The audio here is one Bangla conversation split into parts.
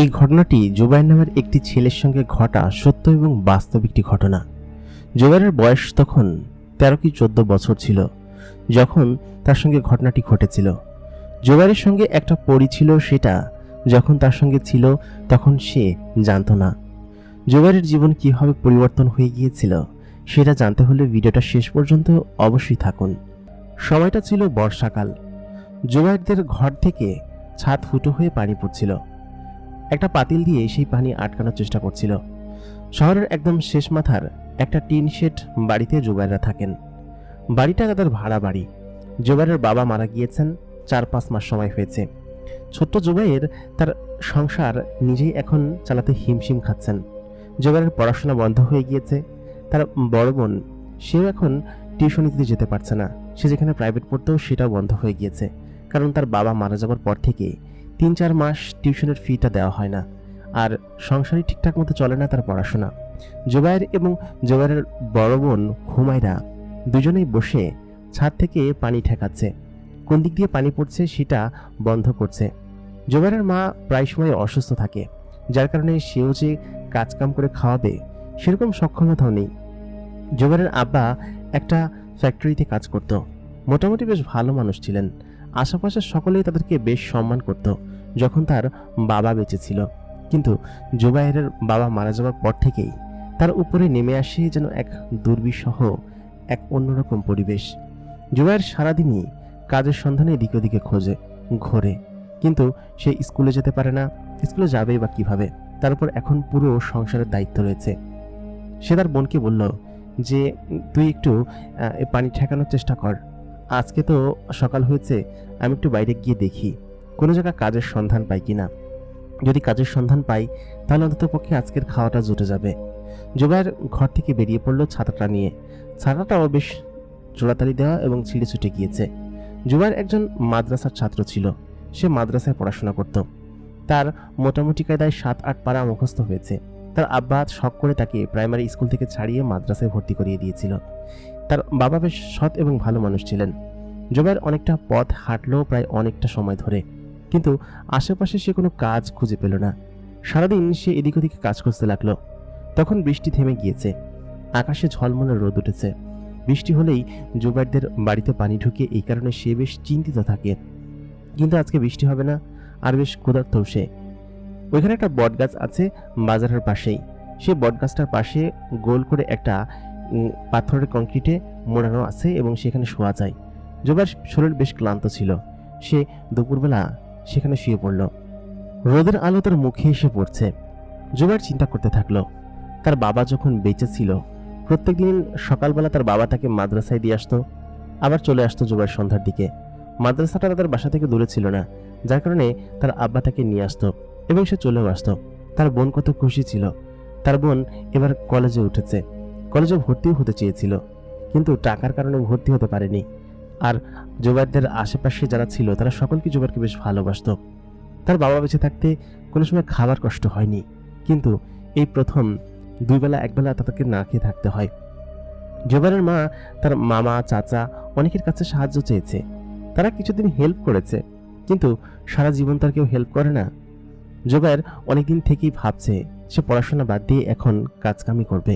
এই ঘটনাটি জুবায়ের নামের একটি ছেলের সঙ্গে ঘটা সত্য এবং বাস্তব একটি ঘটনা। জুবায়েরের বয়স তখন 13 কি 14 বছর ছিল যখন তার সঙ্গে ঘটনাটি ঘটেছিল। জুবায়েরের সঙ্গে একটা পরী ছিল, সেটা যখন তার সঙ্গে ছিল তখন সে জানত না। জুবায়েরের জীবন কিভাবে পরিবর্তন হয়ে গিয়েছিল সেটা জানতে হলে ভিডিওটা শেষ পর্যন্ত অবশ্যই থাকুন। সময়টা ছিল বর্ষাকাল। জুবায়েরদের ঘর থেকে ছাদ ফুটো হয়ে পানি পড়ছিল। একটা পাতিল দিয়ে সেই পানি আটকানোর চেষ্টা করছিল। শহরের একদম শেষ মাথার একটা টিন শেড বাড়িতে জুবায়েররা থাকেন। বাড়িটা তাদের ভাড়া বাড়ি। জুবায়েরের বাবা মারা গিয়েছেন, 4-5 মাস সময় হয়েছে। ছোট্ট জুবায়ের তার সংসার নিজেই এখন চালাতে হিমশিম খাচ্ছেন। জুবায়েরের পড়াশোনা বন্ধ হয়ে গিয়েছে। তার বড় বোন, সেও এখন টিউশনি দিতে যেতে পারছে না। সে যেখানে প্রাইভেট পড়তো সেটাও বন্ধ হয়ে গিয়েছে, কারণ তার বাবা মারা যাওয়ার পর থেকে 3-4 মাস টিউশনের ফিটা দেওয়া হয় না, আর সংসারই ঠিকঠাক মতো চলে না তার পড়াশোনা। জুবায়ের এবং জুবায়েরের বড় বোন হুমায়রা দুজনেই বসে ছাদ থেকে পানি ঠেকাচ্ছে। কোন দিক দিয়ে পানি পড়ছে সেটা বন্ধ করছে। জুবায়েরের মা প্রায় সময় অসুস্থ থাকে, যার কারণে সেও যে কাজকাম করে খাওয়াবে সেরকম সক্ষমতাও নেই। জুবায়েরের আব্বা একটা ফ্যাক্টরিতে কাজ করত। মোটামুটি বেশ ভালো মানুষ ছিলেন। আশেপাশের সকলেই তাদেরকে বেশ সম্মান করত যখন তার বাবা বেঁচে ছিল। কিন্তু জুবায়েরের বাবা মারা যাওয়ার পর থেকেই তার উপরে নেমে আসে যেন এক দুর্বিষহ, এক অন্যরকম পরিবেশ। জুবায়ের সারাদিনই কাজের সন্ধানে এদিকে ওদিকে ঘোরে, কিন্তু সে স্কুলে যেতে পারে না। স্কুলে যাবেই বা কিভাবে? তার উপর এখন পুরো সংসারের দায়িত্ব রয়েছে। সে তার বোনকে বলল যে, তুই একটু পানি ঠেকানোর চেষ্টা কর। আজকে তো সকাল হয়েছে, আমি একটু বাইরে গিয়ে দেখি কোনো জায়গায় কাজের সন্ধান পাই কিনা। যদি কাজের সন্ধান পাই তাহলে অন্তত পক্ষে আজকের খাওয়াটা জুটে যাবে। জুবায়ের ঘর থেকে বেরিয়ে পড়লো ছাতাটা নিয়ে। ছাতাটাও বেশ জোড়াতালি দেওয়া এবং ছিঁড়ে ছুটে গিয়েছে। জুবায়ের একজন মাদ্রাসার ছাত্র ছিল। সে মাদ্রাসায় পড়াশোনা করত। তার মোটামুটি কায়দায় 7-8 পারা মুখস্থ হয়েছে। তার আব্বা শখ করে তাকে প্রাইমারি স্কুল থেকে ছাড়িয়ে মাদ্রাসায় ভর্তি করিয়ে দিয়েছিল। তার বাবা বেশ সৎ এবং ভালো মানুষ ছিলেন। জুবায়ের অনেকটা পথ হাঁটলো, প্রায় অনেকটা সময় ধরে, কিন্তু আশেপাশে সে কোনো কাজ খুঁজে পেল না। সারাদিন সে এদিক ওদিকে কাজ করতে লাগলো। তখন বৃষ্টি থেমে গিয়েছে। আকাশে ঝলমলে রোদ উঠেছে। বৃষ্টি হলেই জুবায়েরদের বাড়িতে পানি ঢুকে, এই কারণে সে বেশ চিন্তিত থাকে। কিন্তু আজকে বৃষ্টি হবে না, আর বেশ ক্ষুধার্ত সে। ওইখানে একটা বট গাছ আছে বাজারের পাশেই। সে বট গাছটার পাশে গোল করে একটা পাথরের কংক্রিটে মোড়ানো আছে এবং সেখানে শোয়া যায়। জুবায়ের শরীর বেশ ক্লান্ত ছিল। সে দুপুরবেলা সেখানে শুয়ে পড়ল। রোদের আলো তার মুখে এসে পড়ছে। জুবায়ের চিন্তা করতে থাকলো, তার বাবা যখন বেঁচে ছিল প্রত্যেকদিন সকালবেলা তার বাবা তাকে মাদ্রাসায় দিয়ে আসতো, আবার চলে আসতো জুবায়ের সন্ধ্যার দিকে। মাদ্রাসাটা তাদের বাসা থেকে দূরে ছিল না, যার কারণে তার আব্বা তাকে নিয়ে আসতো এবং সে চলেও আসতো। তার বোন কত খুশি ছিল। তার বোন এবার কলেজে উঠেছে। কলেজে ভর্তিও হতে চেয়েছিল, কিন্তু টাকার কারণে ভর্তি হতে পারেনি। আর জুবায়েরদের আশেপাশে যারা ছিল তারা সকলকে জুবায়েরকে বেশ ভালোবাসতো। তার বাবা বেঁচে থাকতে কোনো সময় খাবার কষ্ট হয়নি, কিন্তু এই প্রথম 2 বেলা 1 বেলা তাদেরকে না খেয়ে থাকতে হয়। জুবায়েরের মা তার মামা চাচা অনেকের কাছে সাহায্য চেয়েছে। তারা কিছুদিন হেল্প করেছে, কিন্তু সারা জীবন তার কেউ হেল্প করে না। জুবায়ের অনেকদিন থেকেই ভাবছে সে পড়াশোনা বাদ দিয়ে এখন কাজকামি করবে,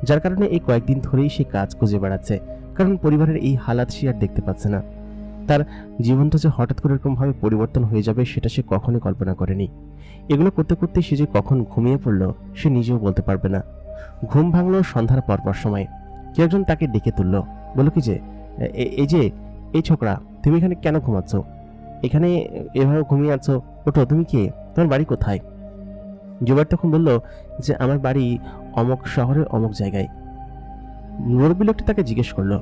যার কারণে এই কয়েকদিন ধরেই সে কাজ খুঁজে বেড়াচ্ছে। কারণ পরিবারের এই হালাত সে আর দেখতে পাচ্ছে না। তার জীবনটা যে হঠাৎ করে এরকমভাবে পরিবর্তন হয়ে যাবে সেটা সে কখনোই কল্পনা করেনি। এগুলো করতে করতে সে যে কখন ঘুমিয়ে পড়ল সে নিজেও বলতে পারবে না। ঘুম ভাঙলো সন্ধ্যার পরপর সময়। কেউ একজন তাকে ডেকে তুলল, বলল কি যে, এই ছোকরা, তুমি এখানে কেন ঘুমাচ্ছ? এখানে এভাবে ঘুমিয়ে আছো, ওঠো। তুমি কে? তোমার বাড়ি কোথায়? জুবায়ের তখন বলল যে, আমার বাড়ি অমক শহরের অমক জায়গায়। মুরব্বী লোকটি তাকে জিজ্ঞেস করলো,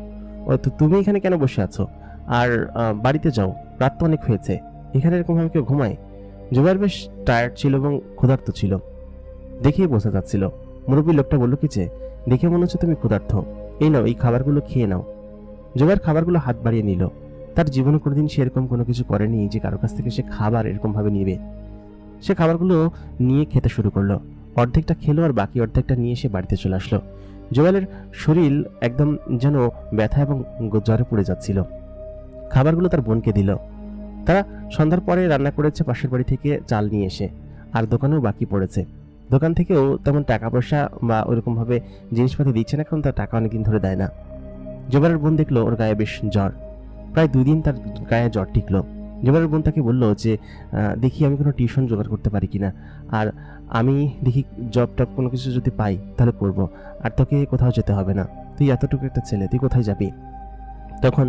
তো তুমি এখানে কেন বসে আছো? আর বাড়িতে যাও, রাত তো অনেক হয়েছে। এখানে এরকমভাবে কেউ ঘুমায়? জুবায়ের বেশ টায়ার্ড ছিল এবং ক্ষুধার্ত ছিল, দেখেই বোঝা যাচ্ছিল। মুরব্বী লোকটা বলল কি যে, দেখে মনে হচ্ছে তুমি ক্ষুধার্ত, এই নাও, এই খাবারগুলো খেয়ে নাও। জুবায়ের খাবারগুলো হাত বাড়িয়ে নিল। তার জীবনে কোনোদিন সে এরকম কোনো কিছু করেনি যে কারো কাছ থেকে সে খাবার এরকমভাবে নিবে। সে খাবারগুলো নিয়ে খেতে শুরু করলো। অর্ধেকটা খেলো আর বাকি অর্ধেকটা নিয়ে সে বাড়িতে চলে আসলো। জুবায়েরের শরীর একদম যেন ব্যথা এবং জ্বরে পড়ে যাচ্ছিল। খাবারগুলো তার বোনকে দিল। তারা সন্ধ্যার পরে রান্না করেছে পাশের বাড়ি থেকে চাল নিয়ে এসে। আর দোকানেও বাকি পড়েছে। দোকান থেকেও তেমন টাকা পয়সা বা ওইরকমভাবে জিনিসপাতি দিচ্ছে না, কারণ তার টাকা অনেকদিন ধরে দেয় না। জোবারের বোন দেখলো ওর গায়ে বেশ জ্বর, প্রায় 2 দিন তার গায়ে জ্বর টিকলো। জোবারের বোন তাকে বললো যে দেখি আমি কোনো টিউশন জোগাড় করতে পারি কিনা, আর আমি দেখি জব টব কোনো কিছু যদি পাই তাহলে করব, আর তোকে কোথাও যেতে হবে না, তুই এতটুকু একটা ছেলে, তুই কোথায় যাবি? তখন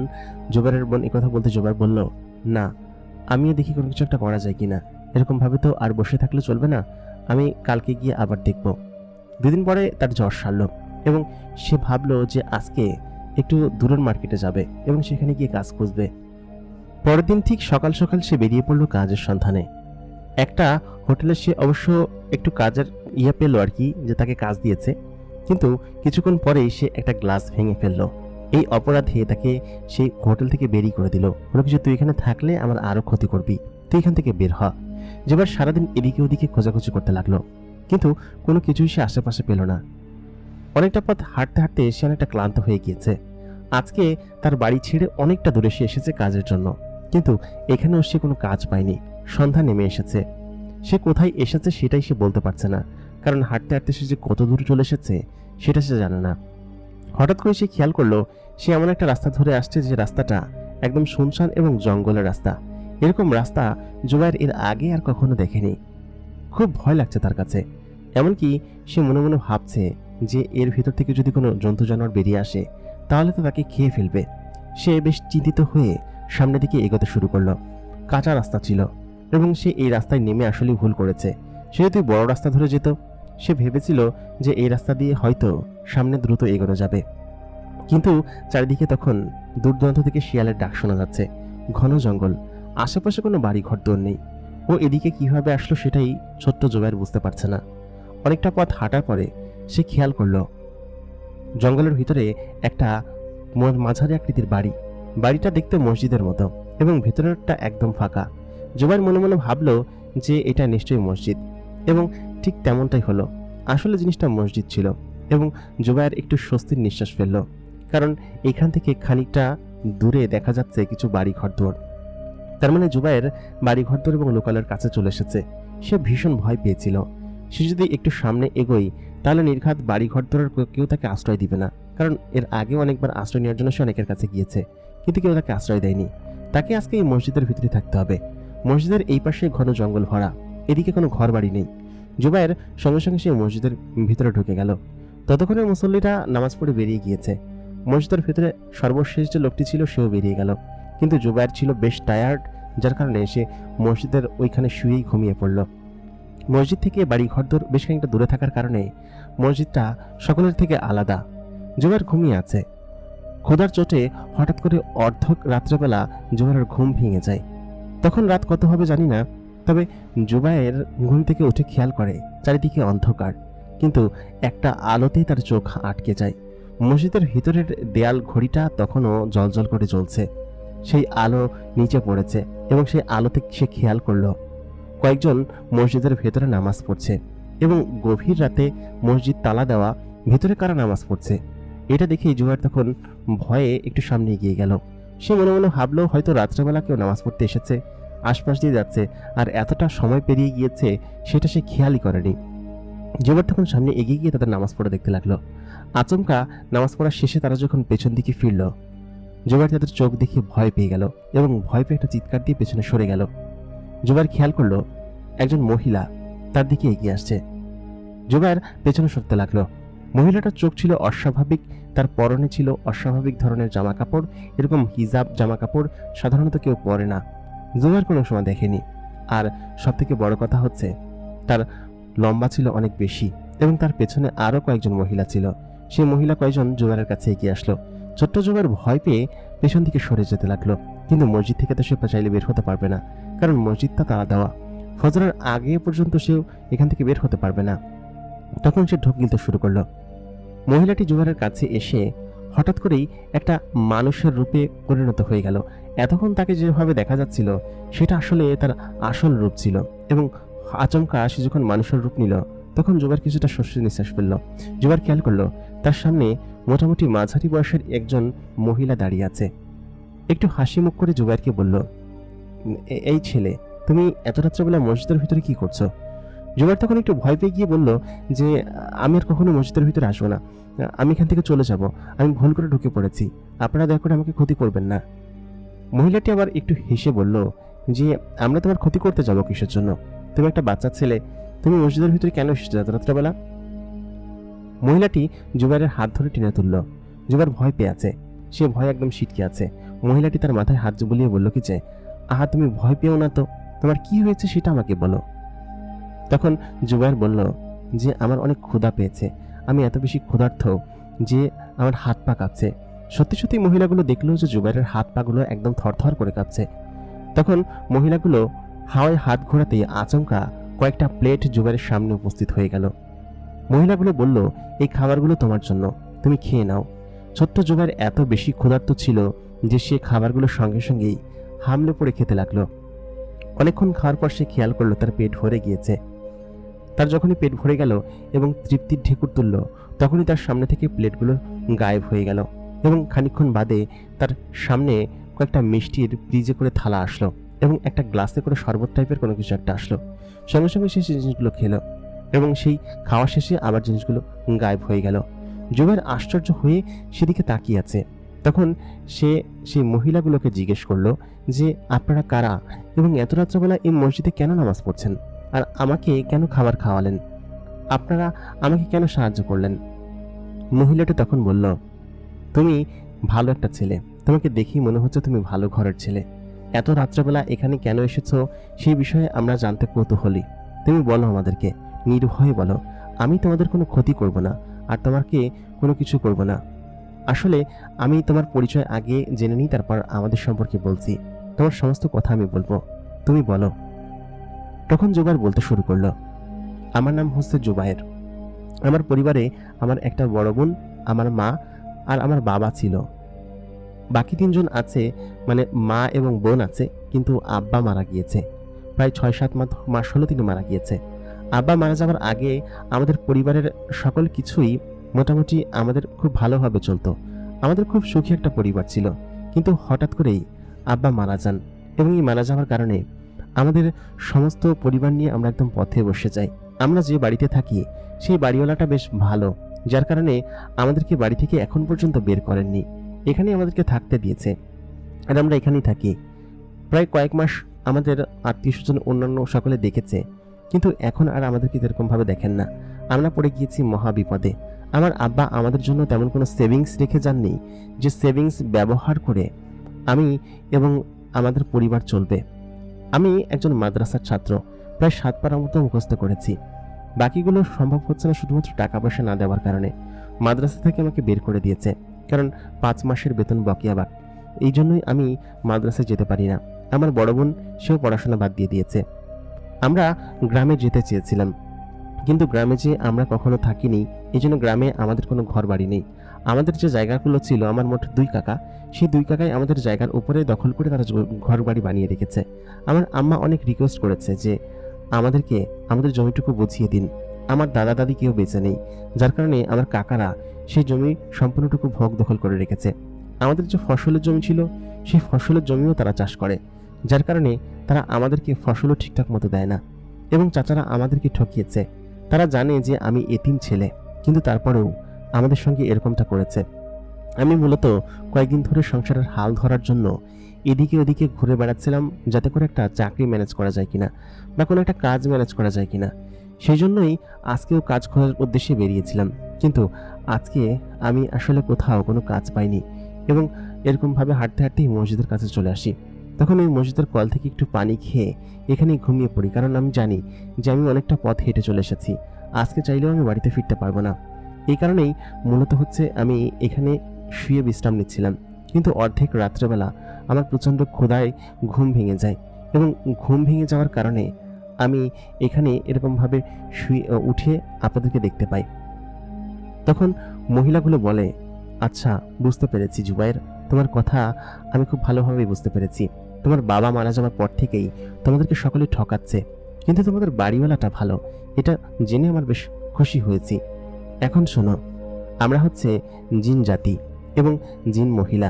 জোবারের বোন এই কথা বলতে জোবার বলল, না, আমিও দেখি কোনো কিছু একটা করা যায় কিনা, এরকমভাবে তো আর বসে থাকলে চলবে না, আমি কালকে গিয়ে আবার দেখব। 2 দিন পরে তার জ্বর সারল এবং সে ভাবলো যে আজকে একটু দূরের মার্কেটে যাবে এবং সেখানে গিয়ে কাজ খুঁজবে। পরের দিন ঠিক সকাল সকাল সে বেরিয়ে পড়লো কাজের সন্ধানে। একটা হোটেলে সে অবশ্য একটু কাজের পেলো আর কি, যে তাকে কাজ দিয়েছে, কিন্তু কিছুক্ষণ পরেই সে একটা গ্লাস ভেঙে ফেললো। এই অপরাধে তাকে সেই হোটেল থেকে বেরিয়ে করে দিল, বলে কিছু তুই এখানে থাকলে আমার আরো ক্ষতি করবি, তুই এখান থেকে বের হ। যেবার সারাদিন এদিকে ওদিকে খোঁজাখুঁজি করতে লাগলো, কিন্তু কোনো কিছুই সে আশেপাশে পেল না। অনেকটা পথ হাঁটতে হাঁটতে সে অনেকটা ক্লান্ত হয়ে গিয়েছে। আজকে তার বাড়ি ছেড়ে অনেকটা দূরে সে এসেছে কাজের জন্য, কিন্তু এখানেও সে কোনো কাজ পায়নি। সন্ধ্যা নেমে এসেছে, সে কোথায় এসেছে সেটাই সে বলতে পারছে না, কারণ হাঁটতে হাঁটতে সে যে কত দূর চলে এসেছে সেটা সে জানে না। হঠাৎ করে সে খেয়াল করলো সে এমন একটা রাস্তা ধরে আসছে যে রাস্তাটা একদম শুনশান এবং জঙ্গলের রাস্তা। এরকম রাস্তা জুবায়ের এর আগে আর কখনো দেখেনি। খুব ভয় লাগছে তার কাছে, এমনকি সে মনে মনে ভাবছে যে এর ভিতর থেকে যদি কোনো জন্তু জানোয়ার বেরিয়ে আসে তাহলে তো তাকে খেয়ে ফেলবে। সে বেশ চিন্তিত হয়ে সামনের দিকে এগোতে শুরু করলো। কাঁচা রাস্তা ছিল এবং সে এই রাস্তায় নেমে আসলেই ভুল করেছে। সে যদি বড় রাস্তা ধরে যেত, সে ভেবেছিল যে এই রাস্তা দিয়ে হয়তো সামনে দ্রুত এগোনো যাবে, কিন্তু চারিদিকে তখন দূর দূরান্ত থেকে শিয়ালের ডাক শোনা যাচ্ছে। ঘন জঙ্গল, আশেপাশে কোনো বাড়ি ঘর দোর নেই। ও এদিকে কিভাবে আসলো সেটাই ছোট্ট জুবায়ের বুঝতে পারছে না। অনেকটা পথ হাঁটার পরে সে খেয়াল করলো জঙ্গলের ভিতরে একটা মাঝারি আকৃতির বাড়ি। বাড়িটা দেখতে মসজিদের মতো এবং ভেতরেরটা একদম ফাঁকা। জুবায়ের মনে মনে ভাবলো যে এটা নিশ্চয়ই মসজিদ, এবং ঠিক তেমনটাই হলো। আসলে জিনিসটা মসজিদ ছিল এবং জুবায়ের একটু স্বস্তির নিঃশ্বাস ফেলল, কারণ এখান থেকে খানিকটা দূরে দেখা যাচ্ছে কিছু বাড়ি ঘরদোর। তার মানে জুবায়ের বাড়ি ঘরদোর এবং লোকালের কাছে চলে এসেছে। সে ভীষণ ভয় পেয়েছিল, সে যদি একটু সামনে এগোয় তাহলে নির্ঘাত বাড়ি ঘরদোরের কেউ তাকে আশ্রয় দিবে না, কারণ এর আগেও অনেকবার আশ্রয় নেওয়ার জন্য সে অনেকের কাছে গিয়েছে, কিন্তু কেউ তাকে আশ্রয় দেয়নি। তাকে আজকে এই মসজিদের ভিতরে থাকতে হবে। মসজিদের এই পাশে ঘন জঙ্গল ভরা, এদিকে কোনো ঘর বাড়ি নেই। জুবায়ের সঙ্গে সঙ্গে সে মসজিদের ভিতরে ঢুকে গেল। ততক্ষণে মুসল্লিরা নামাজ পড়ে বেরিয়ে গিয়েছে। মসজিদের ভিতরে সর্বশেষ যে লোকটি ছিল সেও বেরিয়ে গেল, কিন্তু জুবায়ের ছিল বেশ টায়ার্ড, যার কারণে সে মসজিদের ওইখানে শুয়েই ঘুমিয়ে পড়ল। মসজিদ থেকে বাড়ি ঘরদোর বেশ খানিকটা দূরে থাকার কারণে মসজিদটা সকলের থেকে আলাদা। জুবায়ের ঘুমিয়ে আছে। ক্ষুধার চোটে হঠাৎ করে অর্ধ রাত্রেবেলা জুবায়ের ঘুম ভেঙে যায়। তখন রাত কত হবে জানি না, তবে জুবায়ের ঘুম থেকে উঠে খেয়াল করে চারিদিকে অন্ধকার, কিন্তু একটা আলোতেই তার চোখ আটকে যায়। মসজিদের ভিতরের দেয়াল ঘড়িটা তখনও জ্বলজ্বল করে জ্বলছে। সেই আলো নিচে পড়েছে এবং সেই আলোতে সে খেয়াল করলো কয়েকজন মসজিদের ভেতরে নামাজ পড়ছে, এবং গভীর রাতে মসজিদ তালা দেওয়া, ভেতরে কারা নামাজ পড়ছে এটা দেখেই জুবায়ের তখন ভয়ে একটু সামনে এগিয়ে গেল। সে মনে মনে ভাবলো হয়তো রাত্রেবেলা কেউ নামাজ পড়তে এসেছে, আশপাশ দিয়ে যাচ্ছে, আর এতটা সময় পেরিয়ে গিয়েছে সেটা সে খেয়ালই করেনি। জুবায়ের তখন সামনে এগিয়ে গিয়ে তাদের নামাজ পড়া দেখতে লাগলো। আচমকা নামাজ পড়ার শেষে তারা যখন পেছন দিকে ফিরল, জুবায়ের তাদের চোখ দেখে ভয় পেয়ে গেল এবং ভয় পেয়ে একটা চিৎকার দিয়ে পেছনে সরে গেল। জুবায়ের খেয়াল করলো একজন মহিলা তার দিকে এগিয়ে আসছে। জুবায়ের পেছনে সরতে লাগলো। মহিলাটার চোখ ছিল অস্বাভাবিক, তার পরনে ছিল অস্বাভাবিক ধরনের জামা কাপড়। এরকম হিজাব জামা কাপড় সাধারণত কেউ পরে না, জুবায়ের কোনো সময় দেখেনি। আর সব থেকে বড় কথা হচ্ছে তার লম্বা ছিল অনেক বেশি, এবং তার পেছনে আরো কয়েকজন মহিলা ছিল। সেই মহিলা কয়েকজন জুবায়ের কাছে এগিয়ে আসলো। ছোট্ট জুবায়ের ভয় পেয়ে পেছন দিকে সরে যেতে লাগলো, কিন্তু মসজিদ থেকে তো সে চাইলে বের হতে পারবে না, কারণ মসজিদটা তালা দেওয়া। ফজরের আগে পর্যন্ত সেও এখান থেকে বের হতে পারবে না। তখন সে ঢোক গিলতে শুরু করলো। মহিলাটি জুবায়ের কাছে এসে হঠাৎ করেই একটা মানুষের রূপে পরিণত হয়ে গেল। এতক্ষণ তাকে যেভাবে দেখা যাচ্ছিল সেটা আসলে তার আসল রূপ ছিল, এবং আচমকা সে যখন মানুষের রূপ নিল তখন জুবায়ের কিছুটা স্বস্তির নিঃশ্বাস ফেলল। জুবায়ের খেয়াল করলো তার সামনে মোটামুটি মাঝারি বয়সের একজন মহিলা দাঁড়িয়ে আছে। একটু হাসি মুখ করে জুবায়েরকে বলল, এই ছেলে, তুমি এত রাত্রেবেলা মসজিদের ভিতরে কি করছো? জুবাইর তখন একটু ভয় পেয়ে গিয়ে বলল যে আমি আর কখনো মসজিদের ভিতরে আসবো না, আমি এখান থেকে চলে যাব, আমি ভুল করে ঢুকে পড়েছি, আপনারা দয়া করে আমাকে ক্ষতি করবেন না। মহিলাটি আবার একটু হেসে বলল যে আমরা তোমার ক্ষতি করতে যাবো কিসের জন্য, তুমি একটা বাচ্চা ছেলে, তুমি মসজিদের ভিতরে কেন এসেছো এত রাত্রেবেলা? মহিলাটি জুবাইরের হাত ধরে টেনে তুলল। জুবাইর ভয় পেয়ে আছে, সে ভয় একদম সিটকে আছে। মহিলাটি তার মাথায় হাত বুলিয়ে বলল কি যে আহা তুমি ভয় পেও না তো, তোমার কি হয়েছে সেটা আমাকে বলো। তখন জুবাইর বলল যে আমার অনেক ক্ষুধা পেয়েছে, আমি এত বেশি ক্ষুধার্ত যে আমার হাত পা কাঁপছে। সত্যি সত্যি মহিলাগুলো দেখলো যে জুবাইরের হাত পাগুলো একদম থরথর করে কাঁপছে। তখন মহিলাগুলো হাওয়ায় হাত ঘোরাতেই আচমকা কয়েকটা প্লেট জুবাইরের সামনে উপস্থিত হয়ে গেল। মহিলাগুলো বলল এই খাবারগুলো তোমার জন্য, তুমি খেয়ে নাও। ছোট্ট জুবাইর এত বেশি ক্ষুধার্ত ছিল যে সে খাবারগুলো সঙ্গে সঙ্গেই হামলে পড়ে খেতে লাগলো। অনেকক্ষণ খাওয়ার পর সে খেয়াল করলো তার পেট ভরে গিয়েছে। তার যখনই পেট ভরে গেল এবং তৃপ্তির ঢেকুর তুলল, তখনই তার সামনে থেকে প্লেটগুলো গায়েব হয়ে গেল এবং খানিকক্ষণ বাদে তার সামনে কয়েকটা মিষ্টির ফ্রিজে করে থালা আসলো এবং একটা গ্লাসে করে শরবত টাইপের কোনো কিছু একটা আসলো। সঙ্গে সঙ্গে সে সেই জিনিসগুলো খেলো এবং সেই খাওয়া শেষে আবার জিনিসগুলো গায়েব হয়ে গেল। জুবাইর আশ্চর্য হয়ে সেদিকে তাকিয়ে আছে। তখন সে সেই মহিলাগুলোকে জিজ্ঞেস করলো যে আপনারা কারা এবং এত রাত্রেবেলা এই মসজিদে কেন নামাজ পড়ছেন, আর আমাকে কেন খাবার খাওয়ালেন, আপনারা আমাকে কেন সাহায্য করলেন? মহিলাটি তখন বলল তুমি ভালো একটা ছেলে, তোমাকে দেখেই মনে হচ্ছে তুমি ভালো ঘরের ছেলে। এত রাত্রেবেলা এখানে কেন এসেছো সেই বিষয়ে আমরা জানতে কৌতূহলী। তুমি বলো আমাদেরকে, নির্ভয়ে বলো, আমি তোমাদের কোনো ক্ষতি করব না আর তোমাকে কোনো কিছু করব না। আসলে আমি তোমার পরিচয় আগে জেনে নিই, তারপর আমাদের সম্পর্কে বলছি, তোমার সমস্ত কথা আমি বলবো, তুমি বলো। তখন জুবাইর বলতে শুরু করলো আমার নাম হচ্ছে জুবাইর, আমার পরিবারে আমার একটা বড় বোন, আমার মা আর আমার বাবা ছিল। বাকি তিনজন আছে, মানে মা এবং বোন আছে, কিন্তু আব্বা মারা গিয়েছে। প্রায় 6-7 মাস হলো তিনি মারা গিয়েছে। আব্বা মারা যাওয়ার আগে আমাদের পরিবারের সকল কিছুই মোটামুটি আমাদের খুব ভালোভাবে চলতো, আমাদের খুব সুখী একটা পরিবার ছিল। কিন্তু হঠাৎ করেই আব্বা মারা যান এবং এই মারা যাওয়ার কারণে আমাদের সমস্ত পরিবার নিয়ে আমরা একদম পথে বসে যাই। আমরা যে বাড়িতে থাকি সেই বাড়িওয়ালাটা বেশ ভালো, যার কারণে আমাদেরকে বাড়ি থেকে এখন পর্যন্ত বের করেননি, এখানেই আমাদেরকে থাকতে দিয়েছে আর আমরা এখানেই থাকি। প্রায় কয়েক মাস আমাদের আত্মীয় স্বজন অন্যান্য সকলে দেখেছে, কিন্তু এখন আর আমাদেরকে এরকমভাবে দেখেন না। আমরা পড়ে গিয়েছি মহা বিপদে। আমার আব্বা আমাদের জন্য তেমন কোনো সেভিংস রেখে যাননি যে সেভিংস ব্যবহার করে আমি এবং আমাদের পরিবার চলবে। আমি একজন মাদ্রাসার ছাত্র, প্রায় 7 পারা মতো মুখস্থ করেছি। বাকিগুলো সম্ভব হচ্ছে না শুধুমাত্র টাকা পয়সা না দেওয়ার কারণে। মাদ্রাসা থেকে আমাকে বের করে দিয়েছে, কারণ 5 মাসের বেতন বকেয়া বাকি। এই জন্যই আমি মাদ্রাসায় যেতে পারি না। আমার বড় বোন সেও পড়াশোনা বাদ দিয়ে দিয়েছে। আমরা গ্রামে যেতে চেয়েছিলাম, কিন্তু গ্রামে যে আমরা কখনো থাকিনি, এই জন্য গ্রামে আমাদের কোনো ঘর বাড়ি নেই। আমাদের যে জায়গাগুলো ছিল, আমার মোট 2 কাকা, সেই 2 কাকাই আমাদের জায়গার উপরে দখল করে তারা ঘর বাড়ি বানিয়ে রেখেছে। আমার আম্মা অনেক রিকোয়েস্ট করেছে যে আমাদেরকে আমাদের জমিটুকু বুঝিয়ে দিন। আমার দাদা দাদি কেউ বেঁচে নেই, যার কারণে আমার কাকারা সেই জমি সম্পূর্ণটুকু ভোগ দখল করে রেখেছে। আমাদের যে ফসলের জমি ছিল সেই ফসলের জমিও তারা চাষ করে, যার কারণে তারা আমাদেরকে ফসলও ঠিকঠাক মতো দেয় না এবং চাচারা আমাদেরকে ঠকিয়েছে। তারা জানে যে আমি এতিম ছেলে, কিন্তু তারপরেও আমাদের সঙ্গে এরকমটা করেছে। আমি মূলত কয়েকদিন ধরে সংসারের হাল ধরার জন্য এদিকে ওদিকে ঘুরে বেড়াচ্ছিলাম, যাতে করে একটা চাকরি ম্যানেজ করা যায় কিনা বা কোনো একটা কাজ ম্যানেজ করা যায় কিনা। সেই জন্যই আজকেও কাজ খোঁজার উদ্দেশ্যে বেরিয়েছিলাম, কিন্তু আজকে আমি আসলে কোথাও কোনো কাজ পাইনি এবং এরকমভাবে হাঁটতে হাঁটতেই মসজিদের কাছে চলে আসি। তখন ওই মসজিদের কল থেকে একটু পানি খেয়ে এখানেই ঘুমিয়ে পড়ি, কারণ আমি জানি যে আমি অনেকটা পথ হেঁটে চলে এসেছি, আজকে চাইলেও আমি বাড়িতে ফিরতে পারবো না। এই কারণেই মূলত হচ্ছে আমি এখানে শুয়ে বিশ্রাম নিচ্ছিলাম। কিন্তু অর্ধেক রাত্রেবেলা আমার প্রচণ্ড ক্ষুধায় ঘুম ভেঙে যায় এবং ঘুম ভেঙে যাওয়ার কারণে আমি এখানে এরকমভাবে শুয়ে উঠে আপনাদেরকে দেখতে পাই। তখন মহিলাগুলো বলে আচ্ছা বুঝতে পেরেছি জুবাইর, তোমার কথা আমি খুব ভালোভাবেই বুঝতে পেরেছি। তোমার বাবা মারা যাওয়ার পর থেকেই তোমাদেরকে সকলে ঠকাচ্ছে, কিন্তু তোমাদের বাড়িওয়ালাটা ভালো, এটা জেনে আমার বেশ খুশি হয়েছি। এখন শোনো, আমরা হচ্ছে জিন জাতি এবং জিন মহিলা।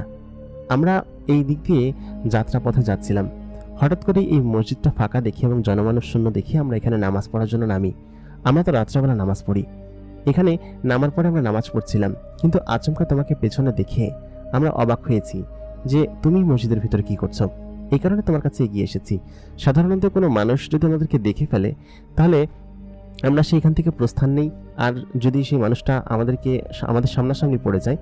আমরা এই দিক দিয়ে যাত্রাপথে যাচ্ছিলাম, হঠাৎ করে এই মসজিদটা ফাঁকা দেখি এবং জনমানব শূন্য দেখি আমরা এখানে নামাজ পড়ার জন্য নামি। আমরা তো রাত্রেবেলা নামাজ পড়ি, এখানে নামার পরে আমরা নামাজ পড়ছিলাম, কিন্তু আচমকা তোমাকে পেছনে দেখে আমরা অবাক হয়েছি যে তুমি মসজিদের ভিতরে কি করছো। এই কারণে তোমার কাছে এগিয়ে এসেছি। সাধারণত কোনো মানুষ যদি আমাদেরকে দেখে ফেলে তাহলে আমরা সেইখান থেকে প্রস্থান নেই, আর যদি সেই মানুষটা আমাদের সামনাসামনি পড়ে যায়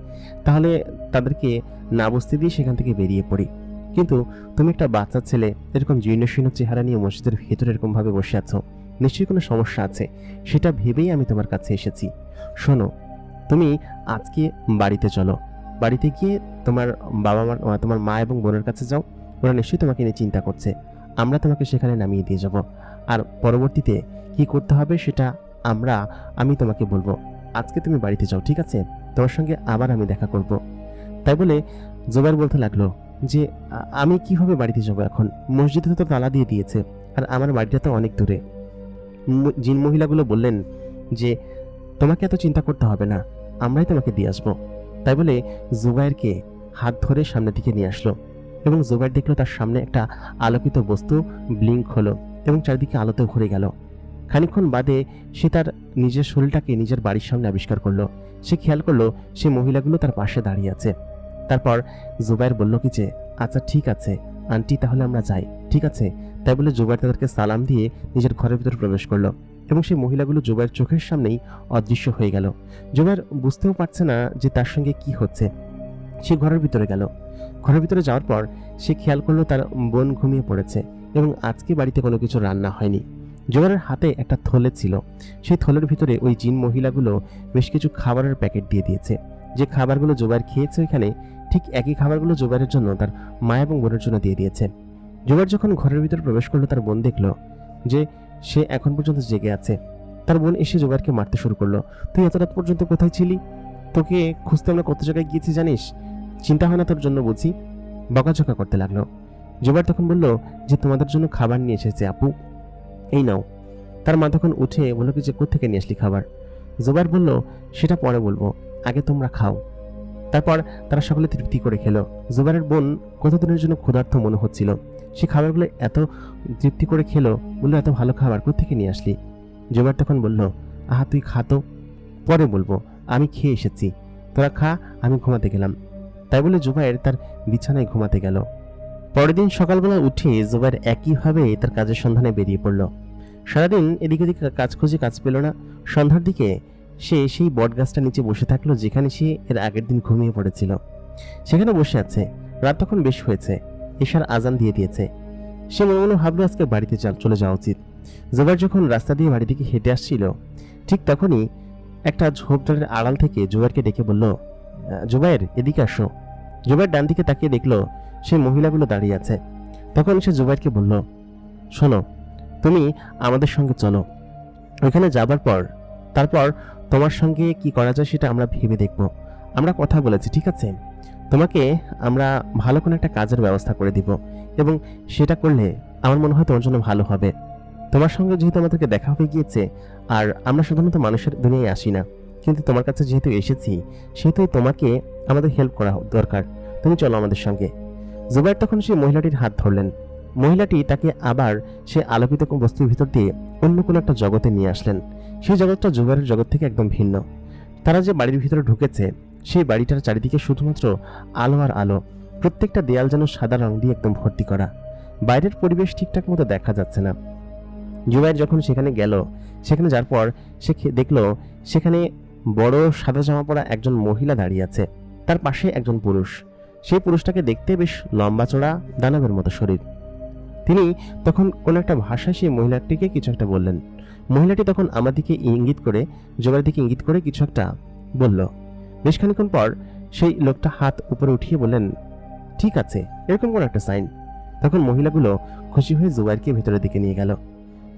তাহলে তাদেরকে না বসতে দিয়ে সেখান থেকে বেরিয়ে পড়ি। কিন্তু তুমি একটা বাচ্চা ছেলে, এরকম জীর্ণশীর্ণ চেহারা নিয়ে মসজিদের ভেতরে এরকমভাবে বসে আছো, নিশ্চয়ই কোনো সমস্যা আছে, সেটা ভেবেই আমি তোমার কাছে এসেছি। শোনো, তুমি আজকে বাড়িতে চলো, বাড়িতে গিয়ে তোমার মা এবং বোনের কাছে যাও, ওরা নিশ্চয়ই তোমাকে নিয়ে চিন্তা করছে, আমরা তোমাকে সেখানে নামিয়ে দিয়ে যাব, আর পরবর্তীতে কি করতে হবে সেটা আমি তোমাকে বলবো। আজকে তুমি বাড়িতে যাও, ঠিক আছে? তোমার সঙ্গে আবার আমি দেখা করব। তাই বলে জুবাইর বলতে লাগলো যে আমি কিভাবে বাড়িতে যাব এখন? মসজিদে তো তালা দিয়ে দিয়েছে, আর আমার বাড়িটা তো অনেক দূরে। জিন মহিলাগুলো বললেন যে তোমাকে এত চিন্তা করতে হবে না, আমরাই তোমাকে দিয়ে আসবো। তাই বলে জুবাইরকে হাত ধরে সামনের দিকে নিয়ে আসলো এবং জুবাইর দেখলো তার সামনে একটা আলোকিত বস্তু ব্লিঙ্ক হলো এবং চারিদিকে আলোতে ভরে গেল। খানিকক্ষণ বাদে সে তার নিজের শরীরটাকে নিজের বাড়ির সামনে আবিষ্কার করলো। সে খেয়াল করলো সে মহিলাগুলো তার পাশে দাঁড়িয়ে আছে। তারপর জুবাইর বলল কি যে আচ্ছা ঠিক আছে আন্টি, তাহলে আমরা যাই, ঠিক আছে? তাই বলে জুবাইর তাদেরকে সালাম দিয়ে নিজের ঘরের ভিতরে প্রবেশ করলো এবং সেই মহিলাগুলো জুবাইর চোখের সামনেই অদৃশ্য হয়ে গেল। জুবাইর বুঝতেও পারছে না যে তার সঙ্গে কি হচ্ছে। সে ঘরের ভিতরে গেল। ঘরের ভিতরে যাওয়ার পর সে খেয়াল করলো তার বোন ঘুমিয়ে পড়েছে এবং আজকে বাড়িতে কোনো কিছু রান্না হয়নি। জুবাইরের হাতে একটা থলে ছিল, সেই থলের ভিতরে ওই জিন মহিলাগুলো বেশ কিছু খাবারের প্যাকেট দিয়ে দিয়েছে। যে খাবারগুলো জুবাইর খেয়েছে ওইখানে, ঠিক একই খাবারগুলো জুবাইরের জন্য তার মা এবং বোনের জন্য দিয়ে দিয়েছে। জুবাইর যখন ঘরের ভিতরে প্রবেশ করলো তার বোন দেখলো যে সে এখন পর্যন্ত জেগে আছে। তার বোন এসে জুবাইরকে মারতে শুরু করলো। তুই এত রাত পর্যন্ত কোথায় ছিলি? তোকে খুঁজতে আমরা কত জায়গায় গিয়েছি জানিস? চিন্তা হয় না তোর জন্য বুঝি? বকাঝকা করতে লাগলো। জুবাইর তখন বলল যে তোমাদের জন্য খাবার নিয়ে এসেছে আপু, এই নাও। তার মা তখন উঠে বলল কি যে কোত্থেকে নিয়ে আসলি খাবার? জুবাইর বলল সেটা পরে বলবো, আগে তোমরা খাও। তারপর তারা সকলে তৃপ্তি করে খেলো। জুবাইরের বোন কতদিনের জন্য ক্ষুধার্ত মনে হচ্ছিল, সে খাবারগুলো এত তৃপ্তি করে খেলো। বললো এত ভালো খাবার কোত্থেকে নিয়ে আসলি? জুবাইর তখন বলল আহা তুই খা তো, পরে বলবো, আমি খেয়ে এসেছি, তোরা খা, আমি ঘুমাতে গেলাম। তাই বলে জুবাইর তার বিছানায় ঘুমাতে গেল। পরের দিন সকালবেলা উঠে জুবাইর একইভাবে তার কাজের সন্ধানে বেরিয়ে পড়ল। সারাদিন এদিক ওদিক কাজ খুঁজে কাজ পেল না। সন্ধ্যার দিকে সে সেই বট গাছটা নিচে বসে থাকলো যেখানে সে এর আগের দিন ঘুমিয়ে পড়েছিল। সেখানে বসে আছে। রাত তখন বেশ হয়েছে, এশার আজান দিয়ে দিয়েছে। সে মনে মনে ভাবলো আজকে বাড়িতে চলে যাওয়া উচিত। জুবাইর যখন রাস্তা দিয়ে বাড়ি দিকে হেঁটে আসছিল ঠিক তখনই একটা ঝোপঝাড়ের আড়াল থেকে জুবাইরকে ডেকে বলল জুবাইর এদিকে আসো। জুবাইর ডান দিকে তাকিয়ে দেখলো সে মহিলাগুলো দাঁড়িয়ে আছে। তখন সে জুবাইরকে বলল শোনো, তুমি আমাদের সঙ্গে চলো, ওইখানে যাবার পর তারপর তোমার সঙ্গে কি করা যায় সেটা আমরা ভেবে দেখব। আমরা কথা বলেছি, ঠিক আছে? তোমাকে আমরা ভালো কোনো একটা কাজের ব্যবস্থা করে দিব এবং সেটা করলে আমার মনে হয় তোমার জন্য ভালো হবে। তোমার সঙ্গে যেহেতু আমাদেরকে দেখা হয়ে গিয়েছে, আর আমরা সাধারণত মানুষের দুনিয়ায় আসি না, কিন্তু তোমার কাছে যেহেতু এসেছি সেহেতু তোমাকে আমাদের হেল্প করা দরকার, তুমি চলো আমাদের সঙ্গে। জুবাইর তখন সেই মহিলাটির হাত ধরলেন। মহিলাটি তাকে আবার সে আলোকিত বস্তুর ভিতর দিয়ে অন্য কোনো একটা জগতে নিয়ে আসলেন। সেই জগৎটা জুবাইরের জগৎ থেকে একদম ভিন্ন। তারা যে বাড়ির ভিতরে ঢুকেছে সেই বাড়িটার চারিদিকে শুধুমাত্র আলো আর আলো। প্রত্যেকটা দেয়াল যেন সাদা রং দিয়ে একদম ভর্তি করা। বাইরের পরিবেশ ঠিকঠাক মতো দেখা যাচ্ছে না। জুবাইর যখন সেখানে গেল, সেখানে যাওয়ার পর সে দেখলো সেখানে বড় সাদা জামা পরা একজন মহিলা দাঁড়িয়ে আছে, তার পাশে একজন পুরুষ। সেই পুরুষটাকে দেখতে বেশ লম্বা চড়া, দানবের মতো শরীর। তিনি তখন কোন একটা ভাষায় সেই মহিলাটিকে কিছু একটা বললেন। মহিলাটি তখন আমার দিকে ইঙ্গিত করে, জুবাইরের দিকে ইঙ্গিত করে কিছু একটা বলল। বেশ খানিক্ষণ পর সেই লোকটা হাত উপরে উঠিয়ে বললেন ঠিক আছে, এরকম কোন একটা সাইন। তখন মহিলাগুলো খুশি হয়ে জুবাইরকে ভেতরের দিকে নিয়ে গেল।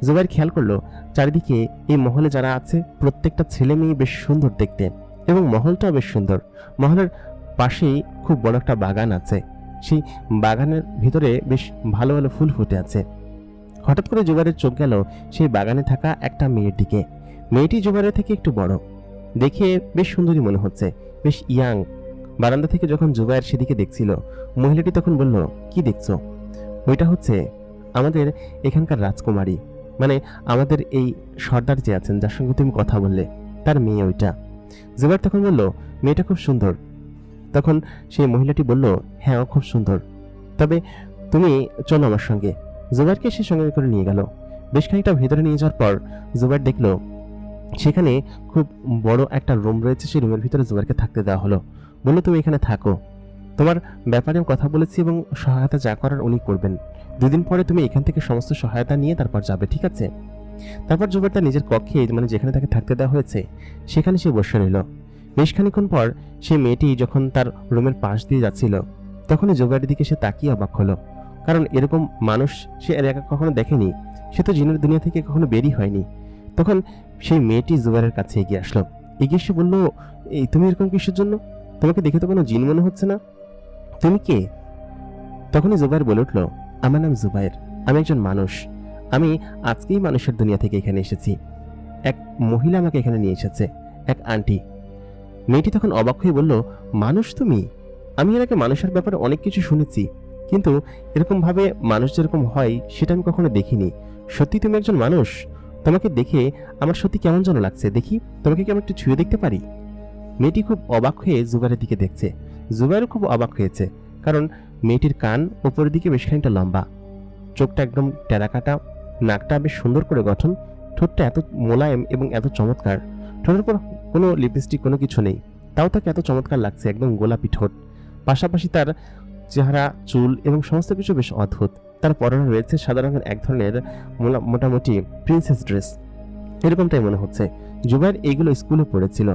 জুবাইর খেয়াল করলো চারিদিকে এই মহলে যারা আছে প্রত্যেকটা ছেলে মেয়ে বেশ সুন্দর দেখতে এবং মহলটাও বেশ সুন্দর। মহলের পাশেই খুব বড় একটা বাগান আছে, সেই বাগানের ভিতরে বেশ ভালো ভালো ফুল ফুটে আছে। হঠাৎ করে জুবাইরের চোখ গেল সেই বাগানে থাকা একটা মেয়ের দিকে। মেয়েটি জুবাইরের থেকে একটু বড়, দেখে বেশ সুন্দরী মনে হচ্ছে, বেশ ইয়াং। বারান্দা থেকে যখন জুবাইর সেদিকে দেখছিল, মহিলাটি তখন বলল কি দেখছো? ওইটা হচ্ছে আমাদের এখানকার রাজকুমারী, মানে আমাদের এই সর্দার যে আছেন যার সঙ্গে তুমি কথা বললে তার মেয়ে ওইটা। জুবাইর তখন বলল, মেয়েটা খুব সুন্দর। তখন সেই মহিলাটি বলল, হ্যাঁ ও খুব সুন্দর, তবে তুমি চলো আমার সঙ্গে। জুবাইরকে সে সঙ্গে করে নিয়ে গেল। বেশ খানিকটা ভেতরে নিয়ে যাওয়ার পর জুবাইর দেখল সেখানে খুব বড় একটা রুম রয়েছে। সেই রুমের ভিতরে জুবাইরকে থাকতে দেওয়া হলো। বললো, তুমি এখানে থাকো, তোমার ব্যাপারেও কথা বলেছি এবং সহায়তা যা করার উনি করবেন। 2 দিন পরে তুমি এখান থেকে সমস্ত সহায়তা নিয়ে তারপর যাবে, ঠিক আছে? তারপর জুবাইর তার নিজের কক্ষে, মানে যেখানে তাকে থাকতে দেওয়া হয়েছে সেখানে সে বসে রইল। বেশ খানিক্ষণ পর সেই মেয়েটি যখন তার রুমের পাশ দিয়ে যাচ্ছিল তখনই জুবাইরের দিকে সে তাকিয়ে অবাক হলো, কারণ এরকম মানুষ সে এর আগে কখনো দেখেনি। সে তো জিনের দুনিয়া থেকে কখনো বেরিয়ে হয়নি। তখন সেই মেয়েটি জুবাইরের কাছে এগিয়ে আসলো। এগিয়ে এসে বলল, এই তুমি এরকম কিসের জন্য? তোমাকে দেখে তো কোনো জিন মনে হচ্ছে না, তুমি কে? তখনই জুবাইর বলে উঠল, আমার নাম জুবাইর, আমি একজন মানুষ। আমি আজকেই মানুষের দুনিয়া থেকে এখানে এসেছি। এক মহিলা আমাকে এখানে নিয়ে এসেছে, এক আন্টি। মেয়েটি তখন অবাক হয়ে বলল, মানুষ তুমি? আমি এর আগে মানুষের ব্যাপারে অনেক কিছু শুনেছি, কিন্তু এরকম ভাবে মানুষ যেরকম হয় সেটা আমি কখনো দেখিনি। সত্যি তুমি একজন মানুষ? তোমাকে দেখে আমার সত্যি কেমন যেন লাগছে, দেখি তোমাকে কি আমি একটু ছুঁয়ে দেখতে পারি? মেয়েটি খুব অবাক হয়ে জুবাইরের দিকে দেখছে। জুবাইরও খুব অবাক হয়েছে, কারণ মেয়েটির কান উপরের দিকে বেশ খানিকটা লম্বা, চোখটা একদম টেরাকাটা, নাকটা বেশ সুন্দর করে গঠন, ঠোঁটটা এত মোলায়েম এবং এত চমৎকার, ঠোঁটের উপর কোনো লিপস্টিক কোনো কিছু নেই, তাও তাকে এত চমৎকার লাগছে, একদম গোলাপি ঠোঁট। পাশাপাশি তার চেহারা, চুল এবং সমস্ত কিছু বেশ অদ্ভুত। তার পরনে রয়েছে সাদা রঙের এক ধরনের মোটামুটি প্রিন্সেস ড্রেস, এরকমটাই মনে হচ্ছে। জুবাইর এইগুলো স্কুলে পড়েছিল।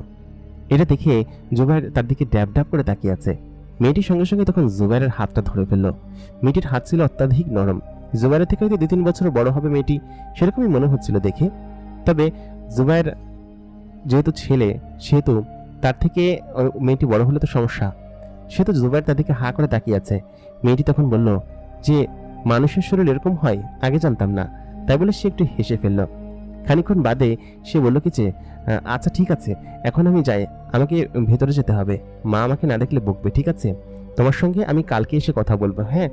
এটা দেখে জুবাইর তার দিকে ড্যাব ড্যাব করে তাকিয়ে আছে। মেয়েটির সঙ্গে সঙ্গে তখন জুবাইরের হাতটা ধরে ফেলল। মেয়েটির হাত ছিল অত্যাধিক নরম। জুবাইরের থেকে হয়তো 2-3 বছর বড় হবে মেয়েটি, সেরকমই মনে হচ্ছিল দেখে। তবে জুবাইর যেহেতু ছেলে, সেহেতু তার থেকে মেয়েটি বড় হলে তো সমস্যা, সেহেতু জুবাইর তার দিকে হা করে তাকিয়ে আছে। মেয়েটি তখন বলল যে, মানুষের শরীর এরকম হয়, আগে জানতাম না। তাই বলে সে একটু হেসে ফেলল। খানিকক্ষণ বাদে সে বলল কি যে, আচ্ছা ঠিক আছে, এখন আমি যাই, আমাকে ভেতরে যেতে হবে, মা আমাকে না দেখলে বকবে, ঠিক আছে? তোমার সঙ্গে আমি কালকে এসে কথা বলবো, হ্যাঁ?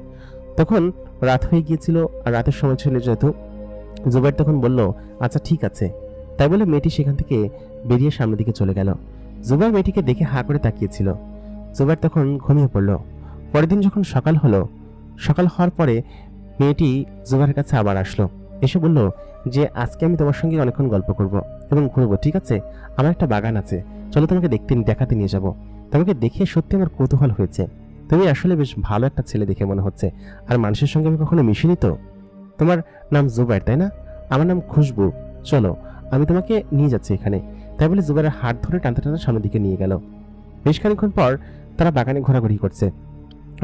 তখন রাত হয়ে গিয়েছিল, আর রাতের সময় ছিল যেহেতু, জুবাইর তখন বলল, আচ্ছা ঠিক আছে। তাই বলে মেয়েটি সেখান থেকে বেরিয়ে সামনের দিকে চলে গেল। জুবাইর মেয়েটিকে দেখে হা করে তাকিয়েছিল। জুবাইর তখন ঘুমিয়ে পড়ল। পরের দিন যখন সকাল হলো, সকাল হওয়ার পরে মেয়েটি জুবাইরের কাছে আবার আসলো, এসে বলল যে, আজকে আমি তোমার সঙ্গে অনেকক্ষণ গল্প করব এবং ঘুরবো, ঠিক আছে? আমার একটা বাগান আছে, চলো তোমাকে দেখাতে নিয়ে যাব। তোমাকে দেখে সত্যি আমার কৌতূহল হয়েছে, তুমি আসলে বেশ ভালো একটা ছেলে দেখে মনে হচ্ছে, আর মানুষের সঙ্গে আমি কখনো মিশিনি তো। তোমার নাম জুবাইর, তাই না? আমার নাম খুশবু, চলো আমি তোমাকে নিয়ে যাচ্ছি এখানে। তাই বলে জুবাইরের হাত ধরে টানতে টানতে সামনের দিকে নিয়ে গেল। বেশ খানিকক্ষণ পর তারা বাগানে ঘোরাঘুরি করছে।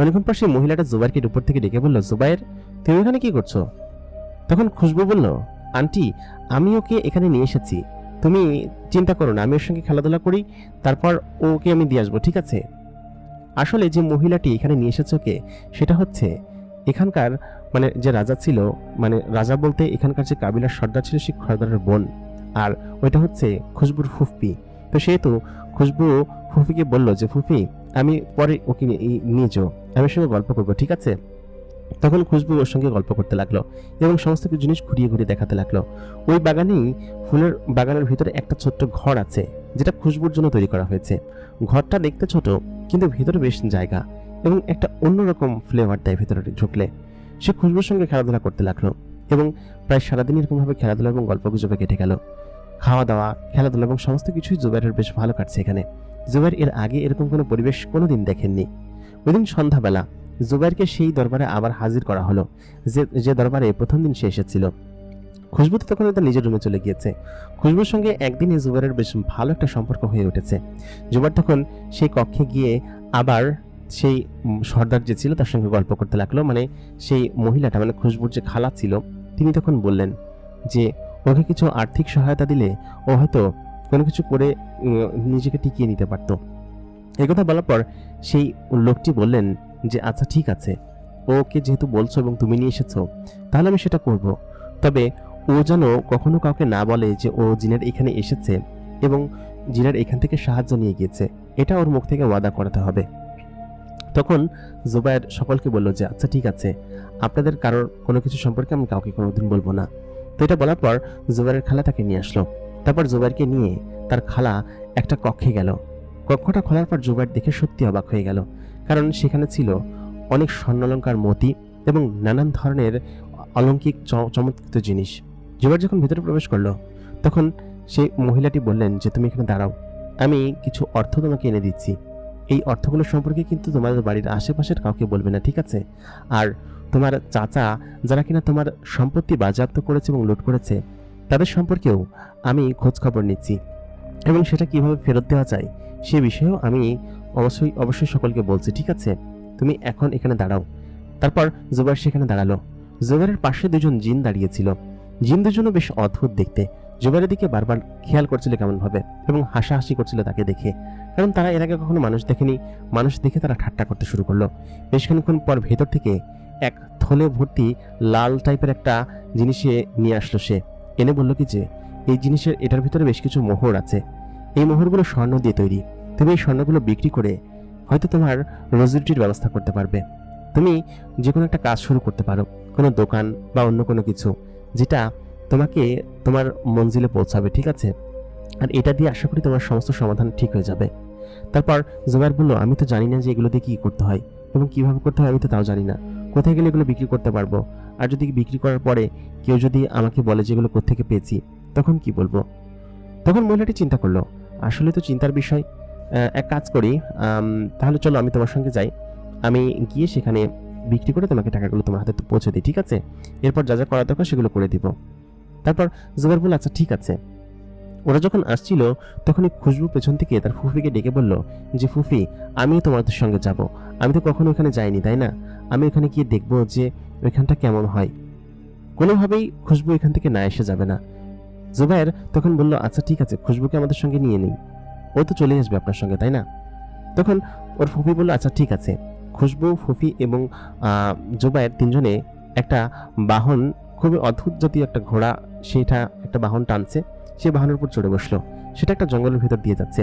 অনেকক্ষণ পর সেই মহিলাটা জুবাইরকে উপর থেকে ডেকে বলল, জুবাইর, তুমি এখানে কি করছো? তখন খুশবু বলল, আন্টি, আমি ওকে এখানে নিয়ে এসেছি, তুমি চিন্তা করো না, আমি ওর সঙ্গে খেলাধুলা করি, তারপর ওকে আমি দিয়ে আসবো, ঠিক আছে? আসলে যে মহিলাটি এখানে নিয়ে এসেছে ওকে, সেটা হচ্ছে এখানকার, মানে যে রাজা ছিল, মানে রাজা বলতে এখানকার যে কাবিলার সর্দার ছিল সেই সর্দারের বোন, আর ওইটা হচ্ছে খুশবুর ফুফি। তো সেহেতু খুশবু ফুফিকে বলল যে, ফুফি, আমি পরে ওকে নিয়ে যাও, আমি ওর সঙ্গে গল্প করবো, ঠিক আছে? তখন খুশবু ওর সঙ্গে গল্প করতে লাগলো এবং সমস্ত কিছু জিনিস ঘুরিয়ে ঘুরিয়ে দেখাতে লাগলো। ওই বাগানেই, ফুলের বাগানের ভিতরে একটা ছোট্ট ঘর আছে, যেটা খুশবুর জন্য তৈরি করা হয়েছে। ঘরটা দেখতে ছোট, কিন্তু ভিতরে বেশ জায়গা এবং একটা অন্যরকম ফ্লেভার দেয় ভেতরে ঢুকলে। সে খুশবুর সঙ্গে খেলাধুলা করতে লাগলো এবং প্রায় সারাদিন এরকমভাবে খেলাধুলা এবং গল্প গুজবে কেটে গেল। খাওয়া দাওয়া, খেলাধুলা এবং সমস্ত কিছুই জুবাইরের বেশ ভালো কাটছে এখানে। জুবাইর এর আগে এরকম কোনো পরিবেশ কোনোদিন দেখেননি। ওই দিন সন্ধ্যাবেলা জুবাইরকে সেই দরবারে আবার হাজির করা হলো, যে দরবারে প্রথম দিন সে এসেছিল। খুশবু তো তখন তার নিজের রুমে চলে গিয়েছে। খুশবুর সঙ্গে একদিনে জুবাইরের বেশ ভালো একটা সম্পর্ক হয়ে উঠেছে। জুবাইর তখন সেই কক্ষে গিয়ে আবার সেই সর্দার যে ছিল তার সঙ্গে গল্প করতে লাগলো। মানে সেই মহিলাটা, মানে খুশবুর যে খালা ছিল, তিনি তখন বললেন যে ওকে কিছু আর্থিক সহায়তা দিলে ও হয়তো কোনো কিছু করে নিজেকে টিকিয়ে নিতে পারত। এই কথা বলার পর সেই লোকটি বললেন যে, আচ্ছা ঠিক আছে, ওকে যেহেতু বলছো এবং তুমি নিয়ে এসেছো, তাহলে আমি সেটা করব। তবে ও যেন কখনো কাউকে না বলে যে ও জিনের এখানে এসেছে এবং জিনের এখান থেকে সাহায্য নিয়ে গিয়েছে, এটা ওর মুখ থেকে ওয়াদা করাতে হবে। তখন জুবায়ের সকলকে বলল যে আচ্ছা ঠিক আছে, আপনাদের কারোর কোনো কিছু সম্পর্কে আমি কাউকে কোনোদিন বলবো না। তো এটা বলার পর জুবায়ের খালা তাকে নিয়ে আসলো। তারপর জুবায়েরকে নিয়ে তার খালা একটা কক্ষে গেল। কক্ষটা খোলার পর জুবায়ের দেখে সত্যি অবাক হয়ে গেল, কারণ সেখানে ছিল অনেক স্বর্ণালঙ্কার, মতি এবং নানান ধরনের অলৌকিক চমৎকৃত জিনিস। জুবায়ের যখন ভিতরে প্রবেশ করলো তখন সেই মহিলাটি বললেন যে তুমি এখানে দাঁড়াও, আমি কিছু অর্থ তোমাকে এনে দিচ্ছি। এই অর্থগুলো সম্পর্কে কিন্তু তোমাদের বাড়ির আশেপাশের কাউকে বলবে না, ঠিক আছে? আর তোমার চাচা যারা কিনা তোমার সম্পত্তি বাজেয়াপ্ত করেছে এবং লুট করেছে তাদের সম্পর্কেও আমি খোঁজ খবর নিচ্ছি, এবং সেটা কিভাবে ফেরত দেওয়া যায় সে বিষয়েও আমি অবশ্যই সকলকে বলছি, ঠিক আছে? তুমি এখন এখানে দাঁড়াও। তারপর জুবায়ের সেখানে দাঁড়ালো। জুবায়েরের পাশে দুজন জিন দাঁড়িয়েছিল। জিন দুজনও বেশ অদ্ভুত দেখতে। জুবায়েরের দিকে বারবার খেয়াল করছিল কেমন ভাবে এবং হাসাহাসি করছিল তাকে দেখে, কারণ তারা এর আগে কখনো মানুষ দেখেনি। মানুষ দেখে তারা ঠাট্টা করতে শুরু করলো। বেশ খানিক্ষণ পর ভেতর থেকে এক থলে ভর্তি লাল টাইপের একটা জিনিসে নিয়ে আসলো সে। এনে বলল কি যে এই জিনিসের এটার ভিতরে বেশ কিছু মোহর আছে। এই মোহরগুলো স্বর্ণ দিয়ে তৈরি। তুমি এই স্বর্ণগুলো বিক্রি করে হয়তো তোমার রোজিরুটির ব্যবস্থা করতে পারবে। তুমি যে কোনো একটা কাজ শুরু করতে পারো, কোনো দোকান বা অন্য কোনো কিছু, যেটা তোমাকে তোমার মঞ্জিলে পৌঁছাবে, ঠিক আছে? আর এটা দিয়ে আশা করি তোমার সমস্ত সমাধান ঠিক হয়ে যাবে। তারপর জুবায়ের বলল, আমি তো জানি না যে এগুলো দিয়ে কী করতে হয় এবং কিভাবে করতে হয়, আমি তো তাও জানি না। কোথায় গেলে এগুলো বিক্রি করতে পারবো? আর যদি বিক্রি করার পরে কেউ যদি আমাকে বলে যে এগুলো কোত্থেকে পেয়েছি, তখন কি বলবো? তখন মহিলাটি চিন্তা করলো, আসলে তো চিন্তার বিষয়। এক কাজ করি, তাহলে চলো আমি তোমার সঙ্গে যাই, আমি গিয়ে সেখানে বিক্রি করে তোমাকে টাকাগুলো তোমার হাতে পৌঁছে দিই, ঠিক আছে? এরপর যা যা করা দরকার সেগুলো করে দিব। তারপর জুবায়ের বলল, আচ্ছা ঠিক আছে। ওরা যখন আসছিল তখনই খুশবু পেছন থেকে তার ফুফিকে ডেকে বলল যে ফুফি, আমিও তোমাদের সঙ্গে যাব। আমি তো কখনো ওখানে যাইনি, তাই না? আমি ওখানে গিয়ে দেখবো যে ওইখানটা কেমন হয়। কোনোভাবেই খুশবু এখান থেকে না এসে যাবে না। জুবায়ের তখন বলল, আচ্ছা ঠিক আছে, খুশবুকে আমাদের সঙ্গে নিয়ে নিই, ও তো চলে আসবে আপনার সঙ্গে, তাই না? তখন ওর ফুফি বলল, আচ্ছা ঠিক আছে। খুশবু, ফুফি এবং জুবায়ের তিনজনে একটা বাহন, খুবই অদ্ভুত জাতীয় একটা ঘোড়া, সেটা একটা বাহন টানছে। সে বাহনের উপর চড়ে বসলো। সেটা একটা জঙ্গলের ভিতর দিয়ে যাচ্ছে।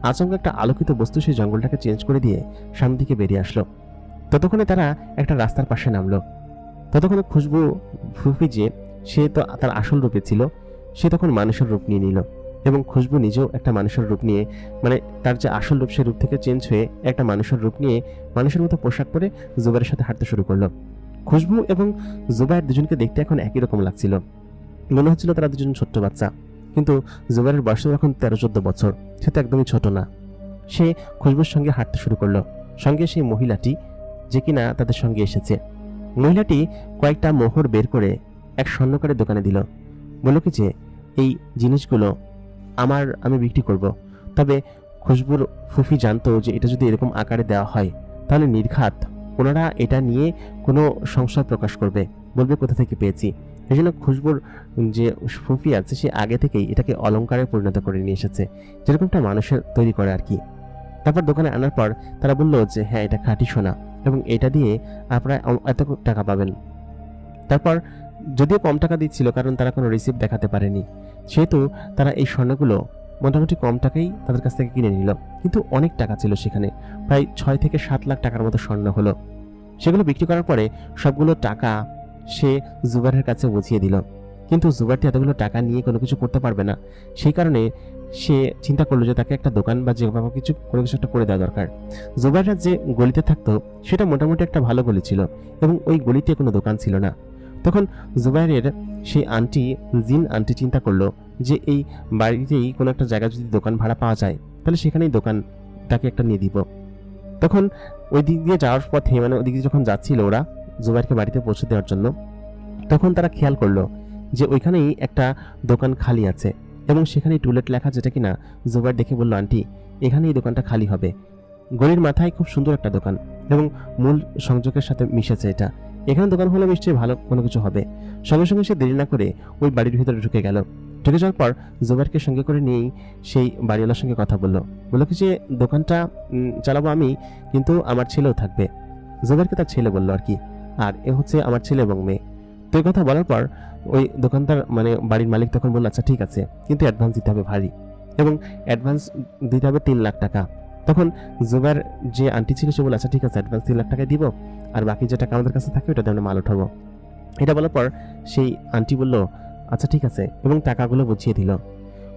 আচমকা একটা আলোকিত বস্তু সেই জঙ্গলটাকে চেঞ্জ করে দিয়ে সামনে দিকে বেরিয়ে আসলো। ততক্ষণে তারা একটা রাস্তার পাশে নামলো। ততক্ষণে খুশবু, ফুফি যে সে তো তার আসল রূপে ছিল, সে তখন মানুষের রূপ নিয়ে নিল এবং খুশবু নিজেও একটা মানুষের রূপ নিয়ে, মানে তার যে আসল রূপ সে রূপ থেকে চেঞ্জ হয়ে একটা মানুষের রূপ নিয়ে মানুষের মতো পোশাক পরে জুবায়ের সাথে হাঁটতে শুরু করলো। খুশবু এবং জুবায়ের দুজনকে দেখতে এখন একই রকম লাগছিল। মনে হচ্ছিল তারা দুজন ছোট্ট বাচ্চা, কিন্তু জুবায়ের বয়স এখন 13-14 বছর। সে তো একদমই ছোট না। সে খুশবুর সঙ্গে হাঁটতে শুরু করলো, সঙ্গে সেই মহিলাটি যে কিনা তাদের সঙ্গে এসেছে। মহিলাটি কয়েকটা মোহর বের করে এক স্বর্ণকারের দোকানে দিল। বলল কি যে এই জিনিসগুলো আমি বিক্রি করব। তবে খুশবুর ফুফি জানতো যে এটা যদি এরকম আকারে দেওয়া হয় তাহলে নির্ঘাত ওনারা এটা নিয়ে কোনো সংশয় প্রকাশ করবে, বলবে কোথা থেকে পেয়েছি। এই জন্য খুশবুর যে ফুফি আছে সে আগে থেকেই এটাকে অলংকারে পরিণত করে নিয়ে এসেছে, যেরকমটা মানুষের তৈরি করে আর কি। তারপর দোকানে আনার পর তারা বলল যে হ্যাঁ, এটা খাঁটি সোনা এবং এটা দিয়ে আপনারা এত টাকা পাবেন। তারপর যদিও কম টাকা দিচ্ছিল, কারণ তারা কোনো রিসিপ্ট দেখাতে পারেনি, সেহেতু তারা এই স্বর্ণগুলো মোটামুটি কম টাকাই তাদের কাছ থেকে কিনে নিল। কিন্তু অনেক টাকা ছিল সেখানে, প্রায় 6 থেকে 7 লাখ টাকার মতো স্বর্ণ হলো। সেগুলো বিক্রি করার পরে সবগুলো টাকা সে জুবায়েরের কাছে বুঝিয়ে দিল। কিন্তু জুবায়ের এতগুলো টাকা নিয়ে কোনো কিছু করতে পারবে না। সেই কারণে সে চিন্তা করলো যে তাকে একটা দোকান বা কোনো কিছু একটা করে দেওয়া দরকার। জুবায়েররা যে গলিতে থাকতো সেটা মোটামুটি একটা ভালো গলি ছিল এবং ওই গলিতে কোনো দোকান ছিল না। তখন জুবায়েরের সেই জিন আন্টি চিন্তা করলো যে এই বাড়িতেই কোনো একটা জায়গা যদি দোকান ভাড়া পাওয়া যায় তাহলে সেখানেই দোকানটাকে একটা নিয়ে দিব। তখন ওই দিক দিয়ে যাওয়ার পথে, মানে ওই দিক দিয়ে যখন যাচ্ছিল ওরা জুবায়েরকে বাড়িতে পৌঁছে দেওয়ার জন্য, তখন তারা খেয়াল করলো যে ওইখানেই একটা দোকান খালি আছে এবং সেখানে টুলেট লেখা, যেটা কিনা জুবায়ের দেখে বলল, আন্টি এখানে এই দোকানটা খালি হবে। গলির মাথায় খুব সুন্দর একটা দোকান এবং মূল সংযোগের সাথে মিশেছে এটা। এখানে দোকান হলে নিশ্চয়ই ভালো কোনো কিছু হবে। সঙ্গে সঙ্গে সে দেরি না করে ওই বাড়ির ভিতরে ঢুকে গেল। ঢুকে যাওয়ার পর জুবায়েরকে সঙ্গে করে নিয়েই সেই বাড়িওয়ালার সঙ্গে কথা বললো কি যে দোকানটা চালাবো আমি, কিন্তু আমার ছেলেও থাকবে। জুবায়েরকে তার ছেলে বললো আর কি, আর এ হচ্ছে আমার ছেলে এবং মেয়ে। তো এই কথা বলার পর ওই দোকানদার, মানে বাড়ির মালিক তখন বলল, আচ্ছা ঠিক আছে, কিন্তু অ্যাডভান্স দিতে হবে ভারী, এবং অ্যাডভান্স দিতে হবে 3 লাখ টাকা। তখন জুবাইর যে আন্টি ছিল সে বলে, আচ্ছা ঠিক আছে, অ্যাডভান্স 3 লাখ টাকা দিব, আর বাকি যে টাকা আমাদের কাছে থাকে ওটা দিয়ে আমরা মাল উঠাবো। এটা বলার পর সেই আন্টি বলল, আচ্ছা ঠিক আছে, এবং টাকাগুলো বুঝিয়ে দিল।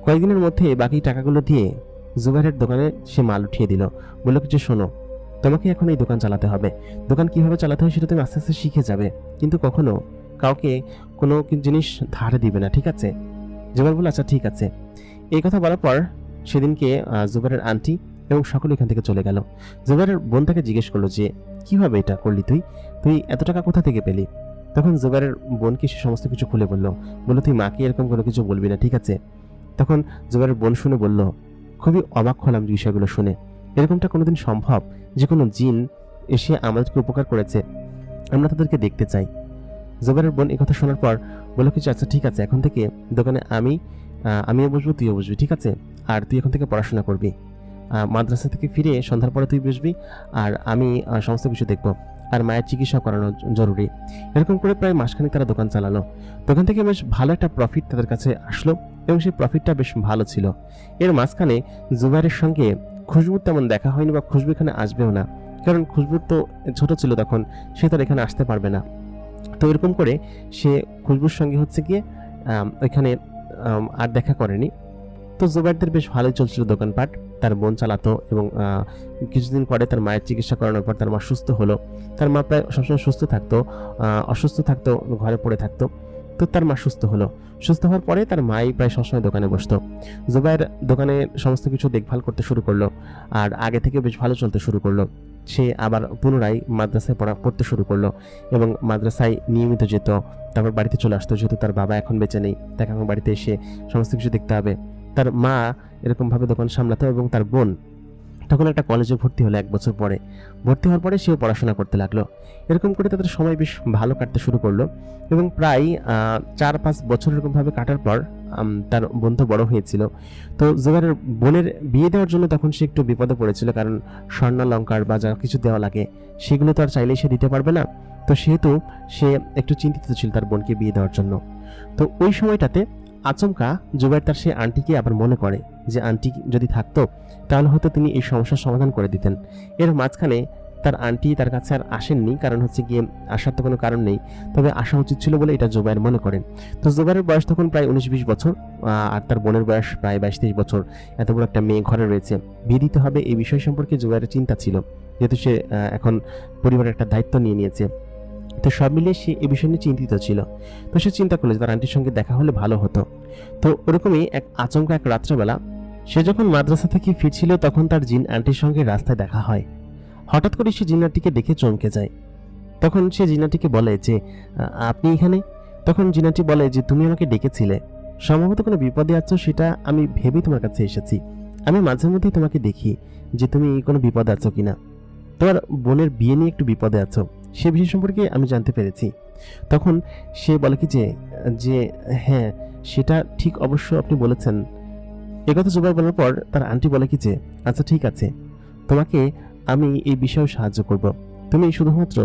কয়েকদিনের মধ্যে বাকি টাকাগুলো দিয়ে জুবাইরের দোকানে সে মাল উঠিয়ে দিল। বলল যে শোনো, তোমাকে এখন এই দোকান চালাতে হবে, দোকান কিভাবে চালাতে হয় সেটা তুমি আস্তে আস্তে শিখে যাবে, কিন্তু কখনো কাউকে কোনো জিনিস ধারে দিবে না, ঠিক আছে? জুবাইর বলল, আচ্ছা ঠিক আছে। এই কথা বলার পর সেদিনকে জুবাইরের আন্টি এবং সকলে এখান থেকে চলে গেল। জুবাইরের বোন তাকে জিজ্ঞেস করলো যে কিভাবে এটা করলি, তুই এত টাকা কোথা থেকে পেলি? তখন জুবাইরের বোনকে সে সমস্ত কিছু খুলে বলল তুই মাকে এরকম কোনো কিছু বলবি না, ঠিক আছে? তখন জুবাইরের বোন শুনে বলল, খুবই অবাক হলাম বিষয়গুলো শুনে, এরকমটা কোনোদিন সম্ভব যে কোনো জিন এসে আমাদেরকে উপকার করেছে, আমরা তাদেরকে দেখতে চাই। জুবাইরের বোন এই কথা শোনার পর বলল কিছু, আচ্ছা ঠিক আছে, এখন থেকে দোকানে আমিও বসবো, তুইও বসবি, ঠিক আছে? আর তুই এখন থেকে পড়াশোনা করবি, মাদ্রাসা থেকে ফিরে সন্ধ্যার পরে তুই বসবি, আর আমি সমস্ত কিছু দেখবো, আর মায়ের চিকিৎসা করানো জরুরি। এরকম করে প্রায় মাসখানেক তারা দোকান চালালো। দোকান থেকে বেশ ভালো একটা প্রফিট তাদের কাছে আসলো, এবং সেই প্রফিটটা বেশ ভালো ছিল। এর মাঝখানে জুবাইরের সঙ্গে খুশবুর তেমন দেখা হয়নি, বা খুশবু এখানে আসবেও না, কারণ খুশবুর তো ছোট ছিল তখন, সে তার এখানে আসতে পারবে না। তো এরকম করে সে খুশবুর সঙ্গে হচ্ছে গিয়ে ওইখানে আর দেখা করেনি। তো জুবাইরদের বেশ ভালোই চলছিল দোকানপাট, তার বোন চালাতো, এবং কিছুদিন পরে তার মায়ের চিকিৎসা করানোর পর তার মা সুস্থ হলো। তার মা প্রায় সবসময় সুস্থ থাকতো, অসুস্থ থাকতো, ঘরে পড়ে থাকতো। তো তার মা সুস্থ হলো, সুস্থ হওয়ার পরে তার মাই প্রায় সবসময় দোকানে বসতো। জুবাইর দোকানে সমস্ত কিছু দেখভাল করতে শুরু করলো, আর আগে থেকে বেশ ভালো চলতে শুরু করলো। সে আবার পুনরায় মাদ্রাসায় পড়তে শুরু করলো, এবং মাদ্রাসায় নিয়মিত যেত, তারপর বাড়িতে চলে আসতো, যেহেতু তার বাবা এখন বেঁচে নেই, তাকে এখন বাড়িতে এসে সমস্ত কিছু দেখতে হবে। তার মা এরকমভাবে দোকান সামলাতো, এবং তার বোন তখন একটা কলেজে ভর্তি হলো 1 বছর পরে। ভর্তি হওয়ার পরে সেও পড়াশোনা করতে লাগলো। এরকম করে তাদের সময় বেশ ভালো কাটতে শুরু করলো, এবং প্রায় 4-5 বছর এরকমভাবে কাটার পর তার বোন তো বড় হয়েছিল। তো জুবাইরের বোনের বিয়ে দেওয়ার জন্য তখন সে একটু বিপদে পড়েছিল, কারণ স্বর্ণালঙ্কার বা যা কিছু দেওয়া লাগে সেগুলো তো আর চাইলেই সে দিতে পারবে না। তো সেহেতু সে একটু চিন্তিত ছিল তার বোনকে বিয়ে দেওয়ার জন্য। তো ওই সময়টাতে আচমকা জুবাইর তার সেই আন্টিকে আবার মনে করে যে আন্টি যদি থাকতো তাহলে হয়তো তিনি এই সমস্যার সমাধান করে দিতেন। এর মাঝখানে তার আন্টি তার কাছে আর আসেননি, কারণ হচ্ছে গিয়ে আসার তো কোনো কারণ নেই, তবে আসা উচিত ছিল বলে এটা জুবাইর মনে করেন। তো জুবাইরের বয়স তখন প্রায় 19-20 বছর, আর তার বোনের বয়স প্রায় 22-23 বছর। এত বড় একটা মেয়ে ঘরে রয়েছে, বিয়ে দিতে হবে, এই বিষয় সম্পর্কে জুবাইরের চিন্তা ছিল, যেহেতু সে এখন পরিবারের একটা দায়িত্ব নিয়ে নিয়েছে। তো সব মিলিয়ে সে এই বিষয় নিয়ে চিন্তিত ছিল। তো সে চিন্তা করলো যে তার আন্টির সঙ্গে দেখা হলে ভালো হতো। তো ওরকমই আচমকা এক রাত্রেবেলা সে যখন মাদ্রাসা থেকে ফিরছিল, তখন তার জিন আন্টির সঙ্গে রাস্তায় দেখা হয়। হঠাৎ করে সে জিনাটিকে দেখে চমকে যায়। তখন সে জিনাটিকে বলে যে আপনি এখানে? তখন জিনাটি বলে যে তুমি আমাকে ডেকেছিলে, সম্ভবত কোনো বিপদে আছো, সেটা আমি ভেবেই তোমার কাছে এসেছি। আমি মাঝে মধ্যেই তোমাকে দেখি যে তুমি কোনো বিপদে আছো কিনা, তোমার বোনের বিয়ে নিয়ে একটু বিপদে আছো, সে বিষয় সম্পর্কে আমি জানতে পেরেছি। তখন সে বলে কি যে হ্যাঁ, সেটা ঠিক, অবশ্য আপনি বলেছেন। একথা জুবাইর বলার পর তার আন্টি বলে কি যে আচ্ছা ঠিক আছে, তোমাকে আমি এই বিষয়ে সাহায্য করব, তুমি শুধুমাত্র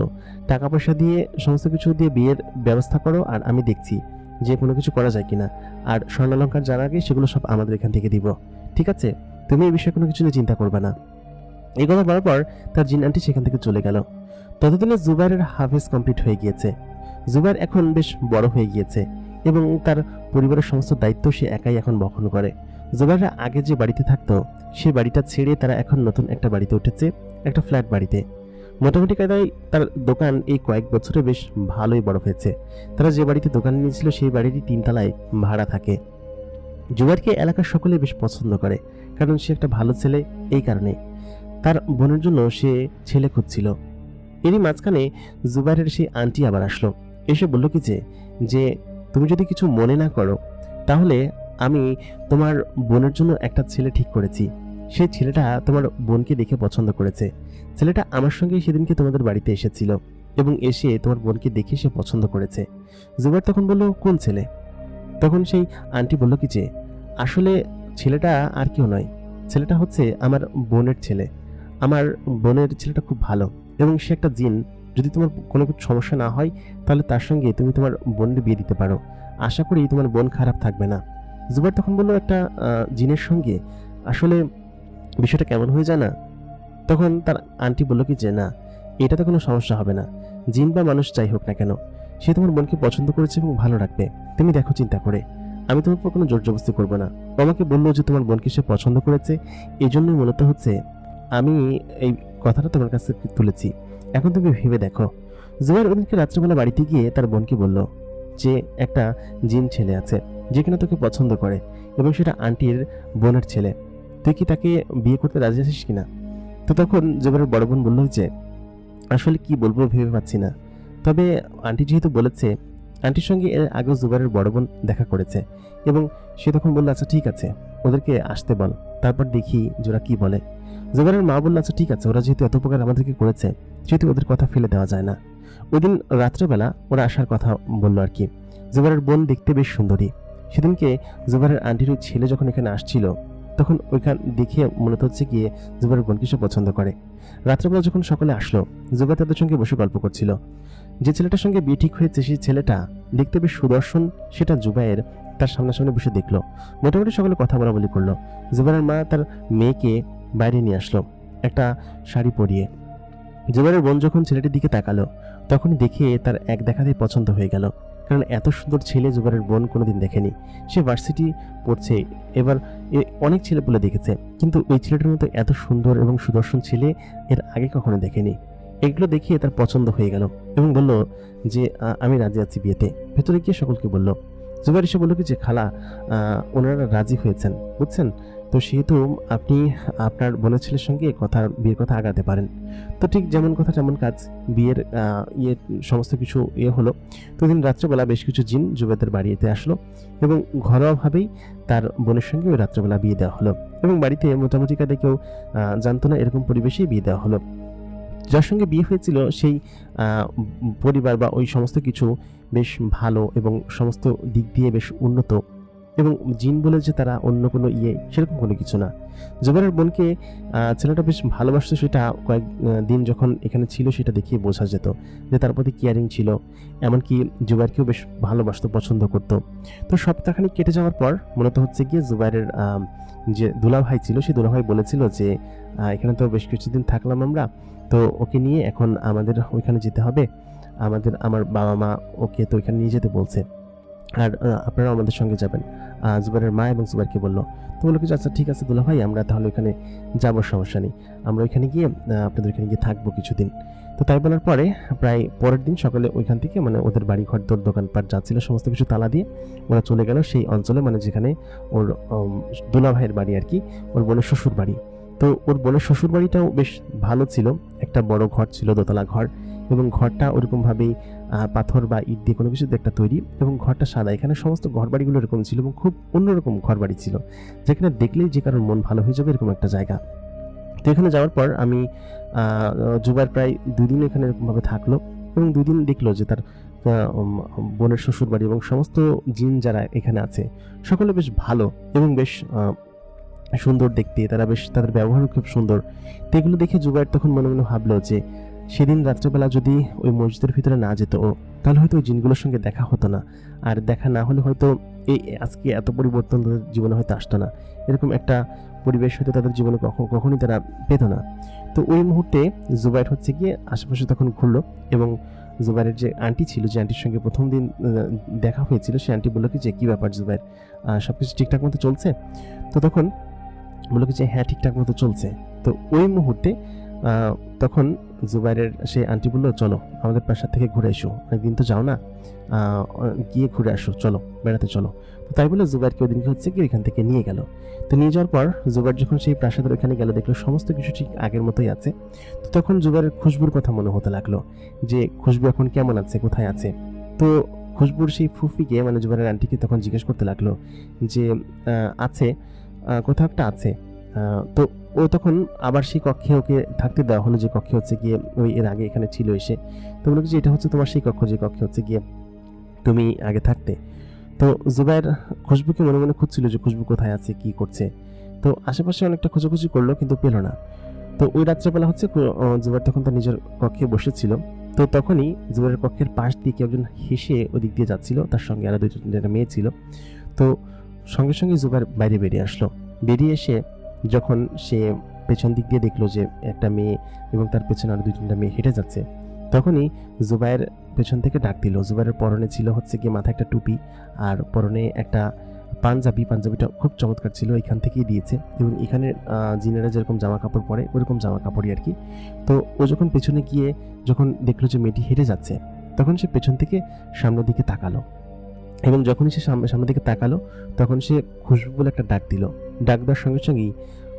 টাকা পয়সা দিয়ে সমস্ত কিছু দিয়ে বিয়ের ব্যবস্থা করো, আর আমি দেখছি যে কোনো কিছু করা যায় কিনা, আর স্বর্ণালঙ্কার যার আগে সেগুলো সব আমাদের এখান থেকে দিব, ঠিক আছে? তুমি এই বিষয়ে কোনো কিছু নিয়ে চিন্তা করবে না। এই কথা বলার পর তার জিন আন্টি সেখান থেকে চলে গেল। ততদিনে জুবাইরের হাফেজ কমপ্লিট হয়ে গিয়েছে। জুবাইর এখন বেশ বড় হয়ে গিয়েছে, এবং তার পরিবারের সমস্ত দায়িত্ব সে একাই এখন বহন করে। জুবাইররা আগে যে বাড়িতে থাকতো সেই বাড়িটা ছেড়ে তারা এখন নতুন একটা বাড়িতে উঠেছে, একটা ফ্ল্যাট বাড়িতে। মোটামুটি কায়দায় তার দোকান এই কয়েক বছরে বেশ ভালোই বড় হয়েছে। তারা যে বাড়িতে দোকান নিয়েছিল সেই বাড়িটি 3 তলায় ভাড়া থাকে। জুবাইরকে এলাকার সকলে বেশ পছন্দ করে, কারণ সে একটা ভালো ছেলে। এই কারণে তার বোনের জন্য সে ছেলে খুঁজছিল। এরই মাঝখানে জুবাইরের সেই আন্টি আবার আসলো, এসে বলল কি যে তুমি যদি কিছু মনে না করো তাহলে আমি তোমার বোনের জন্য একটা ছেলে ঠিক করেছি। সেই ছেলেটা তোমার বোনকে দেখে পছন্দ করেছে। ছেলেটা আমার সঙ্গে সেদিনকে তোমাদের বাড়িতে এসেছিল, এবং এসে তোমার বোনকে দেখে সে পছন্দ করেছে। জুবাইর তখন বলল কোন ছেলে? তখন সেই আন্টি বলল কি যে আসলে ছেলেটা আর কেউ নয়, ছেলেটা হচ্ছে আমার বোনের ছেলে। আমার বোনের ছেলেটা খুব ভালো, এবং সে একটা জিন। যদি তোমার কোনো কিছু সমস্যা না হয় তাহলে তার সঙ্গে তুমি তোমার বোনের বিয়ে দিতে পারো, আশা করি তোমার বোন খারাপ থাকবে না। জুবাইর তখন বলল একটা জিনের সঙ্গে আসলে বিষয়টা কেমন হয়ে যায় না, তখন তার আন্টি বলল কি যে না, এটাতে কোনো সমস্যা হবে না, জিন বা মানুষ যাই হোক না কেন, সে তোমার বোনকে পছন্দ করেছে এবং ভালো রাখবে, তুমি দেখো চিন্তা করে, আমি তোমার উপর কোনো জোর জবরদস্তি করবো না। ও আমাকে বললো যে তোমার বোনকে সে পছন্দ করেছে, এই জন্যই মূলত হচ্ছে আমি এই কথাটা তোমার কাছে তুলেছি, এখন তুমি ভেবে দেখো। জুবাইর ওদিনকে রাত্রেবেলা বাড়িতে গিয়ে তার বোনকে বলল যে একটা জিন ছেলে আছে যে কিনা তোকে পছন্দ করে এবং সেটা আন্টির বোনের ছেলে, তুই কি তাকে বিয়ে করতে রাজি আছিস কিনা? তো তখন জুবাইরের বড় বোন বলল যে আসলে কি বলবো ভেবে পাচ্ছি না, তবে আন্টি যেহেতু বলেছে, আন্টির সঙ্গে এর আগেও জুবাইরের বড় বোন দেখা করেছে এবং সে তখন বললো আচ্ছা ঠিক আছে, ওদেরকে আসতে বল, তারপর দেখি ওরা কি বলে। জুবাইরের মা বললো আচ্ছা ঠিক আছে, ওরা যেহেতু এত উপকার আমাদেরকে করেছে সেহেতু ওদের কথা ফেলে দেওয়া যায় না। ওই দিন রাত্রেবেলা ওরা আসার কথা বললো আর কি। জুবাইরের বোন দেখতে বেশ সুন্দরী। সেদিনকে জুবাইরের আন্টির ওই ছেলে যখন এখানে আসছিল তখন ওইখান দেখে মনে হচ্ছে গিয়ে জুবাইরের বোনকে সে পছন্দ করে। রাত্রেবেলা যখন সকলে আসলো, জুবাইর তাদের সঙ্গে বসে গল্প করছিল। যে ছেলেটার সঙ্গে বিয়ে ঠিক হয়েছে সেই ছেলেটা দেখতে বেশ সুদর্শন, সেটা জুবাইর তার সামনাসামনি বসে দেখলো। মোটামুটি সকলে কথা বলাবলি করলো। জুবাইরের মা তার মেয়েকে বাইরে নিয়ে আসলো একটা শাড়ি পরিয়ে। জুবাইরের বোন যখন ছেলেটির দিকে তাকালো তখনই দেখে তার এক দেখাতেই পছন্দ হয়ে গেল, কারণ এত সুন্দর ছেলে জুবাইরের বোন কোনোদিন দেখেনি। সে ভার্সিটি পড়ছে, এবার অনেক ছেলে বলে দেখেছে, কিন্তু ওই ছেলেটার মতো এত সুন্দর এবং সুদর্শন ছেলে এর আগে কখনো দেখেনি। এগুলো দেখে তার পছন্দ হয়ে গেল এবং বলল যে আমি রাজি আছি বিয়েতে। ভেতরে গিয়ে সকলকে বলল। জুবাইর এসে বলল কি যে খালা, ওনারা রাজি হয়েছেন বুঝছেন, তো সেহেতু আপনি আপনার বোনের ছেলের সঙ্গে বিয়ের কথা আগাতে পারেন। তো ঠিক যেমন কথা তেমন কাজ, বিয়ের সমস্ত কিছু হলো। তো দিন রাত্রেবেলা বেশ কিছু জিন জুবাইরের বাড়িতে আসলো এবং ঘরোয়াভাবেই তার বোনের সঙ্গে ওই রাত্রেবেলা বিয়ে দেওয়া হলো এবং বাড়িতে মোটামুটি কাদের কেউ জানতো না, এরকম পরিবেশেই বিয়ে দেওয়া হলো। যার সঙ্গে বিয়ে হয়েছিল সেই পরিবার বা ওই সমস্ত কিছু বেশ ভালো এবং সমস্ত দিক দিয়ে বেশ উন্নত, এবং জিন বলে যে তারা অন্য কোনো সেরকম কোনো কিছু না। জুবাইরের বোনকে ছেলেটা বেশ ভালোবাসতো, সেটা কয়েক দিন যখন এখানে ছিল সেটা দেখিয়ে বোঝা যেত যে তার প্রতি কেয়ারিং ছিল, এমনকি জুবাইরকেও বেশ ভালোবাসতো, পছন্দ করত। তো সপ্তাহখানিক কেটে যাওয়ার পর মূলত হচ্ছে গিয়ে জুবাইরের যে দুলাভাই ছিল সেই দুলাভাই বলেছিল যে এখানে তো বেশ কিছুদিন থাকলাম আমরা, তো ওকে নিয়ে এখন আমাদের ওইখানে যেতে হবে, আমার বাবা মা ওকে তো ওইখানে নিয়ে যেতে বলছে, আর আপনারা আমাদের সঙ্গে যাবেন। জুবাইরের মা এবং জুবাইরকে বললো। তো বললো কি আচ্ছা ঠিক আছে দুলাভাই, আমরা তাহলে ওইখানে যাবো, সমস্যা নেই, আমরা ওইখানে গিয়ে আপনাদের ওইখানে গিয়ে থাকবো কিছুদিন। তো তাই বলার পরে প্রায় পরের দিন সকালে ওইখান থেকে মানে ওদের বাড়ি ঘর দোকানপাট যা ছিল সমস্ত কিছু তালা দিয়ে ওরা চলে গেল সেই অঞ্চলে, মানে যেখানে ওর দুলাভাইয়ের বাড়ি আর কি, ওর বোনের শ্বশুর বাড়ি। তো ওর বোনের শ্বশুর বাড়িটাও বেশ ভালো ছিল, একটা বড় ঘর ছিল, দোতলা ঘর, এবং ঘরটা ওরকমভাবেই পাথর বা ইট দিয়ে কোনো কিছু একটা তৈরি, এবং ঘরটা সাদা। এখানে সমস্ত ঘরবাড়িগুলো এরকম ছিল এবং খুব অন্যরকম ঘরবাড়ি ছিল, যেখানে দেখলেই যে কারোর মন ভালো হয়ে যাবে এরকম একটা জায়গা। তো এখানে যাওয়ার পর আমি জুবাইর প্রায় 2 দিন এখানে এরকমভাবে থাকলো এবং 2 দিন দেখলো যে তার বোনের শ্বশুর বাড়ি এবং সমস্ত জিন যারা এখানে আছে সকলে বেশ ভালো এবং বেশ সুন্দর দেখতে, তারা বেশ তাদের ব্যবহারও খুব সুন্দর। তো এগুলো দেখে জুবাইর তখন মনে মনে ভাবলো যে সেদিন রাত্রেবেলা যদি ওই মসজিদের ভিতরে না যেত ও, তাহলে হয়তো ওই জিনগুলোর সঙ্গে দেখা হতো না, আর দেখা না হলে হয়তো এই আজকে এত পরিবর্তন তাদের জীবনে হয়তো আসতো না, এরকম একটা পরিবেশ হয়তো তাদের জীবনে কখনোই তারা পেত না। তো ওই মুহূর্তে জুবাইর হচ্ছে গিয়ে আশেপাশে তখন ঘুরলো এবং জুবাইরের যে আন্টি ছিল, যে আন্টির সঙ্গে প্রথম দিন দেখা হয়েছিল, সেই আন্টি বললো কি যে কী ব্যাপার জুবাইর, সব কিছু ঠিকঠাক মতো চলছে? তো তখন বললো কি যে হ্যাঁ ঠিকঠাক মতো চলছে। তো ওই মুহূর্তে তখন জুবাইরের সেই আন্টি বললো চলো আমাদের প্রাসাদ থেকে ঘুরে এসো, অনেকদিন তো যাও না, গিয়ে ঘুরে আসো, চলো বেড়াতে চলো। তো তাই বলে জুবাইরকে ওই দিনকে হচ্ছে কি ওইখান থেকে নিয়ে গেল। তো নিয়ে যাওয়ার পর জুবাইর যখন সেই প্রাসাদের ওইখানে গেল দেখলো সমস্ত কিছু ঠিক আগের মতোই আছে। তো তখন জুবাইরের খুশবুর কথা মনে হতে লাগলো যে খুশবু এখন কেমন আছে, কোথায় আছে। তো খুশবুর সেই ফুফিকে মানে জুবাইরের আন্টিকে তখন জিজ্ঞেস করতে লাগলো যে আছে, কোথাও একটা আছে। তো ও তখন আবার সেই কক্ষে ওকে থাকতে দেওয়া হলো, যে কক্ষে হচ্ছে গিয়ে ওই এর আগে এখানে ছিল এসে। তো বলো যে এটা হচ্ছে তোমার সেই কক্ষ, যে কক্ষে হচ্ছে গিয়ে তুমি আগে থাকতে। তো জুবাইর খুশবুকে মনে মনে খুঁজছিল যে খুশবু কোথায় আছে, কি করছে। তো আশেপাশে অনেকটা খোঁজাখুঁজি করলো কিন্তু পেল না। তো ওই রাত্রেবেলা হচ্ছে জুবাইর তখন তার নিজের কক্ষে বসেছিল। তো তখনই জুবাইরের কক্ষের পাশ দিয়ে কেউ একজন হেসে ওদিক দিয়ে যাচ্ছিল, তার সঙ্গে আরো দুইটা মেয়ে ছিল। তো সঙ্গে সঙ্গে জুবাইর বাইরে বেরিয়ে আসলো। বেরিয়ে এসে যখন সে পেছন দিক দিয়ে দেখলো যে একটা মেয়ে এবং তার পেছনে আরো 2-3টা মেয়ে হেঁটে যাচ্ছে। তখনই জুবায়ের পেছন থেকে ডাক দিল। জুবায়ের পরনে ছিল হচ্ছে কি মাথায় একটা টুপি আর পরনে একটা পাঞ্জাবিটা খুব চমৎকার ছিল, এখান থেকেই দিয়েছে এবং এখানে জিনেরা যেরকম জামা কাপড় পরে ওরকম জামা কাপড়ই আর কি। তো ও যখন পেছনে গিয়ে যখন দেখলো যে মেয়েটি হেঁটে যাচ্ছে, তখন সে পেছন থেকে সামনের দিকে তাকালো এবং যখনই সে সামনের দিকে তাকালো তখন সে খুশবু বলে একটা ডাক দিল। ডাক দেওয়ার সঙ্গে সঙ্গেই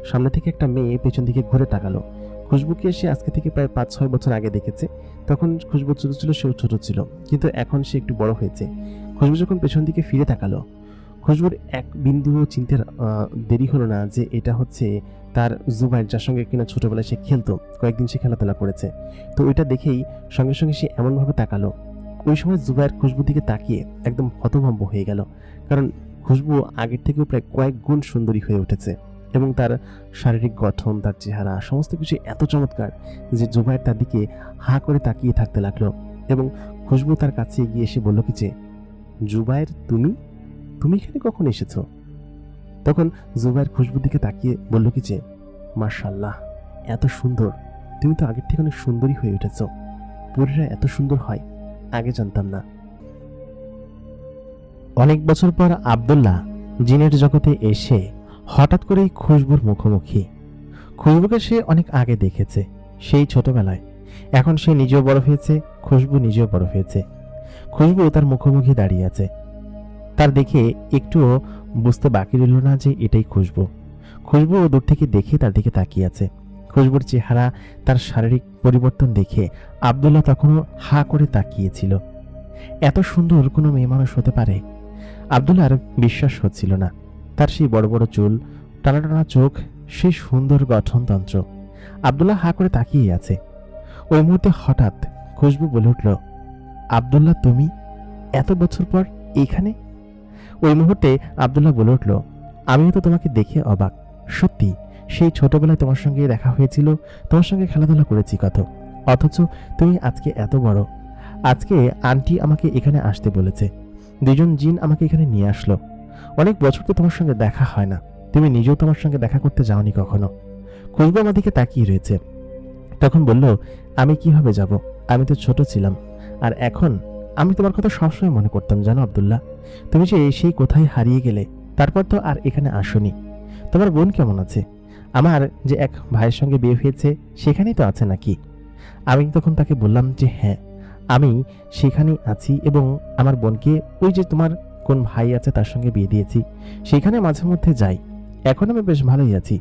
সামনে থেকে একটা মেয়ে পেছন দিকে ঘুরে তাকালো। খুশবুকে সে আজকে থেকে প্রায় 5-6 বছর আগে দেখেছে। তখন খুশবু ছোট ছিল, সেও ছোট ছিল, কিন্তু এখন সে একটু বড় হয়েছে। খুশবু যখন পেছন দিকে ফিরে তাকালো, খুশবুর এক বিন্দুও চিনতে দেরি হলো না যে এটা হচ্ছে তার জুবায়ের, যার সঙ্গে কিনা ছোটবেলায় সে খেলতো, কয়েকদিন সে খেলাধুলা করেছে। তো ওইটা দেখেই সঙ্গে সঙ্গে সে এমনভাবে তাকালো। ওই সময় জুবায়ের খুশবুর দিকে তাকিয়ে একদম হতভম্ব হয়ে গেল, কারণ খুশবু আগের থেকেও প্রায় কয়েক গুণ সুন্দরী হয়ে উঠেছে এবং তার শারীরিক গঠন, তার চেহারা, সমস্ত কিছু এত চমৎকার যে জুবায়ের তার দিকে হা করে তাকিয়ে থাকতে লাগলো। এবং খুশবু তার কাছে এগিয়ে এসে বলল কি যে, জুবায়ের তুমি এখানে কখন এসেছো? তখন জুবায়ের খুশবুর দিকে তাকিয়ে বলল কি যে, মাশাআল্লাহ, এত সুন্দর, তুমি তো আগের থেকে অনেক সুন্দরী হয়ে উঠেছ। পরীরা এত সুন্দর হয়, আগে জানতাম না। অনেক বছর পর আব্দুল্লাহ জিনের জগতে এসে হঠাৎ করেই খুশবুর মুখোমুখি। খুশবুকে সে অনেক আগে দেখেছে, সেই ছোটবেলায়। এখন সে নিজেও বড় হয়েছে, খুশবু নিজেও বড় হয়েছে। খুশবু তার মুখোমুখি দাঁড়িয়ে আছে। তার দেখে একটুও বুঝতে বাকি রইল না যে এটাই খুশবু। খুশবু দূর থেকে দেখে তার দিকে তাকিয়ে আছে। খুশবুর চেহারা, তার শারীরিক পরিবর্তন দেখে আব্দুল্লাহ তখনও হা করে তাকিয়েছিল। এত সুন্দর কোনো মেয়ে মানুষ হতে পারে? আব্দুল্লাহর বিশ্বাস হচ্ছিল না। তার সেই বড় বড় চুল, টানা টানা চোখ, সেই সুন্দর গঠনতন্ত্র। আব্দুল্লাহ হা করে তাকিয়ে আছে। ওই মুহূর্তে হঠাৎ খুশবু বলে উঠল, আব্দুল্লাহ তুমি এত বছর পর এইখানে? ওই মুহূর্তে আব্দুল্লাহ বলে উঠল, আমিও তো তোমাকে দেখে অবাক। সত্যি, সেই ছোটবেলায় তোমার সঙ্গে দেখা হয়েছিল, তোমার সঙ্গে খেলাধুলা করেছি কত, অথচ তুমি আজকে এত বড়। আজকে আন্টি আমাকে এখানে আসতে বলেছে, 2জন জিন আমাকে এখানে নিয়ে আসলো। অনেক বছর তো তোমার সঙ্গে দেখা হয় না, তুমি নিজেও তোমার সঙ্গে দেখা করতে যাওনি কখনো। খুশবু আমার দিকে তাকিয়ে রয়েছে। তখন বলল, আমি কিভাবে যাব? আমি তো ছোট ছিলাম, আর এখন আমি তোমার কথা সবসময় মনে করতাম, জানো আব্দুল্লাহ। তুমি যে সেই কোথায় হারিয়ে গেলে, তারপর তো আর এখানে আসোনি। তোমার বোন কেমন আছে? আমার যে এক ভাইয়ের সঙ্গে বিয়ে হয়েছে সেখানেই তো আছে নাকি? আমি তখন তাকে বললাম যে হ্যাঁ, আমি সেখানেই আছি এবং আমার বোনকে ওই যে তোমার কোন ভাই আছে তার সঙ্গে বিয়ে দিয়েছি, সেখানে মাঝে মধ্যে যাই। এখন আমি বেশ ভালোই আছি।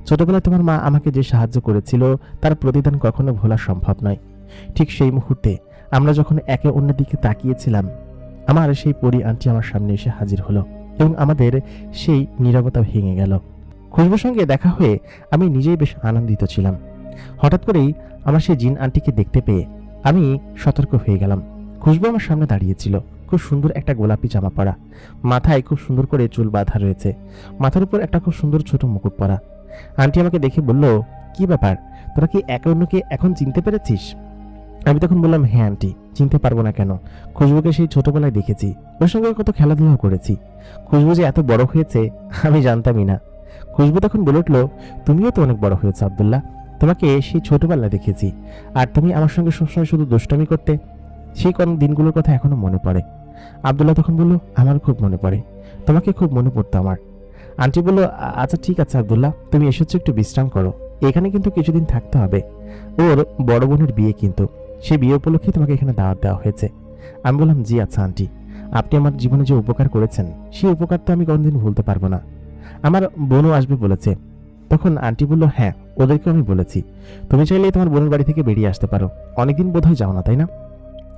ছোটবেলায় তোমার মা আমাকে যে সাহায্য করেছিল তার প্রতিদান কখনো ভোলা সম্ভব নয়। ঠিক সেই মুহূর্তে আমরা যখন একে অন্যের দিকে তাকিয়েছিলাম, আমার সেই পরী আন্টি আমার সামনে এসে হাজির হলো এবং আমাদের সেই নীরবতা ভেঙে গেল। খুশবুর সঙ্গে দেখা হয়ে আমি নিজেই বেশ আনন্দিত ছিলাম। হঠাৎ করেই আমার সেই জিন আন্টিকে দেখতে পেয়ে আমি সতর্ক হয়ে গেলাম। খুশবু আমার সামনে দাঁড়িয়েছিল, খুব সুন্দর একটা গোলাপি জামা পরা, মাথায় খুব সুন্দর করে চুল বাঁধা রয়েছে, মাথার উপর একটা খুব সুন্দর ছোট মুকুট পরা। আন্টি আমাকে দেখে বলল, কি ব্যাপার, তোরা কি একে অন্যকে এখন চিনতে পেরেছিস? আমি তখন বললাম, হ্যাঁ আন্টি, চিনতে পারবো না কেন? খুশবুকে সেই ছোটবেলায় দেখেছি, ওর সঙ্গে কত খেলাধুলাও করেছি। খুশবু যে এত বড় হয়েছে আমি জানতামই না। খুশবু তখন বলে উঠল, তুমিও তো অনেক বড় হয়েছো আব্দুল্লাহ, তোমাকে সেই ছোটবেলায় দেখেছি, আর তুমি আমার সঙ্গে সবসময় শুধু দুষ্টামি করতে। সেই কোন দিনগুলোর কথা এখনো মনে পড়ে। আব্দুল্লাহ তখন বলল, আমার খুব মনে পড়ে, তোমাকে খুব মনে পড়তো আমার। আন্টি বলল, আচ্ছা ঠিক আছে আব্দুল্লাহ, তুমি এসেছো, একটু বিশ্রাম করো, এখানে কিন্তু কিছুদিন থাকতে হবে। ওর বড় বোনের বিয়ে, কিন্তু সেই বিয়ে উপলক্ষে তোমাকে এখানে দাওয়াত দেওয়া হয়েছে। আমি বললাম, জি আচ্ছা আন্টি, আপনি আমার জীবনে যে উপকার করেছেন সেই উপকার তো আমি কোনোদিন ভুলতে পারবো না। আমার বোনও আসবে বলেছে। তখন আন্টি বলল, হ্যাঁ ওদেরকে আমি বলেছি, তুমি চাইলেই তোমার বোনের বাড়ি থেকে বেরিয়ে আসতে পারো, অনেকদিন বোধহয় যাও না, তাই না?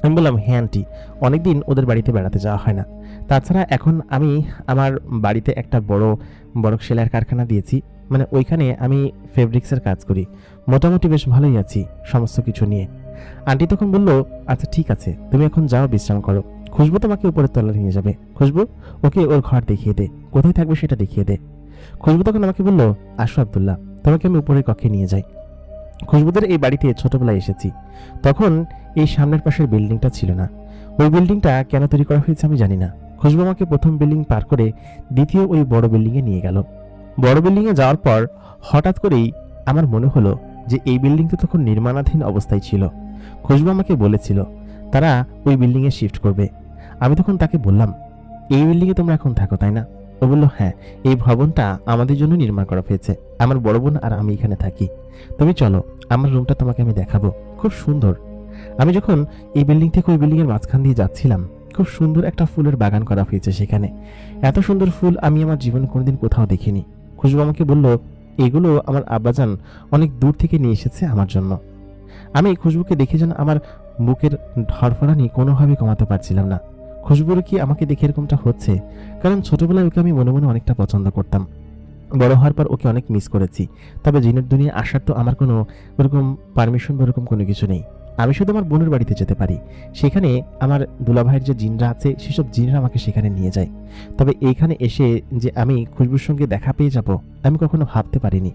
আমি বললাম, হ্যাঁ আন্টি, অনেকদিন ওদের বাড়িতে বেড়াতে যাওয়া হয় না। তাছাড়া এখন আমি আমার বাড়িতে একটা বড় সেলাইয়ের কারখানা দিয়েছি, মানে ওইখানে আমি ফেব্রিক্সের কাজ করি, মোটামুটি বেশ ভালোই আছি সমস্ত কিছু নিয়ে। আন্টি তখন বলল, আচ্ছা ঠিক আছে, তুমি এখন যাও, বিশ্রাম করো, খুশবু তোমাকে উপরের তলায় নিয়ে যাবে। খুশবু, ওকে ওর ঘর দেখিয়ে দে, কোথায় থাকবে সেটা দেখিয়ে দে। খুশবু তখন আমাকে বলল, আসো আব্দুল্লাহ, তোমাকে আমি উপরের কক্ষে নিয়ে যাই। খুশবুদের এই বাড়িতে ছোটবেলায় এসেছি, তখন এই সামনের পাশের বিল্ডিংটা ছিল না। ওই বিল্ডিংটা কেন তৈরি করা হয়েছে আমি জানি না। খুশবু আমাকে প্রথম বিল্ডিং পার করে দ্বিতীয় ওই বড় বিল্ডিংয়ে নিয়ে গেল। বড় বিল্ডিংয়ে যাওয়ার পর হঠাৎ করেই আমার মনে হলো যে এই বিল্ডিংটা তখন নির্মাণাধীন অবস্থায় ছিল। খুশবু আমাকে বলেছিল তারা ওই বিল্ডিংয়ে শিফট করবে। আমি তখন তাকে বললাম, এই বিল্ডিংয়ে তোমরা এখন থাকো তাই না? ও বলল, হ্যাঁ, এই ভবনটা আমাদের জন্য নির্মাণ করা হয়েছে। আমার বড় বোন আর আমি এখানে থাকি। তুমি চলো, আমার রুমটা তোমাকে আমি দেখাবো, খুব সুন্দর। আমি যখন এই বিল্ডিং থেকে ওই বিল্ডিংয়ের মাঝখান দিয়ে যাচ্ছিলাম, খুব সুন্দর একটা ফুলের বাগান করা হয়েছে সেখানে। এত সুন্দর ফুল আমি আমার জীবনে কোনোদিন কোথাও দেখিনি। খুশবু আমাকে বলল, এগুলো আমার আব্বাজান অনেক দূর থেকে নিয়ে এসেছে আমার জন্য। আমি খুশবুকে দেখে যেন আমার বুকের ধড়ফড়ানি কোনোভাবেই কমাতে পারছিলাম না। খুশবুর কি আমাকে দেখে এরকমটা হচ্ছে? কারণ ছোটবেলায় ওকে আমি মনে মনে অনেকটা পছন্দ করতাম। বড় হওয়ার পর ওকে অনেক মিস করেছি। তবে জিনের দুনিয়া আসার তো আমার কোনো ওরকম পারমিশন বা ওরকম কোনো কিছু নেই। আমি শুধু আমার বোনের বাড়িতে যেতে পারি। সেখানে আমার দুলাভাইয়ের যে জিনরা আছে সেসব জিনরা আমাকে সেখানে নিয়ে যায়। তবে এইখানে এসে যে আমি খুশবুর সঙ্গে দেখা পেয়ে যাব, আমি কখনো ভাবতে পারিনি।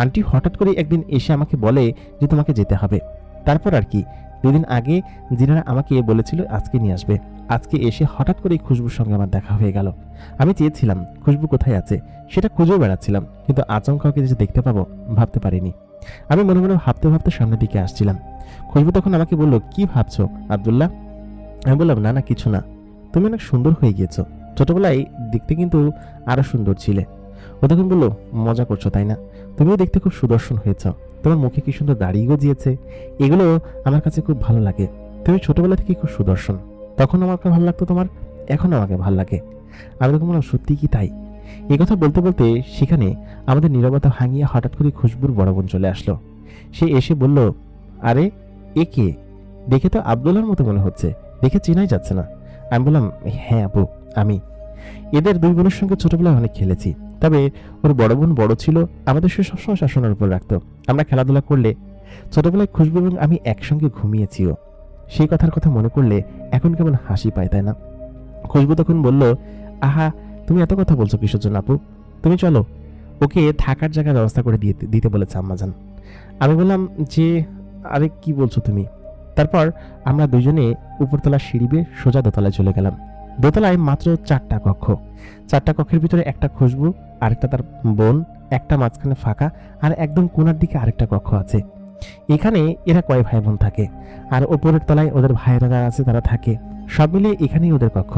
আন্টি হঠাৎ করে একদিন এসে আমাকে বলে যে তোমাকে যেতে হবে। তারপর আর কি, 2 দিন আগে জিনারা আমাকে বলেছিল আজকে নিয়ে আসবে। আজকে এসে হঠাৎ করে খুশবুর সঙ্গে আমার দেখা হয়ে গেল। আমি চেয়েছিলাম খুশবু কোথায় আছে সেটা খুঁজেও বেড়াচ্ছিলাম, কিন্তু আচমকাকে যে দেখতে পাবো ভাবতে পারিনি। আমি মনে মনে ভাবতে ভাবতে সামনের দিকে আসছিলাম। খুশবু তখন আমাকে বলল, কি ভাবছো আব্দুল্লাহ? আমি বললাম, না না, কিছু না। তুমি অনেক সুন্দর হয়ে গিয়েছো। ছোটবেলায় দেখতে কিন্তু আরো সুন্দর ছিলে। ও তখন বলল, মজা করছো তাই না? তুমিও দেখতে খুব সুদর্শন হয়েছ। তোমার মুখে কি সুন্দর দাড়ি গজিয়েছে, এগুলো আমার কাছে খুব ভালো লাগে। তুমি ছোটবেলা থেকে খুব সুদর্শন। তখন আমাকে ভালো লাগতো তোমার, এখন আমাকে ভালো লাগে। আমি তখন বললাম, সত্যি কি তাই? এই কথা বলতে বলতে সেখানে আমাদের নীরবতা ভাঙিয়ে হঠাৎ করে খুশবুর বড় বোন চলে আসলো। সে এসে বলল, আরে এ কে? দেখে তো আব্দুল্লাহর মতো মনে হচ্ছে, দেখে চেনাই যাচ্ছে না। আমি বললাম, হ্যাঁ আপু, আমি। এদের 2 বোনের সঙ্গে ছোটবেলায় অনেক খেলেছি। তবে ওর বড় বোন বড় ছিল, আমাদের সে সবসময় শাসনের উপর রাখতো। আমরা খেলাধুলা করলে ছোটবেলায় খুশবু এবং আমি একসঙ্গে ঘুমিয়েছিও। সেই কথার কথা মনে করলে এখন কেমন হাসি পায় তাই না? খুশবু তখন বলল, আহা, তুমি এত কথা বলছো কিসের জন্য আপু? তুমি চলো, ওকে থাকার জায়গার ব্যবস্থা করে দিতে বলেছে আম্মাজান। আমি বললাম যে, আরে কি বলছো তুমি? তারপর আমরা দুজনে উপরতলা সিঁড়ি বেয়ে সোজা দোতলায় চলে গেলাম। দোতলায় মাত্র 4টা কক্ষ। 4টা কক্ষের ভিতরে একটা খুশবু, আরেকটা তার বোন, একটা মাঝখানে ফাঁকা, আর একদম কোণার দিকে আরেকটা কক্ষ আছে। এখানে এরা কয় ভাই বোন থাকে, আর ওপরের তলায় ওদের ভাইয়েরা যারা আছে তারা থাকে। সব মিলিয়ে এখানেই ওদের কক্ষ।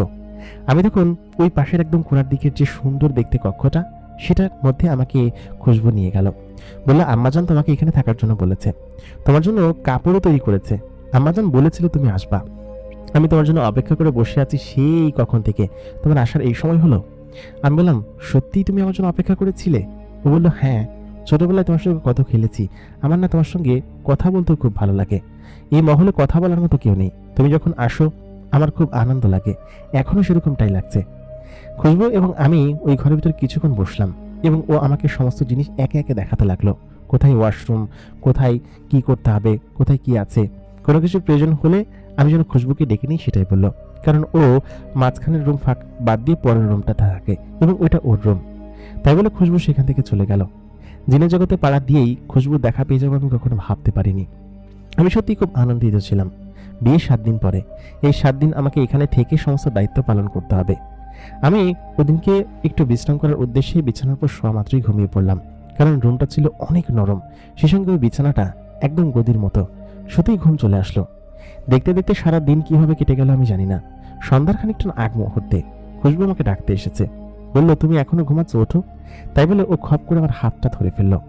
আমি তখন ওই পাশের একদম কোণার দিকের যে সুন্দর দেখতে কক্ষটা, সেটার মধ্যে আমাকে খুশবু নিয়ে গেল। বললো, আম্মাজান তোমাকে এখানে থাকার জন্য বলেছে, তোমার জন্য কাপড়ও তৈরি করেছে। আম্মাজান বলেছিল তুমি আসবা। আমি তোমার জন্য অপেক্ষা করে বসে আছি সেই কখন থেকে, তোমার আসার এই সময় হলো। আমি বললাম, সত্যিই তুমি আমার জন্য অপেক্ষা করেছিলে? ও বললো, হ্যাঁ, ছোটবেলায় তোমার সঙ্গে কত খেলেছি। আমার না তোমার সঙ্গে কথা বলতেও খুব ভালো লাগে। এই মহলে কথা বলার মতো কেউ নেই। তুমি যখন আসো আমার খুব আনন্দ লাগে, এখনো সেরকমটাই লাগছে। খুশবু এবং আমি ওই ঘরের ভিতরে কিছুক্ষণ বসলাম এবং ও আমাকে সমস্ত জিনিস একে একে দেখাতে লাগলো। কোথায় ওয়াশরুম, কোথায় কি করতে হবে, কোথায় কি আছে। কোনো কিছু প্রয়োজন হলে আমি যেন খুশবুকে ডেকে নিই সেটাই বললো, কারণ ও মাঝখানের রুম ফাঁক বাদ দিয়ে পরের রুমটা থাকে এবং ওইটা ওর রুম। তাই বলে খুশবু সেখান থেকে চলে গেল। জিনের জগতে পাড়া দিয়েই খুশবু দেখা পেয়ে যাবো আমি কখনো ভাবতে পারিনি। আমি সত্যি খুব আনন্দিত ছিলাম। বিয়ে 7 দিন পরে, এই 7 দিন আমাকে এখানে থেকে সমস্ত দায়িত্ব পালন করতে হবে। আমি ওদিনকে একটু বিশ্রাম করার উদ্দেশ্যে বিছানার উপর শোয়া মাত্রই ঘুমিয়ে পড়লাম, কারণ রুমটা ছিল অনেক নরম। সে সঙ্গে ওই বিছানাটা একদম গদির মতো। সত্যিই ঘুম চলে আসলো। দেখতে দেখতে সারা দিন কিভাবে কেটে গেল আমি জানি না। সন্ধ্যার খানিকটা আগ মুহূর্তে খুশবু আমাকে ডাকতে এসেছে। বললো, তুমি এখনো ঘুমাচ্ছ, ওঠো। তাই বলে ও খপ করে আমার হাতটা ধরে ফেললো।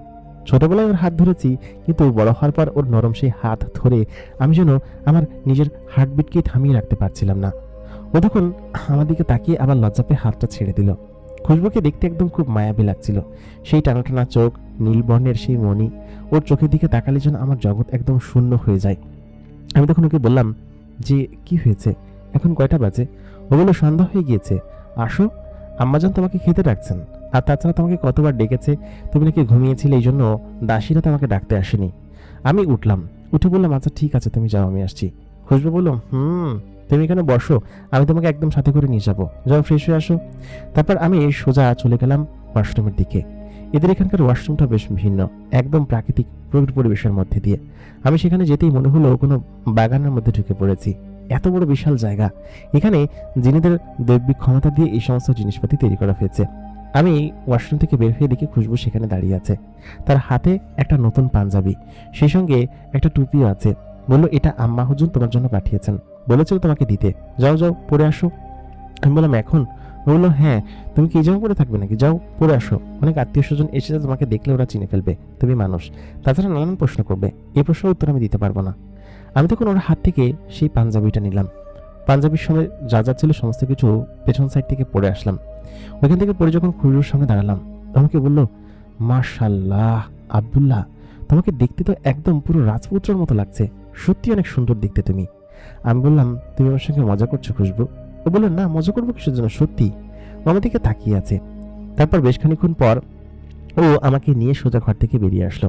ছোটবেলায় ওর হাত ধরেছি, কিন্তু বড় হওয়ার পর ওর নরম সেই হাত ধরে আমি যেন আমার নিজের হার্টবিটকে থামিয়ে রাখতে পারছিলাম না। ও তখন আমার দিকে তাকিয়ে আবার লজ্জা পেয়ে হাতটা ছেড়ে দিল। খুশবুকে দেখতে একদম খুব মায়াবী লাগছিল। সেই টানা টানা চোখ, নীল বর্ণের সেই মণি, ওর চোখের দিকে তাকালে যেন আমার জগৎ একদম শূন্য হয়ে যায়। আমি তখন ওকে বললাম যে, কি হয়েছে, এখন কয়টা বাজে? ও বলল, সন্ধ্যা হয়ে গিয়েছে, আসো, আম্মাজান তোমাকে খেতে ডাকছেন। আর তাছাড়া তোমাকে কতবার ডেকেছে, তুমি নাকি ঘুমিয়েছিলে, এই জন্য দাসীরা তোমাকে ডাকতে আসেনি। আমি উঠলাম, উঠে বললাম, আচ্ছা ঠিক আছে, তুমি যাও, আমি আসছি। খুশবু বলল, তুমি এখানে বসো, আমি তোমাকে একদম সাথে করে নিয়ে যাবো, যাও ফ্রেশ হয়ে আসো। তারপর আমি সোজা চলে গেলাম ওয়াশরুমের দিকে। এদের এখানকার ওয়াশরুমটা বেশ ভিন্ন, একদম প্রাকৃতিক প্রকৃতি পরিবেশের মধ্যে দিয়ে। আমি সেখানে যেতেই মনে হলো কোনো বাগানের মধ্যে ঢুকে পড়েছি। এত বড় বিশাল জায়গা, এখানে জিনেদের দৈবিক ক্ষমতা দিয়ে এই সমস্ত জিনিসপাতি তৈরি করা হয়েছে। আমি ওয়াশরুম থেকে বের হয়ে দেখি খুশবু সেখানে দাঁড়িয়ে আছে। তার হাতে একটা নতুন পাঞ্জাবি, সেই সঙ্গে একটা টুপিও আছে। বলল, এটা আম্মা হুজুর তোমার জন্য পাঠিয়েছেন, বলেছিল তোমাকে দিতে, যাও যাও পরে আসো। আমি বললাম এখন? ও বললো, হ্যাঁ, তুমি কি এই জামা পরে থাকবে নাকি, যাও পরে আসো, অনেক আত্মীয় স্বজন এসেছে, তোমাকে দেখলে ওরা চিনে ফেলবে, তুমি মানুষ, তাছাড়া নানান প্রশ্ন করবে, এই প্রশ্নের উত্তর আমি দিতে পারবো না। আমি তখন ওর হাত থেকে সেই পাঞ্জাবিটা নিলাম, পাঞ্জাবির সঙ্গে যা যা ছিল সমস্ত কিছু পেছন সাইড থেকে পরে আসলাম। ওইখান থেকে পরে যখন খুশবুর সামনে দাঁড়ালাম, আমাকে বললো, মাশাআল্লাহ আব্দুল্লাহ, তোমাকে দেখতে তো একদম পুরো রাজপুত্রের মতো লাগছে, সত্যি অনেক সুন্দর দেখতে তুমি। আমি বললাম, তুমি আমার সঙ্গে মজা করছো খুশবু? ও বললো, না, মজা করবো কিসের জন্য, সত্যি। ও আমার দিকে তাকিয়ে আছে। তারপর বেশ খানিক্ষণ পর ও আমাকে নিয়ে সোজা ঘর থেকে বেরিয়ে আসলো।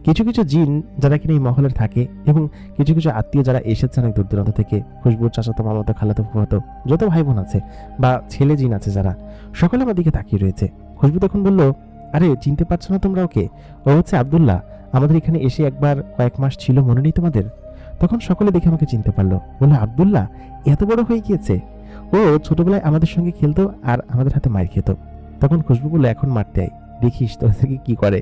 কিছু কিছু জিন যারা কিনা এই মহলের থাকে এবং কিছু কিছু আত্মীয় যারা এসেছে অনেক দূর দূরান্ত থেকে, খুশবুর চাচাতো, মামাতো, খালাতো, ফুফাতো যত ভাই বোন আছে বা ছেলে জিন আছে যারা, সকলে আমার দিকে তাকিয়ে রয়েছে। খুশবু তখন বলল, আরে চিনতে পারছো না তোমরা ওকে? ও হচ্ছে আব্দুল্লাহ, আমাদের এখানে এসে একবার কয়েক মাস ছিল, মনে নেই তোমাদের? তখন সকলে দেখে আমাকে চিনতে পারলো, বললো, আব্দুল্লাহ এত বড় হয়ে গিয়েছে? ও ছোটবেলায় আমাদের সঙ্গে খেলতো আর আমাদের হাতে মার খেত। তখন খুশবু বললো, এখন মারতে আয়, দেখিস তোর থেকে কি করে।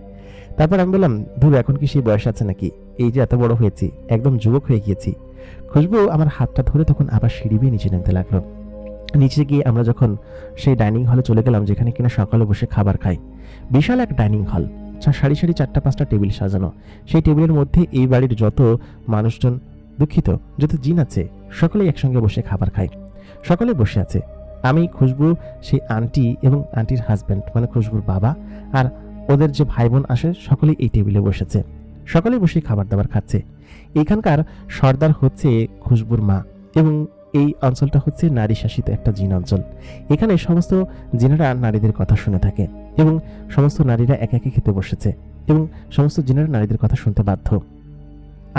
তারপর আমি বললাম, ধুর, এখন কি সেই বয়স আছে নাকি, এই যে এত বড় হয়েছি, একদম যুবক হয়ে গিয়েছি। খুশবু আমার হাতটা ধরে তখন আবার সিঁড়ি বেয়ে নিচে নামতে লাগলো। নিচে গিয়ে আমরা যখন সেই ডাইনিং হলে চলে গেলাম, যেখানে কিনা সকালে বসে খাবার খাই, বিশাল এক ডাইনিং হল, সারি সারি 4টা 5টা টেবিল সাজানো। সেই টেবিলের মধ্যে এই বাড়ির যত মানুষজন, দুঃখিত, যত জিন আছে, সকলেই একসঙ্গে বসে খাবার খায়। সকলে বসে আছে, আমি, খুশবু, সেই আন্টি এবং আন্টির হাজব্যান্ড মানে খুশবুর বাবা, আর ওদের যে ভাই বোন আসে, সকলেই এই টেবিলে বসেছে। সকলেই বসে খাবার দাবার খাচ্ছে। এখানকার সর্দার হচ্ছে খুশবুর মা, এবং এই অঞ্চলটা হচ্ছে নারী শাসিত একটা জিন অঞ্চল। এখানে সমস্ত জিনেরা নারীদের কথা শুনে থাকে এবং সমস্ত নারীরা একে একে খেতে বসেছে এবং সমস্ত জিনেরা নারীদের কথা শুনতে বাধ্য।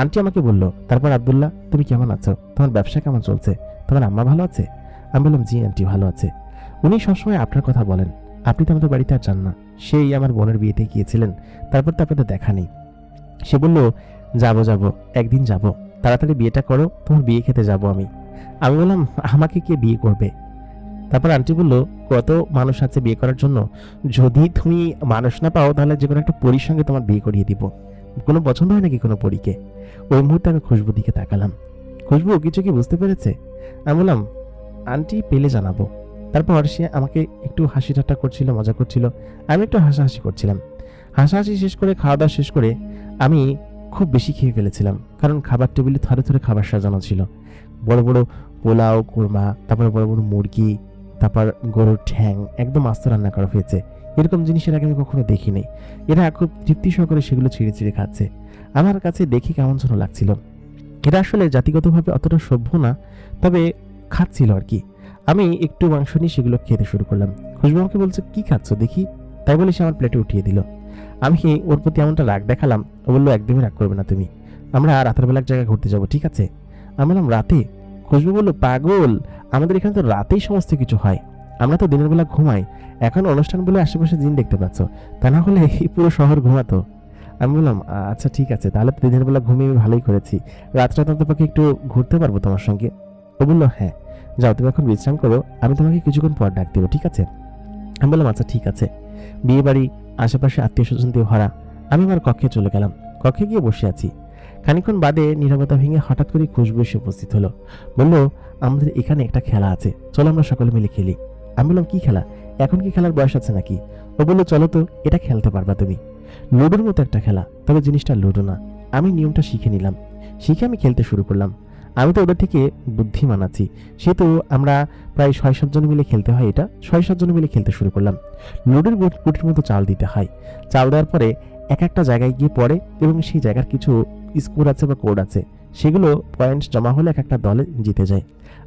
আন্টি আমাকে বলল, তারপর আব্দুল্লাহ, তুমি কেমন আছো, তোমার ব্যবসা কেমন চলছে, তোমার আম্মা ভালো আছে? আমি বললাম, জি আন্টি, ভালো আছে। উনি সবসময় আপনার কথা বলেন, আপনি তো আমাদের বাড়িতে আর যান না, সেই আমার বোনের বিয়েতে গিয়েছিলেন, তারপর তো আপনাদের দেখা নেই। সে বলল, যাবো যাবো, একদিন যাব, তাড়াতাড়ি বিয়েটা করো, তোমার বিয়ে খেতে যাব আমি। আমি বললাম, আমাকে কে বিয়ে করবে? তারপর আন্টি বলল, কত মানুষ আছে বিয়ে করার জন্য, যদি তুমি মানুষ না পাও তাহলে যে কোনো একটা পরীর সঙ্গে তোমার বিয়ে করিয়ে দিব। কোনো পছন্দ হয় নাকি কোনো পরীকে? ওই মুহূর্তে আমি খুশবু দিকে তাকালাম। খুশবু কিছু কি বুঝতে পেরেছে? আমি বললাম, আন্টি পেলে জানাবো। তারপর সে আমাকে একটু হাসি ঠাট্টা করছিল, মজা করছিল, আমি একটু হাসাহাসি করছিলাম। হাসাহাসি শেষ করে, খাওয়া দাওয়া শেষ করে আমি খুব বেশি খেয়ে ফেলেছিলাম, কারণ খাবার টেবিলে থরে থরে খাবার সাজানো ছিল। বড় বড় পোলাও, কোরমা, তারপরে বড় বড় মুরগি, তারপর গরুর ঠ্যাং, একদম আস্ত রান্না করা হয়েছে। এরকম জিনিস এর আগে আমি কখনো দেখিনি। এরা খুব তৃপ্তি সহকারে সেগুলো ছিঁড়ে ছিঁড়ে খাচ্ছে। আমার কাছে দেখে কেমন যেন লাগছিল। এরা আসলে জাতিগতভাবে অতটা সভ্য না, তবে খাচ্ছিল আর কি। আমি একটু মাংস নিয়ে সেগুলো খেতে শুরু করলাম। খুশবু আমাকে বলছে, কি খাচ্ছ দেখি? তাই বলে সে আমার প্লেটে উঠিয়ে দিল। আমি ওর প্রতি এমনটা রাগ দেখালাম। ও বললো, একদমই রাগ করবে না তুমি, আমরা রাতের বেলা এক জায়গায় ঘুরতে যাবো, ঠিক আছে? আমি বললাম, রাতে? খুশবু বললো, পাগল, আমাদের এখানে তো রাতেই সমস্ত কিছু হয়, আমরা তো দিনের বেলা ঘুমাই। এখন অনুষ্ঠান বলে আশেপাশে জিন দেখতে পাচ্ছ, তা না হলে এই পুরো শহর ঘুমাতো। আমি বললাম, আচ্ছা ঠিক আছে, তাহলে তো দিনের বেলা ঘুমিয়ে আমি ভালোই করেছি, রাতটা তোমাকে একটু ঘুরতে পারবো তোমার সঙ্গে। ও বললো, হ্যাঁ যাও, তুমি এখন বিশ্রাম করো, আমি তোমাকে কিছুক্ষণ পর ডাক দেবো, ঠিক আছে? আমি বললাম, আচ্ছা ঠিক আছে। বিয়ে বাড়ি, আশেপাশে আত্মীয় স্বজন দিয়ে ভরা। আমি আমার কক্ষে চলে গেলাম। কক্ষে গিয়ে বসে আছি। খানিকক্ষণ বাদে নীরবতা ভেঙে হঠাৎ করে খুশবু এসে উপস্থিত হলো। বললো, আমাদের এখানে একটা খেলা আছে, চলো আমরা সকলে মিলে খেলি। আমি বললাম, কি খেলা? এখন কি খেলার বয়স আছে নাকি? ও বললো, চলো তো, এটা খেলতে পারবা তুমি, লুডোর মতো একটা খেলা, তবে জিনিসটা লুডো না। আমি নিয়মটা শিখে নিলাম, শিখে আমি খেলতে শুরু করলাম। আমি তো ওদের থেকে বুদ্ধিমান আছি, সেহেতু আমরা প্রায় 6-7 জন মিলে খেলতে হয়, এটা 6-7 জন মিলে খেলতে শুরু করলাম। লুডোর গুটির মতো চাল দিতে হয়। চাল দেওয়ার পরে এক একটা জায়গায় গিয়ে পড়ে এবং সেই জায়গার কিছু স্কোর আছে বা কোড আছে, সেগুলো পয়েন্টস জমা হলে এক একটা দলে জিতে যায়।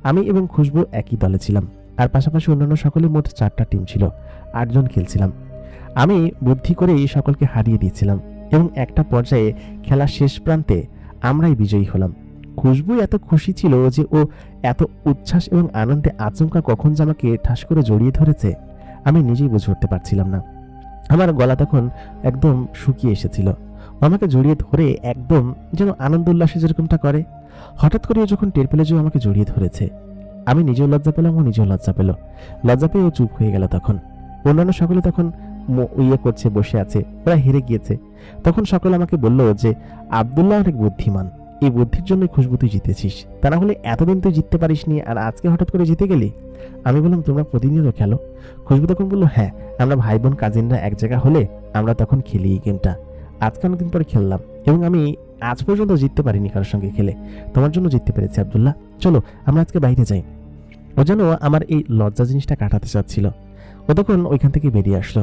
আমি এবং খুশবু একই দলে ছিলাম, আর পাশাপাশি অন্যান্য সকলে মোট 4টা টিম ছিল, 8 জন খেলছিলাম। আমি বুদ্ধি করে এই সকলকে হারিয়ে দিয়েছিলাম এবং একটা পর্যায়ে খেলার শেষ প্রান্তে আমরাই বিজয়ী হলাম। খুশবু এত খুশি ছিল যে ও এত উচ্ছ্বাস এবং আনন্দে আচমকা কখন যে আমাকে ঠাস করে জড়িয়ে ধরেছে, আমি নিজেই বুঝে উঠতে পারছিলাম না। আমার গলা তখন একদম শুকিয়ে এসেছিল। ও আমাকে জড়িয়ে ধরে একদম যেন আনন্দ উল্লাসে যেরকমটা করে, হঠাৎ করে ও যখন টের পেলে যে ও আমাকে জড়িয়ে ধরেছে, আমি নিজেও লজ্জা পেলাম, ও নিজেও লজ্জা পেল। লজ্জা পেয়ে ও চুপ হয়ে গেল। তখন ও অন্যান্য সকলে তখন ইয়ে করছে, বসে আছে, ওরা হেরে গিয়েছে। তখন সকলে আমাকে বলল যে আব্দুল্লাহ অনেক বুদ্ধিমান, এই বুদ্ধির জন্যই খুশবু তুই জিতেছিস, তা না হলে এতদিন তুই জিততে পারিসনি আর আজকে হঠাৎ করে জিতে গেলি। আমি বললাম তোমরা প্রতিনিয়ত খেলো? খুশবু তখন বললো হ্যাঁ, আমরা ভাই বোন কাজিনরা এক জায়গা হলে আমরা তখন খেলি এই গেমটা। আজকে অনেকদিন পরে খেললাম এবং আমি আজ পর্যন্ত জিততে পারিনি কারোর সঙ্গে খেলে, তোমার জন্য জিততে পেরেছি আব্দুল্লাহ, চলো আমরা আজকে বাইরে যাই। ও যেন আমার এই লজ্জা জিনিসটা কাটাতে চাচ্ছিল। ও তখন ওইখান থেকে বেরিয়ে আসলো।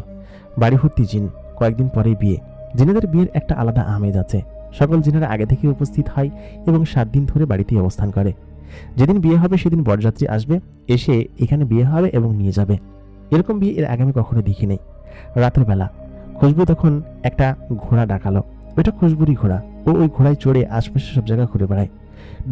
বাড়ি ভর্তি জিন, কয়েকদিন পরেই বিয়ে। জিনেদের বিয়ের একটা আলাদা আমেজ আছে। সকল জিনেরা আগে থেকে উপস্থিত হয় এবং 7 দিন ধরে বাড়িতেই অবস্থান করে। যেদিন বিয়ে হবে সেদিন বরযাত্রী আসবে, এসে এখানে বিয়ে হবে এবং নিয়ে যাবে। এরকম বিয়ে এর আগে আমি কখনো দেখি নাই। রাতের বেলা খুশবু তখন একটা ঘোড়া ডাকালো। ওইটা খুশবুরই ঘোড়া। ও ওই ঘোড়ায় চড়ে আশপাশে সব জায়গায় ঘুরে বেড়ায়।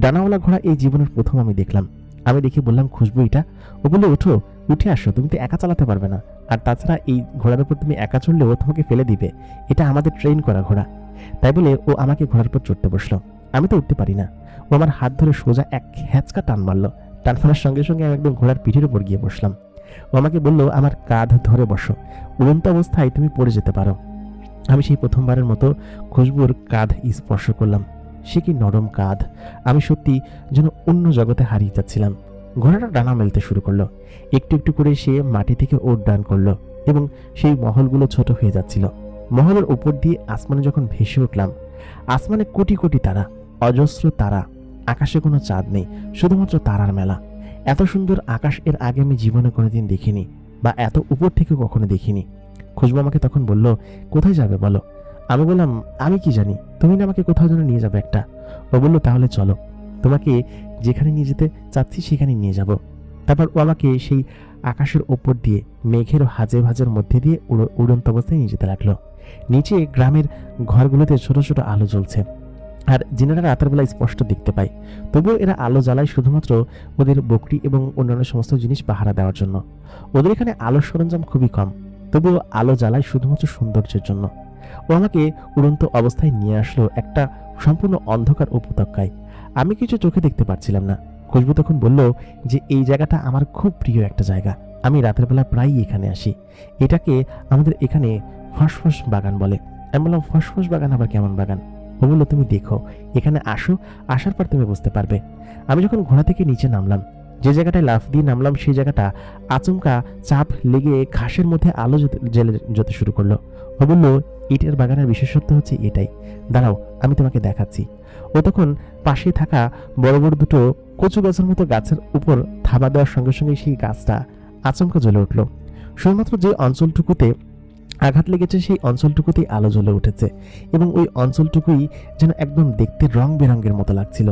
ডানাওয়ালা ঘোড়া এই জীবনের প্রথম আমি দেখলাম। আমি দেখে বললাম খুশবু এটা? ও বললো ওঠো, উঠে আসো, তুমি তো একা চালাতে পারবে না, আর তাছাড়া এই ঘোড়ার উপর তুমি একা চড়লে ও তোমাকে ফেলে দিবে, এটা আমাদের ট্রেন করা ঘোড়া। তাই বলে ও আমাকে ঘোড়ার উপর চড়তে বসলো। আমি তো উঠতে পারি না। ও আমার হাত ধরে সোজা এক হ্যাঁচকা টান মারলো। টান মারার সঙ্গে সঙ্গে আমি একদম ঘোড়ার পিঠের উপর গিয়ে বসলাম। ও আমাকে বললো আমার কাঁধ ধরে বসো, উড়ন্ত অবস্থায় তুমি পড়ে যেতে পারো। আমি সেই প্রথমবারের মতো খুশবুর কাঁধ স্পর্শ করলাম। সে কি নরম কাঁধ! আমি সত্যি যেন অন্য জগতে হারিয়ে যাচ্ছিলাম। ঘোড়াটা ডানা মেলতে শুরু করলো। একটু একটু করে সে মাটি থেকে উড্ডয়ন করলো এবং সেই মহলগুলো ছোট হয়ে যাচ্ছিল। মহলের উপর দিয়ে আসমানে যখন ভেসে উঠলাম, আসমানে কোটি কোটি তারা, অজস্র তারা। আকাশে কোনো চাঁদ নেই, শুধুমাত্র তারার মেলা। এত সুন্দর আকাশ এর আগে আমি জীবনে কোনোদিন দেখিনি, বা এত উপর থেকে কখনো দেখিনি। খুশবু আমাকে তখন বলল কোথায় যাবে বলো? আমি বললাম আমি কি জানি, তুমি না আমাকে কোথাও যেন নিয়ে যাবে একটা। ও বলল তাহলে চলো, তোমাকে যেখানে নিয়ে যেতে চাচ্ছি সেখানে নিয়ে যাব। তারপর ও আমাকে সেই আকাশের ওপর দিয়ে মেঘের ভাঁজে ভাঁজের মধ্যে দিয়ে উড়ন্ত অবস্থায় নিয়ে যেতে লাগলো। নিচে গ্রামের ঘরগুলোতে ছোট ছোট আলো জ্বলছে, আর জিনেরা রাতের বেলা স্পষ্ট দেখতে পায়। তবুও এরা আলো জ্বালায় শুধুমাত্র ওদের বকরি এবং অন্যান্য সমস্ত জিনিস পাহারা দেওয়ার জন্য। ওদের এখানে আলোর সরঞ্জাম খুবই কম, তবুও আলো জ্বালায় শুধুমাত্র সৌন্দর্যের জন্য। ও আমাকে উড়ন্ত অবস্থায় নিয়ে আসলো একটা সম্পূর্ণ অন্ধকার উপত্যকায়। আমি কিছু চোখে দেখতে পাচ্ছিলাম না। খুশবু তখন বলল যে এই জায়গাটা আমার খুব প্রিয় একটা জায়গা, আমি রাতের বেলা প্রায়ই এখানে আসি। এটাকে আমাদের এখানে ফসফস বাগান বলে। আমি বললাম ফসফস বাগান আবার কেমন বাগান? ও বললো তুমি দেখো, এখানে আসো, আসার পর তুমি বুঝতে পারবে। আমি যখন ঘোড়া থেকে নিচে নামলাম, যে জায়গাটায় লাফ দিয়ে নামলাম সেই জায়গাটা আচমকা চাপ লেগে ঘাসের মধ্যে আলো যেতে শুরু করলো। ও বললো ইটের বাগানের বিশেষত্ব হচ্ছে এটাই, দাঁড়াও আমি তোমাকে দেখাচ্ছি। ও তখন পাশে থাকা বড় বড় দুটো কচু গাছের মতো গাছের উপর থাবা দেওয়ার সঙ্গে সঙ্গে সেই গাছটা আচমকা জ্বলে উঠল। শুধুমাত্র যে অঞ্চলটুকুতে আঘাত লেগেছে সেই অঞ্চলটুকুতেই আলো জ্বলে উঠেছে এবং ওই অঞ্চলটুকুই যেন একদম দেখতে রং বেরঙের মতো লাগছিল।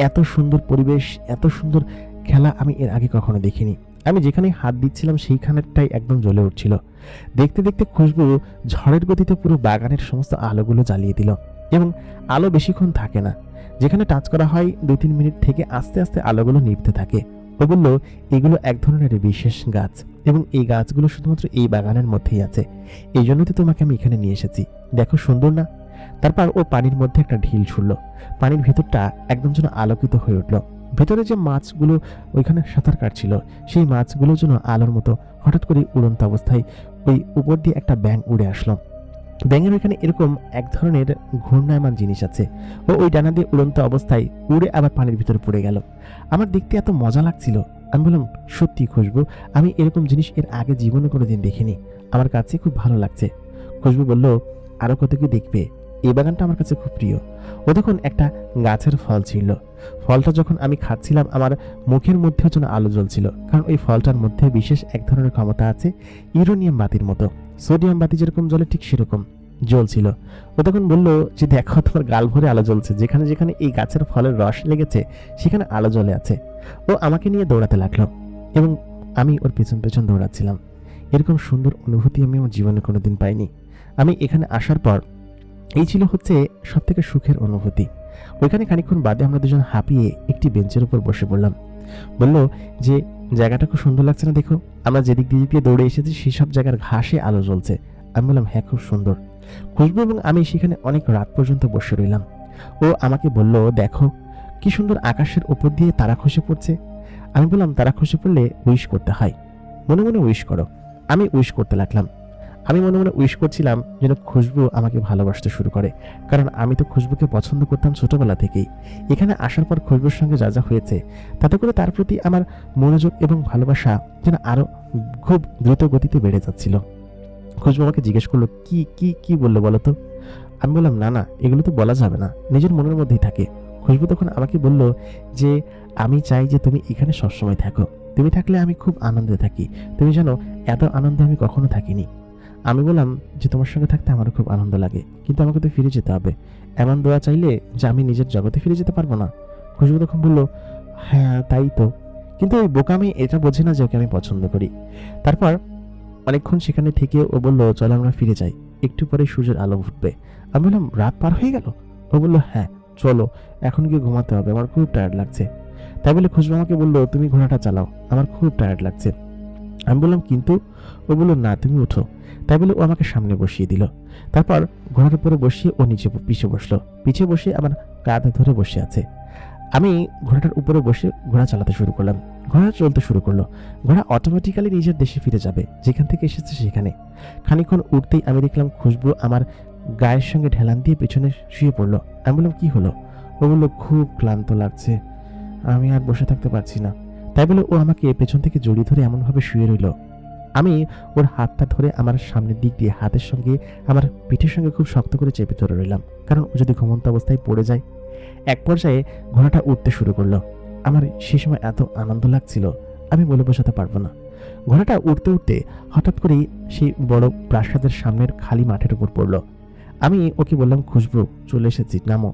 এত সুন্দর পরিবেশ, এত সুন্দর খেলা আমি এর আগে কখনো দেখিনি। আমি যেখানে হাত দিচ্ছিলাম সেইখানেরটাই একদম জ্বলে উঠছিল। দেখতে দেখতে খুশবু ঝড়ের গতিতে পুরো বাগানের সমস্ত আলোগুলো জ্বালিয়ে দিল এবং আলো বেশিক্ষণ থাকে না। যেখানে টাচ করা হয় 2-3 মিনিট থেকে আস্তে আস্তে আলোগুলো নিভতে থাকে। ও বলল এগুলো এক ধরনের বিশেষ গাছ এবং এই গাছগুলো শুধুমাত্র এই বাগানের মধ্যেই আছে, এই জন্যই তো তোমাকে আমি এখানে নিয়ে এসেছি, দেখো সুন্দর না? তারপর ও পানির মধ্যে একটা ঢিল ছুড়ল। পানির ভেতরটা একদম যেন আলোকিত হয়ে উঠল। ভেতরে যে মাছগুলো ওইখানে সাঁতার কাটছিল সেই মাছগুলো যেন আলোর মতো হঠাৎ করে উড়ন্ত অবস্থায় ওই উপর দিয়ে একটা ব্যাঙ উড়ে আসলো। ব্যাঙের ওইখানে এরকম এক ধরনের ঘূর্ণায়মান জিনিস আছে। ও ওই ডানা দিয়ে উড়ন্ত অবস্থায় উড়ে আবার পানির ভিতরে পড়ে গেল। আমার দেখতে এত মজা লাগছিল। আমি বললাম সত্যি খুশবু, আমি এরকম জিনিস এর আগে জীবনে কোনোদিন দেখিনি, আমার কাছে খুব ভালো লাগছে। খুশবু বলল আরো কত কি দেখবে, এই বাগানটা আমার কাছে খুব প্রিয়। ও তখন একটা গাছের ফল ছিল। ফলটা যখন আমি খাচ্ছিলাম আমার মুখের মধ্যেও যেন আলো জ্বলছিল, কারণ ওই ফলটার মধ্যে বিশেষ এক ধরনের ক্ষমতা আছে, ইউরেনিয়াম বাতির মতো। সোডিয়াম বাতি যেরকম জ্বলে ঠিক সেরকম জ্বলছিল। ও তখন বলল যে দেখো তোমার গাল ভরে আলো জ্বলছে, যেখানে যেখানে এই গাছের ফলের রস লেগেছে সেখানে আলো জ্বলে আছে। ও আমাকে নিয়ে দৌড়াতে লাগলো এবং আমি ওর পেছন পেছন দৌড়াচ্ছিলাম। এরকম সুন্দর অনুভূতি আমি আমার জীবনে কোনোদিন পাইনি। আমি এখানে আসার পর এই ছিল হচ্ছে সব থেকে সুখের অনুভূতি। ওইখানে খানিকক্ষণ বাদে আমরা দুজন হাঁপিয়ে একটি বেঞ্চের উপর বসে পড়লাম। বলল যে জায়গাটা খুব সুন্দর লাগছে না, দেখো আমরা যেদিক দিয়ে দৌড়ে এসেছি সেই সব জায়গার ঘাসে আলো জ্বলছে। আমি বললাম হ্যাঁ খুব সুন্দর। খুশবু এবং আমি সেখানে অনেক রাত পর্যন্ত বসে রইলাম। ও আমাকে বলল দেখো কি সুন্দর আকাশের ওপর দিয়ে তারা খসে পড়ছে। আমি বললাম তারা খসে পড়লে উইশ করতে হয়, মনে মনে উইশ করো। আমি উইশ করতে লাগলাম। আমি মনে মনে উইশ করছিলাম যেন খুশবু আমাকে ভালোবাসতে শুরু করে, কারণ আমি তো খুশবুকে পছন্দ করতাম ছোটবেলা থেকেই। এখানে আসার পর খুশবুর সঙ্গে যা যা হয়েছে, তাতে করে তার প্রতি আমার মনোযোগ এবং ভালোবাসা যেন আরো খুব দ্রুত গতিতে বেড়ে যাচ্ছিল। খুশবু আমাকে জিজ্ঞেস করলো, কি কি কি বললো বলো তো? আমি বললাম, না না, এগুলো তো বলা যাবে না, নিজের মনের মধ্যেই থাকে। খুশবু তখন আমাকে বলল যে, আমি চাই যে তুমি এখানে সবসময় থাকো, তুমি থাকলে আমি খুব আনন্দে থাকি, তুমি জানো এত আনন্দে আমি কখনো থাকিনি। আমি বললাম যে, তোমার সঙ্গে থাকতে আমারও খুব আনন্দ লাগে, কিন্তু আমাকে তো ফিরে যেতে হবে। এমন দোয়া চাইলে যে আমি নিজের জগতে ফিরে যেতে পারবো না? খুশবু তখন বলল, হ্যাঁ তাই তো, কিন্তু ওই বোকামি এটা বোঝে না যে ওকে আমি পছন্দ করি। তারপর অনেকক্ষণ সেখানে থেকে ও বলল, চলো আমরা ফিরে যাই, একটু পরে সূর্যের আলো ফুটবে। আমি বললাম, রাত পার হয়ে গেল? ও বলল, হ্যাঁ চলো, এখন গিয়ে ঘুমাতে হবে, আমার খুব টায়ার্ড লাগছে। তাই বলে খুশবু আমাকে বলল, তুমি ঘোড়াটা চালাও, আমার খুব টায়ার্ড লাগছে। আমি বললাম, কিন্তু? ও বলল, না তুমি উঠো। তাই বলে ও আমাকে সামনে বসিয়ে দিল। তারপর ঘোড়ার উপরে বসিয়ে ও নিচে পিছিয়ে বসলো, পিছিয়ে বসে আমার কাঁধ ধরে বসে আছে। আমি ঘোড়াটার উপরে বসে ঘোড়া চালাতে শুরু করলাম। ঘোড়া চলতে শুরু করলো। ঘোড়া অটোমেটিক্যালি নিজের দেশে ফিরে যাবে, যেখান থেকে এসেছে সেখানে। খানিকক্ষণ উঠতেই আমি দেখলাম খুশবু আমার গায়ের সঙ্গে ঢেলান দিয়ে পেছনে শুয়ে পড়লো। আমি বললাম, কি হলো? ও বললো, খুব ক্লান্ত লাগছে, আমি আর বসে থাকতে পারছি না। তাই বলে ও আমাকে পেছন থেকে জড়িয়ে ধরে এমনভাবে শুয়ে রইল। আমি ওর হাতটা ধরে আমার সামনের দিক দিয়ে হাতের সঙ্গে আমার পিঠের সঙ্গে খুব শক্ত করে চেপে ধরে রইলাম, কারণ ও যদি ঘুমন্ত অবস্থায় পড়ে যায়। এক পর্যায়ে ঘোড়াটা উঠতে শুরু করলো। আমার সেই সময় এত আনন্দ লাগছিল, আমি বলে বোঝাতে পারবো না। ঘোড়াটা উঠতে উঠতে হঠাৎ করেই সেই বড় প্রাসাদের সামনের খালি মাঠের উপর পড়লো। আমি ওকে বললাম, খুশবু চলে এসেছি, নামো।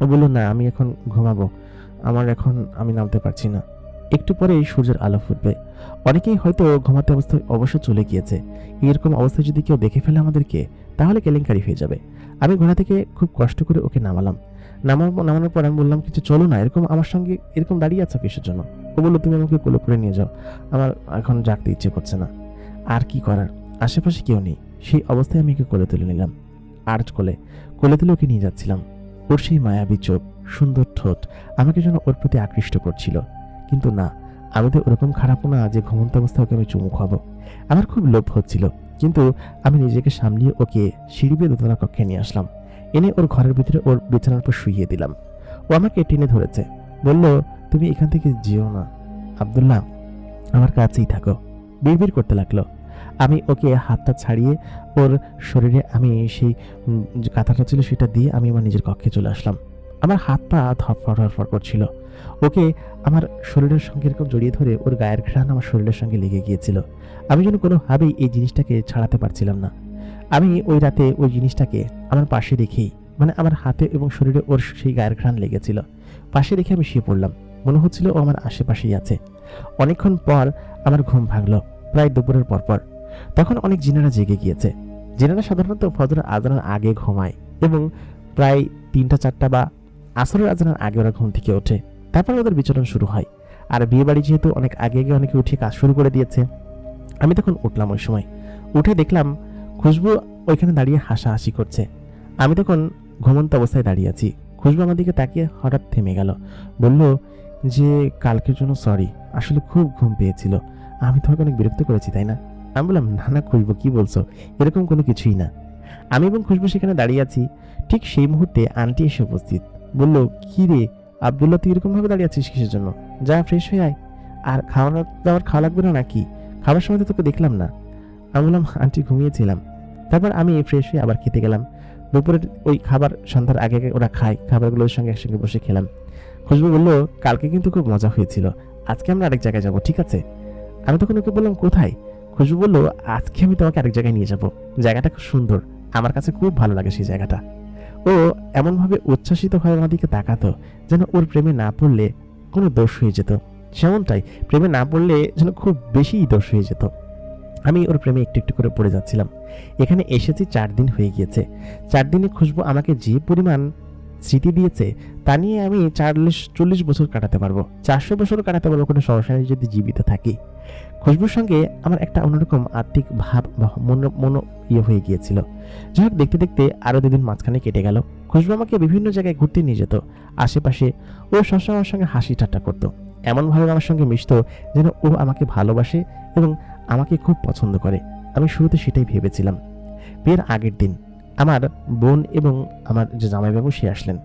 ও বললো, না আমি এখন ঘুমাবো, আমি নামতে পারছি না। একটু পরেই সূর্যের আলো ফুটবে। অনেকেই হয়তো ঘুমাতে অবস্থায় অবশ্য চলে গিয়েছে। এরকম অবস্থায় যদি কেউ দেখে ফেলে আমাদেরকে, তাহলে কেলেঙ্কারি হয়ে যাবে। আমি ঘোড়া থেকে খুব কষ্ট করে ওকে নামালাম। নামানোর পর আমি বললাম, কিছু চলো না, এরকম আমার সঙ্গে এরকম দাঁড়িয়ে আছো কিসের জন্য? ও বললো, তুমি আমাকে কোলে করে নিয়ে যাও, আমার এখন জাগতে ইচ্ছে করছে না। আর কি করার, আশেপাশে কেউ নেই। সেই অবস্থায় আমি ওকে কোলে তুলে নিলাম। আর কোলে তুলে ওকে নিয়ে যাচ্ছিলাম। ওর সেই মায়াবী চোখ, সুন্দর ঠোঁট আমাকে যেন ওর প্রতি আকৃষ্ট করছিল। কিন্তু না, আমি তো ওরকম খারাপও না যে ঘুমন্ত অবস্থায় ওকে আমি চুমু খাবো। আমার খুব লোভ হচ্ছিল, কিন্তু আমি নিজেকে সামলিয়ে ওকে সিঁড়ি বেয়ে দোতলা কক্ষে নিয়ে আসলাম। এনে ওর ঘরের ভিতরে ওর বিছানার উপর শুইয়ে দিলাম। ও আমাকে টেনে ধরেছে, বলল, তুমি এখান থেকে যেও না আব্দুল্লাহ, আমার কাছেই থাকো। বিড়বিড় করতে লাগলো। আমি ওকে হাতটা ছাড়িয়ে ওর শরীরে আমি সেই যে কাঁথাটা ছিল সেটা দিয়ে আমি আমার নিজের কক্ষে চলে আসলাম। আমার হাত পা ধরফর করছিল। ওকে আমার শরীরের সঙ্গে এরকম জড়িয়ে ধরে ওর গায়ের ঘ্রাণ আমার শরীরের সঙ্গে লেগে গিয়েছিল। আমি যেন কোনোভাবেই এই জিনিসটাকে ছাড়াতে পারছিলাম না। আমি ওই রাতে ওই জিনিসটাকে আমার পাশে রেখেই, মানে আমার হাতে এবং শরীরে ওর সেই গায়ের ঘ্রাণ লেগেছিল, পাশে রেখে আমি শুয়ে পড়লাম। মনে হচ্ছিল ও আমার আশেপাশেই আছে। অনেকক্ষণ পর আমার ঘুম ভাঙলো, প্রায় দুপুরের পরপর। তখন অনেক জিনেরা জেগে গিয়েছে। জিনেরা সাধারণত ফজরের আজানের আগে ঘুমায় এবং প্রায় 3টা-4টা বা আসরের আজানের আগে ওরা ঘুম থেকে ওঠে। তারপর ওদের বিচরণ শুরু হয়। আর বিয়ে বাড়ি যেহেতু অনেক আগে আগে অনেকে উঠে কাজ শুরু করে দিয়েছে, আমি তখন উঠলাম। ওই সময় উঠে দেখলাম খুশবু ওইখানে দাঁড়িয়ে হাসাহাসি করছে। আমি তখন ঘুমন্ত অবস্থায় দাঁড়িয়ে আছি। খুশবু আমার দিকে তাকিয়ে হঠাৎ থেমে গেল, বলল যে, কালকের জন্য সরি, আসলে খুব ঘুম পেয়েছিল, আমি তোমাকে অনেক বিরক্ত করেছি তাই না? আমি বললাম, না না খুশবু, কি বলছো, এরকম কোনো কিছুই না। আমি এবং খুশবু সেখানে দাঁড়িয়ে আছি। ঠিক সেই মুহূর্তে আন্টি এসে উপস্থিত। বলল, কি রে আব্দুল্লাহ, তুই এরকম ভাবে দাঁড়িয়ে আছিস কিসের জন্য? যা ফ্রেশ হয়ে আয়। আর খাওয়া দাওয়ার খাওয়া লাগবে না নাকি? খাবার সময় তো তোকে দেখলাম না। আমি বললাম, আন্টি ঘুমিয়েছিলাম। তারপর আমি ফ্রেশ হয়ে আবার খেতে গেলাম। দুপুরের ওই খাবার সন্ধ্যার আগে আগে ওরা খায়, খাবারগুলোর সঙ্গে একসঙ্গে বসে খেলাম। খুশবু বলল, কালকে কিন্তু খুব মজা হয়েছিল, আজকে আমরা আরেক জায়গায় যাবো, ঠিক আছে? আমি তখন ওকে বললাম, কোথায়? খুশবু বলল, আজকে আমি তোমাকে আরেক জায়গায় নিয়ে যাবো, জায়গাটা খুব সুন্দর, আমার কাছে খুব ভালো লাগে সেই জায়গাটা। ও এমনভাবে উচ্ছ্বাসিত হয়ে আমার দিকে তাকাতো যেন ওর প্রেমে না পড়লে কোনো দোষ হয়ে যেত। সেমনটাই, প্রেমে না পড়লে যেন খুব বেশি দোষ হয়ে যেত। আমি ওর প্রেমে একটু একটু করে পড়ে যাচ্ছিলাম। এখানে এসেছি 4 দিন হয়ে গিয়েছে। 4 দিনে খুশবু আমাকে যে পরিমাণ স্মৃতি দিয়েছে তা নিয়ে আমি 40 বছর কাটাতে পারবো, 400 বছরও কাটাতে পারবো, কোনো সমস্যা নেই যদি জীবিত থাকি। খুশবুর সঙ্গে আমার একটা অন্যরকম আত্মিক ভাব বা মন হয়ে গিয়েছিল। যাই হোক, দেখতে দেখতে আরো 2 দিন মাঝখানে কেটে গেল। খুশবু আমাকে বিভিন্ন জায়গায় ঘুরতে নিয়ে যেত। আশেপাশে ও সবসময় আমার সঙ্গে হাসি ঠাট্টা করতো, এমনভাবে আমার সঙ্গে মিশতো যেন ও আমাকে ভালোবাসে এবং আমাকে খুব পছন্দ করে। আমি শুরুতে সেটাই ভেবেছিলাম। বিয়ের আগের দিন আমার বোন এবং আমার যে জামাইবাবু সে আসলেন।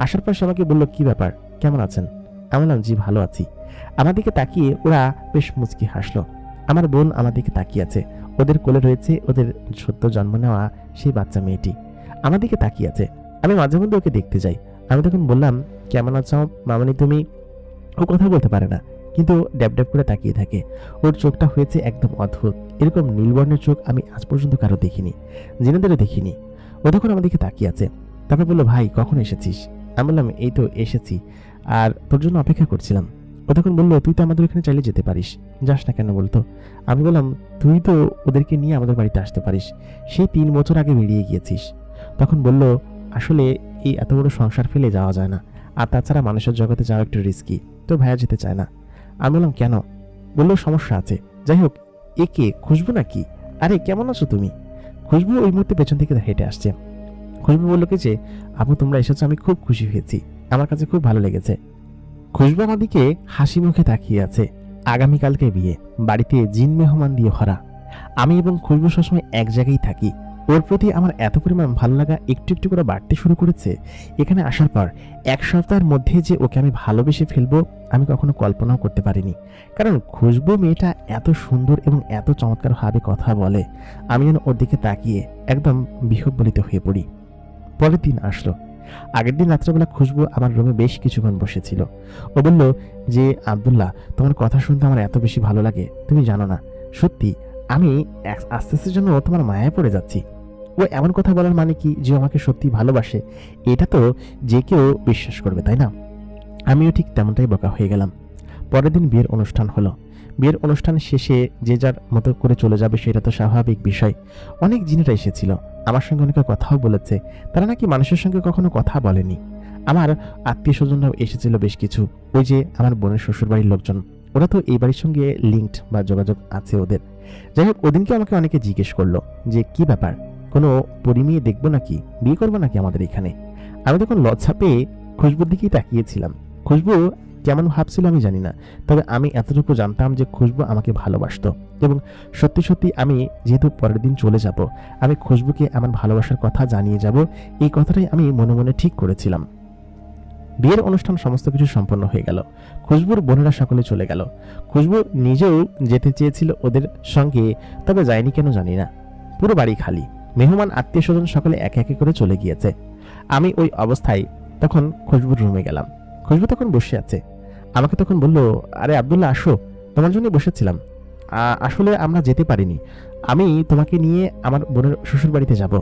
আসার পর সে আমাকে বলল, কি ব্যাপার, কেমন আছেন? আমি বললাম, জি ভালো আছি। আমার দিকে তাকিয়ে ওরা বেশ মুচকি হাসলো। আমার বোন আমার দিকে তাকিয়ে আছে। ওদের কোলে রয়েছে ওদের সদ্য জন্ম নেওয়া সেই বাচ্চা মেয়েটি। আমার দিকে তাকিয়ে আছে। আমি মাঝে মধ্যে ওকে দেখতে যাই। আমি তখন বললাম, কেমন আছো মামনি তুমি? ও কথা বলতে পারে না, কিন্তু ড্যাব ড্যাব করে তাকিয়ে থাকে। ওর চোখটা হয়েছে একদম অদ্ভুত। এরকম নীলবর্ণের চোখ আমি আজ পর্যন্ত কারো দেখিনি, জিনেদেরও দেখিনি। ও তখন আমার দিকে তাকিয়ে আছে। তারপর বললো, ভাই কখন এসেছিস? আমি বললাম, এই তো এসেছি, আর তোর জন্য অপেক্ষা করছিলাম। ও তখন বললো, তুই তো আমাদের এখানে চাইলে যেতে পারিস, যাস না কেন বলতো? আমি বললাম, তুই তো ওদেরকে নিয়ে আমাদের বাড়িতে আসতে পারিস, সেই 3 বছর আগে বেরিয়ে গিয়েছিস। তখন বলল, আসলে এই এত বড় সংসার ফেলে যাওয়া যায় না, আর তাছাড়া মানুষের জগতে যাওয়া একটু রিস্কি, তো ভাইয়া যেতে চায় না। আমি বললাম, কেন? বললো, সমস্যা আছে। যাই হোক, একে খুশবু নাকি? আরে কেমন আছো তুমি? খুশবু ওই মুহূর্তে পেছন থেকে হেঁটে আসছে। খুশবু বলল কি যে, আপু তোমরা এসেছো, আমি খুব খুশি হয়েছি, আমার কাছে খুব ভালো লেগেছে। খুশবু আমার দিকে হাসি মুখে তাকিয়ে আছে। আগামীকালকে বিয়ে, বাড়িতে জিন মেহমান দিয়ে ভরা। আমি এবং খুশবু সবসময় এক জায়গায় থাকি। ওর প্রতি আমার এত পরিমাণ ভালো লাগা একটু একটু করে বাড়তে শুরু করেছে এখানে আসার পর। 1 সপ্তাহের মধ্যে যে ওকে আমি ভালোবেসে ফেলবো আমি কখনো কল্পনাও করতে পারিনি। কারণ খুশবু মেয়েটা এত সুন্দর এবং এত চমৎকারভাবে কথা বলে, আমি যেন ওর দিকে তাকিয়ে একদম বিহ্বলিত হয়ে পড়ি। পরের দিন আসলো। আগের দিন রাত্রেবেলা খুশবু আমার রুমে বেশ কিছুক্ষণ বসেছিল। ও বলল যে, আব্দুল্লাহ তোমার কথা শুনতে আমার এত বেশি ভালো লাগে, তুমি জানো না, সত্যি আমি আস্তে আস্তে যেন তোমার মায়ায় পড়ে যাচ্ছি। ও এমন কথা বলার মানে কি যে আমাকে সত্যি ভালোবাসে? এটা তো যে কেউ বিশ্বাস করবে, তাই না? আমিও ঠিক তেমনটাই বোকা হয়ে গেলাম। পরের দিন বিয়ের অনুষ্ঠান হলো। বিয়ের অনুষ্ঠান শেষে যে যার মতো করে চলে যাবে সেটা তো স্বাভাবিক বিষয়। অনেক জিনেরা এসেছিল, আমার সঙ্গে অনেকে কথাও বলেছে। তারা নাকি মানুষের সঙ্গে কখনো কথা বলেনি। আমার আত্মীয় স্বজনরাও এসেছিল বেশ কিছু। ওই যে আমার বোনের শ্বশুরবাড়ির লোকজন, ওরা তো এই বাড়ির সঙ্গে লিঙ্কড বা যোগাযোগ আছে ওদের। যাই হোক, ওদিনকে আমাকে অনেকে জিজ্ঞেস করলো যে, কি ব্যাপার, কোনো পরিমেয়ে দেখবো নাকি, বিয়ে করবো নাকি আমাদের এখানে? আমি তখন লজ্জা পেয়ে খুশবুর দিকেই তাকিয়েছিলাম। খুশবু কেমন ভাবছিল আমি জানি না, তবে আমি এতটুকু জানতাম যে খুশবু আমাকে ভালোবাসতো। এবং সত্যি সত্যি আমি যেহেতু পরের দিন চলে যাব, আমি খুশবুকে আমার ভালোবাসার কথা জানিয়ে যাব, এই কথাটাই আমি মনে মনে ঠিক করেছিলাম। বিয়ের অনুষ্ঠান সমস্ত কিছু সম্পন্ন হয়ে গেল। খুশবুর বোনেরা সকলে চলে গেল। খুশবু নিজেও যেতে চেয়েছিল ওদের সঙ্গে, তবে যায়নি কেন জানি না। পুরো বাড়ি খালি, মেহমান আত্মীয় স্বজন সকলে একে একে করে চলে গিয়েছে। আমি ওই অবস্থায় তখন খুশবুর রুমে গেলাম। খুশবু তখন বসে আছে। আমাকে তখন বলল, আরে আব্দুল্লাহ আসো, তোমার জন্য বসেছিলাম। আসলে আমরা যেতে পারিনি, আমি তোমাকে নিয়ে আমার বোনের শ্বশুর বাড়িতে যাব।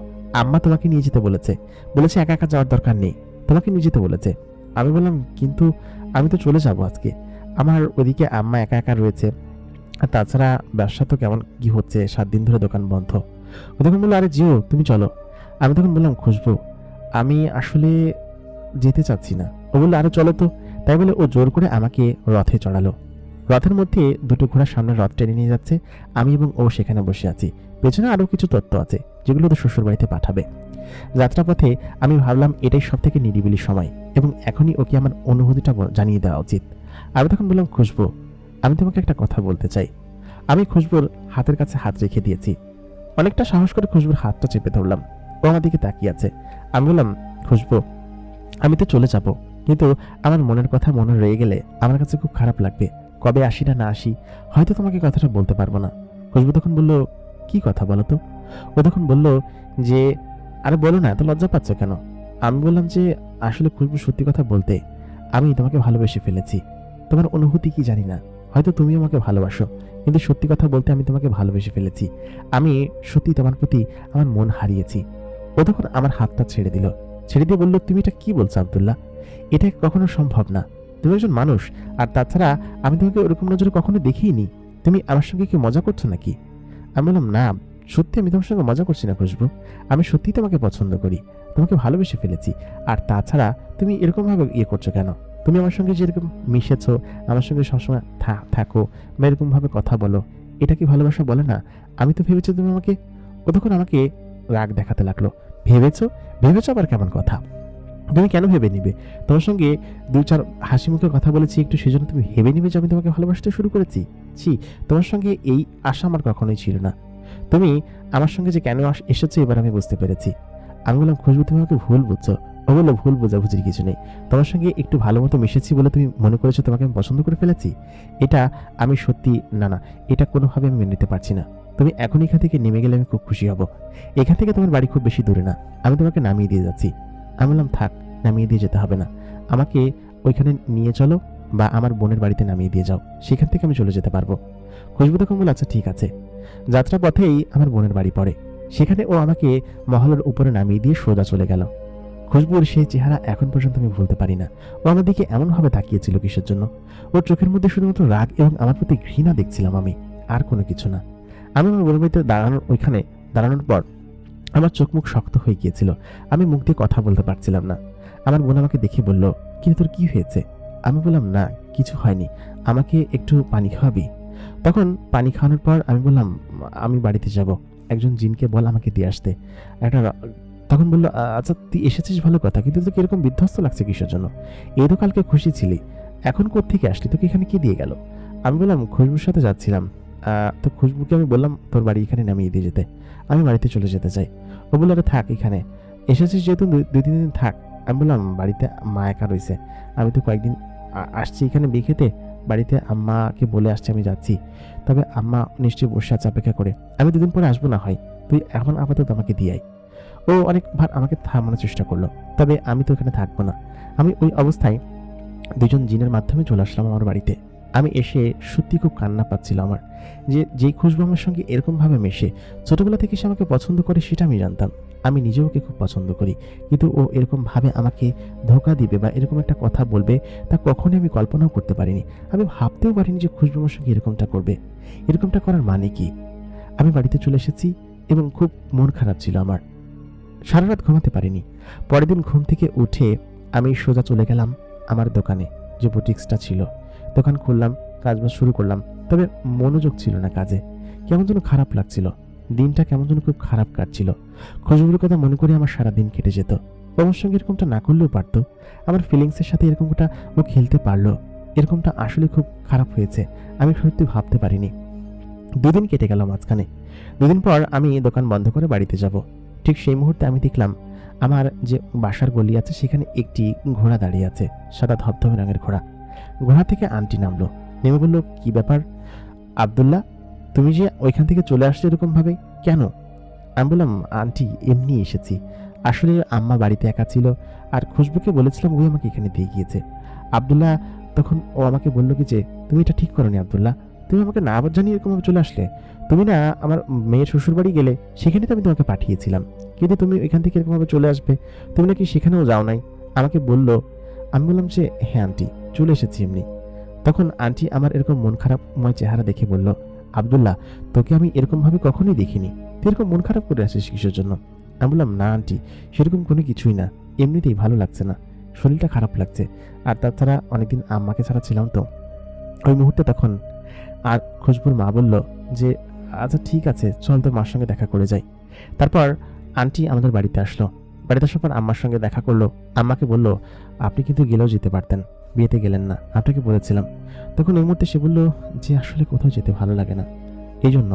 আম্মা তোমাকে নিয়ে যেতে বলেছে, বলেছে একা একা যাওয়ার দরকার নেই, তোমাকে নিয়ে যেতে বলেছে। আমি বললাম, কিন্তু আমি তো চলে যাব আজকে, আমার ওদিকে আম্মা একা একা রয়েছে, আর তাছাড়া ব্যবসা তো কেমন কি হচ্ছে, 7 দিন ধরে দোকান বন্ধ। ও তখন বললো, আরে জিও তুমি চলো। আমি তখন বললাম, খুশবু আমি আসলে যেতে চাচ্ছি না। ও বললো, আরে চলো তো। তাই বলে ও জোর করে আমাকে রথে চড়ালো। রথের মধ্যে দুটো ঘোড়ার সামনে রথ টেনে নিয়ে যাচ্ছে, আমি এবং ও সেখানে বসে আছি। পেছনে আরো কিছু তথ্য আছে যেগুলো তো শ্বশুর বাড়িতে পাঠাবে। যাত্রাপথে আমি ভাবলাম এটাই সব থেকে নিরিবিলি সময় এবং এখনই ওকে আমার অনুভূতিটা জানিয়ে দেওয়া উচিত। আমি তখন বললাম, খুশবু আমি তোমাকে একটা কথা বলতে চাই। আমি খুশবুর হাতের কাছে হাত রেখে দিয়েছি। অনেকটা সাহস করে খুশবুর হাতটা চেপে ধরলাম। ও আমার দিকে তাকিয়ে আছে। আমি বললাম, খুশবু আমি তো চলে যাব, কিন্তু আমার মনের কথা মনে রয়ে গেলে আমার কাছে খুব খারাপ লাগবে। কবে আসি না আসি হয়তো তোমাকে কথাটা বলতে পারবো না। খুশবু তখন বলল, কি কথা বলো তো? ও তখন বলল যে, আরে বলো না, এত লজ্জা পাচ্ছ কেন? আমি বললাম যে, আসলে খুশবু সত্যি কথা বলতে আমি তোমাকে ভালোবেসে ফেলেছি। তোমার অনুভূতি কি জানি না, হয়তো তুমিও আমাকে ভালোবাসো, কিন্তু সত্যি কথা বলতে আমি তোমাকে ভালোবেসে ফেলেছি। আমি সত্যি তোমার প্রতি আমার মন হারিয়েছি। ও তখন আমার হাতটা ছেড়ে দিল। ছেড়ে দিয়ে বলল, তুমি এটা কি বলছো আব্দুল্লাহ? এটা কখনো সম্ভব না। তুমি একজন মানুষ, আর তাছাড়া আমি তোমাকে ওরকম নজরে কখনো দেখিনি। তুমি আমার সঙ্গে কি মজা করছো নাকি? আমি বললাম, না সত্যি আমি তোমার সঙ্গে মজা করছি না খুশবু, আমি সত্যিই তোমাকে পছন্দ করি, তোমাকে ভালোবেসে ফেলেছি। আর তাছাড়া তুমি এরকম ভাবে করছো কেন? তুমি আমার সঙ্গে যেরকম মিশেছো, আমার সঙ্গে সবসময় থাকো বা এরকম ভাবে কথা বলো, এটা কি ভালোবাসা বলে না? আমি তো ভেবেছি তুমি আমাকে। ও তখন আমাকে রাগ দেখাতে লাগলো। ভেবেছো? ভেবেছো আবার কেমন কথা? তুমি কেন ভেবে নিবে? তোমার সঙ্গে ২-৪ হাসি মুখে কথা বলেছি একটু, সেজন্য তুমি ভেবে নিবে যে আমি তোমাকে ভালোবাসতে শুরু করেছি? ছি! তোমার সঙ্গে এই আশা আমার কখনোই ছিল না। তুমি আমার সঙ্গে যে কেন এসেছো এবার আমি বুঝতে পেরেছি। আমি বললাম, খুশবু তুমি আমাকে ভুল বুঝছো। ও বলল, ভুল বোঝাবুঝির কিছু নেই। তোমার সঙ্গে একটু ভালো মতো মিশেছি বলে তুমি মনে করেছো তোমাকে আমি পছন্দ করে ফেলেছি? এটা আমি সত্যি না, এটা কোনোভাবে আমি মেনে নিতে পারছি না। তুমি এখন এখান থেকে নেমে গেলে আমি খুব খুশি হব। এখান থেকে তোমার বাড়ি খুব বেশি দূরে না। আমি তোমাকে নামিয়ে দিয়ে যাচ্ছি। আমি বললাম, থাক, নামিয়ে দিয়ে যেতে হবে না। আমাকে ওইখানে নিয়ে চলো বা আমার বোনের বাড়িতে নামিয়ে দিয়ে যাও। সেখান থেকে আমি চলে যেতে পারবো। খুশবু তখন বলল, আচ্ছা ঠিক আছে। যাত্রা পথেই আমার বোনের বাড়ি পড়ে। সেখানে ও আমাকে মহলের উপরে নামিয়ে দিয়ে সোজা চলে গেল। খুশবুর সেই চেহারা এখন পর্যন্ত আমি ভুলতে পারি না। ও আমার দিকে এমনভাবে তাকিয়েছিল কিসের জন্য? ওর চোখের মধ্যে শুধুমাত্র রাগ এবং আমার প্রতি ঘৃণা দেখছিলাম আমি, আর কোনো কিছু না। আমি আমার বোনের বাড়িতে ওইখানে দাঁড়ানোর পর আমার চোখ মুখ শক্ত হয়ে গিয়েছিল। আমি মুখ দিয়ে কথা বলতে পারছিলাম না। আমার বোন আমাকে দেখে বলল, কিন্তু তোর কি হয়েছে? আমি বললাম, না কিছু হয়নি, আমাকে একটু পানি খাওয়াবি? তখন পানি খাওয়ানোর পর আমি বললাম, আমি বাড়িতে যাব, একজন জিনকে বল আমাকে দিয়ে আসতে একটা। তখন বললো, আচ্ছা তুই এসেছিস ভালো কথা, কিন্তু তোকে এরকম বিধ্বস্ত লাগছে কিসের জন্য? এই তো কালকে খুশি ছিলি, এখন কোত্থেকে আসলি? তোকে এখানে কি দিয়ে গেল? আমি বললাম, খুশবুর সাথে যাচ্ছিলাম। তো খুশবুকে আমি বললাম তোর বাড়ি এখানে নামিয়ে দিয়ে যেতে, আমি বাড়িতে চলে যেতে চাই। ও বললো, আরে থাক, এখানে এসেছিস যেহেতু ২-৩ দিন থাক। আমি বললাম, বাড়িতে মা একা রয়েছে, আমি তো কয়েকদিন আসছি এখানে বিয়ে খেতে, বাড়িতে আম্মাকে বলে আসছি আমি যাচ্ছি, তবে আম্মা নিশ্চয়ই বসে আছে অপেক্ষা করে। আমি ২ দিন পরে আসবো না হয়, তুই এখন আপাতত আমাকে দিয়ে আয়। ও অনেকবার আমাকে থামানোর চেষ্টা করলো, তবে আমি তো এখানে থাকবো না। আমি ওই অবস্থায় ২জন জিনের মাধ্যমে চলে আসলাম আমার বাড়িতে। আমি এসে সত্যি খুব কান্না পাচ্ছিল আমার, যে যেই খুশবু আমার সঙ্গে এরকমভাবে মেশে, ছোটবেলা থেকে সে আমাকে পছন্দ করে সেটা আমি জানতাম। আমি নিজেও ওকে খুব পছন্দ করি, কিন্তু ও এরকমভাবে আমাকে ধোঁকা দিবে বা এরকম একটা কথা বলবে তা কখনোই আমি কল্পনাও করতে পারিনি। আমি ভাবতেও পারিনি যে খুশবু আমার সঙ্গে এরকমটা করবে। এরকমটা করার মানে কি? আমি বাড়িতে চলে এসেছি এবং খুব মন খারাপ ছিল আমার। সারা রাত ঘুমাতে পারিনি। পরের দিন ঘুম থেকে উঠে আমি সোজা চলে গেলাম আমার দোকানে, যে বুটিক্সটা ছিল। দোকান খুললাম, কাজবাজ শুরু করলাম, তবে মনোযোগ ছিল না কাজে। কেমন যেন খারাপ লাগছিল, দিনটা কেমন যেন খুব খারাপ কাটছিল। খুশবুর কথা মনে করে আমার সারা দিন কেটে যেত। ও আমার সঙ্গে এরকমটা না করলেও পারতো, আমার ফিলিংসের সাথে এরকমটা ও খেলতে পারলো। এরকমটা আসলে খুব খারাপ হয়েছে, আমি সত্যি ভাবতে পারিনি। ২ দিন কেটে গেল মাঝখানে। ২ দিন পর আমি দোকান বন্ধ করে বাড়িতে যাব। ঠিক সেই মুহূর্তে আমি দেখলাম আমার যে বাসার গলি আছে সেখানে একটি ঘোড়া দাঁড়িয়ে আছে, সাদা ধবধবে রঙের ঘোড়া। ঘোড়া থেকে আন্টি নামলো, নেমে বলল, কি ব্যাপার আব্দুল্লাহ, তুমি যে ওইখান থেকে চলে আসছো এরকম ভাবে কেন? আমি বললাম, আন্টি এমনি এসেছি, আসলে আম্মা বাড়িতে একা ছিল আর খুশবুকে বলেছিলাম ওই আমাকে এখানে দিয়ে গিয়েছে। আব্দুল্লাহ তখন ও আমাকে বলল কি যে, তুমি এটা ঠিক করোনি আব্দুল্লাহ, তুমি আমাকে না আবার জানিয়ে এরকমভাবে চলে আসলে। তুমি না আমার মেয়ের শ্বশুর বাড়ি গেলে, সেখানে তো আমি তোমাকে পাঠিয়েছিলাম, কিন্তু তুমি এখান থেকে এরকমভাবে চলে আসবে, তুমি নাকি সেখানেও যাও নাই, আমাকে বলল। আমি বললাম যে, হ্যাঁ আন্টি, চলে এসেছি এমনি। তখন আন্টি আমার এরকম মন খারাপময় চেহারা দেখে বলল, আব্দুল্লাহ, তোকে আমি এরকমভাবে কখনোই দেখিনি, তুই এরকম মন খারাপ করে আসিস কিসের জন্য? আমি বললাম, না আন্টি, সেরকম কোনো কিছুই না, এমনিতেই ভালো লাগছে না, শরীরটা খারাপ লাগছে, আর তাছাড়া অনেকদিন আম্মাকে ছাড়া ছিলাম তো। ওই মুহূর্তে তখন আর খুশবুর মা বলল যে, আচ্ছা ঠিক আছে, চল তোর মার সঙ্গে দেখা করে যাই। তারপর আন্টি আমাদের বাড়িতে আসলো। বাড়িতে আসার পর আম্মার সঙ্গে দেখা করলো। আম্মাকে বলল, আপনি কিন্তু গেলেও যেতে পারতেন, বিয়েতে গেলেন না, আপনাকে বলেছিলাম। তখন এই মুহূর্তে সে বলল যে, আসলে কোথাও যেতে ভালো লাগে না, এই জন্য।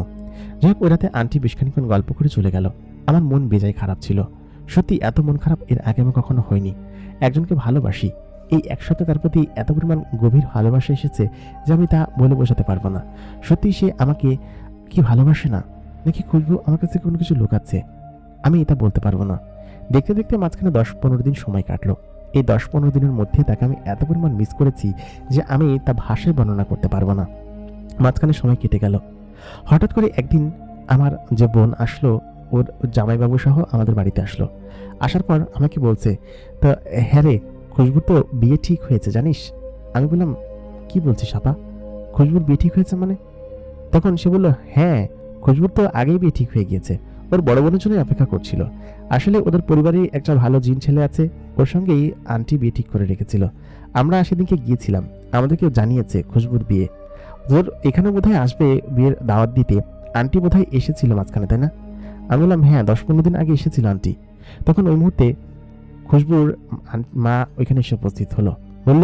যাই হোক, ওই রাতে আন্টি বেশ খানিকক্ষণ গল্প করে চলে গেল। আমার মন বেজায় খারাপ ছিল, সত্যি এত মন খারাপ এর আগে আমি কখনো হয়নি। একজনকে ভালোবাসি, এই এক সপ্তাহে তার প্রতি এত পরিমাণ গভীর ভালোবাসা এসেছে যে আমি তা বলে বোঝাতে পারবো না। সত্যি সে আমাকে কি ভালোবাসে না, নাকি খুশবু আমার কাছে কোনো কিছু লুকাচ্ছে, আমি এটা বলতে পারবো না। দেখতে দেখতে মাঝখানে ১০-১৫ দিন সময় কাটলো। এই ১০-১৫ দিনের মধ্যে তাকে আমি এত পরিমাণ মিস করেছি যে আমি তা ভাষায় বর্ণনা করতে পারবো না। মাঝখানে সময় কেটে গেল। হঠাৎ করে একদিন আমার যে বোন আসলো, ওর জামাইবাবু সহ আমাদের বাড়িতে আসলো। আসার পর আমাকে বলছে, তো হ্যাঁ রে, খুশবুর তো বিয়ে ঠিক হয়েছে জানিস? আমি বললাম, কি বলছিস আপা, খুশবুর বিয়ে ঠিক হয়েছে মানে? তখন সে বলল, হ্যাঁ, খুশবুর তো আগেই বিয়ে ঠিক হয়ে গিয়েছে, ওর বড় বোনের জন্যই অপেক্ষা করছিল। আসলে ওদের পরিবারে একটা ভালো জিন ছেলে আছে, ওর সঙ্গেই আন্টি বিয়ে ঠিক করে রেখেছিল। আমরা সেদিনকে গিয়েছিলাম, আমাদেরকেও জানিয়েছে খুশবুর বিয়ে। ওর এখানে বোধহয় আসবে বিয়ের দাওয়াত দিতে, আন্টি বোধহয় এসেছিল মাঝখানে, তাই না? আমি বললাম, হ্যাঁ, ১০-১৫ দিন আগে এসেছিল আন্টি। তখন ওই মুহূর্তে খুশবুর মা ওইখানে এসে উপস্থিত হলো, বলল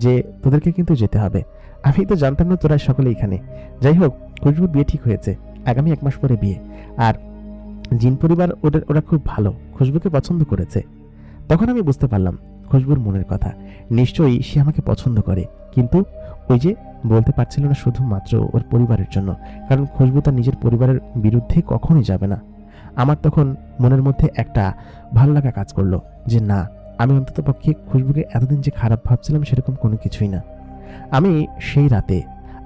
যে তোদেরকে কিন্তু যেতে হবে। আমি তো জানতাম না তোরা সকলে এখানে। যাই হোক, খুশবুর বিয়ে ঠিক হয়েছে, আগামী 1 মাস পরে বিয়ে। আর জিন পরিবার ওরা খুব ভালো, খুশবুকে পছন্দ করেছে। তখন আমি বুঝতে পারলাম খুশবুর মনের কথা, নিশ্চয়ই সে আমাকে পছন্দ করে, কিন্তু ওই যে বলতে পারছিল না শুধুমাত্র ওর পরিবারের জন্য, কারণ খুশবু তার নিজের পরিবারের বিরুদ্ধে কখনোই যাবে না। আমার তখন মনের মধ্যে একটা ভালো লাগা কাজ করলো যে না, আমি অন্তত পক্ষে খুশবুকে এতদিন যে খারাপ ভাবছিলাম সেরকম কোনো কিছুই না। আমি সেই রাতে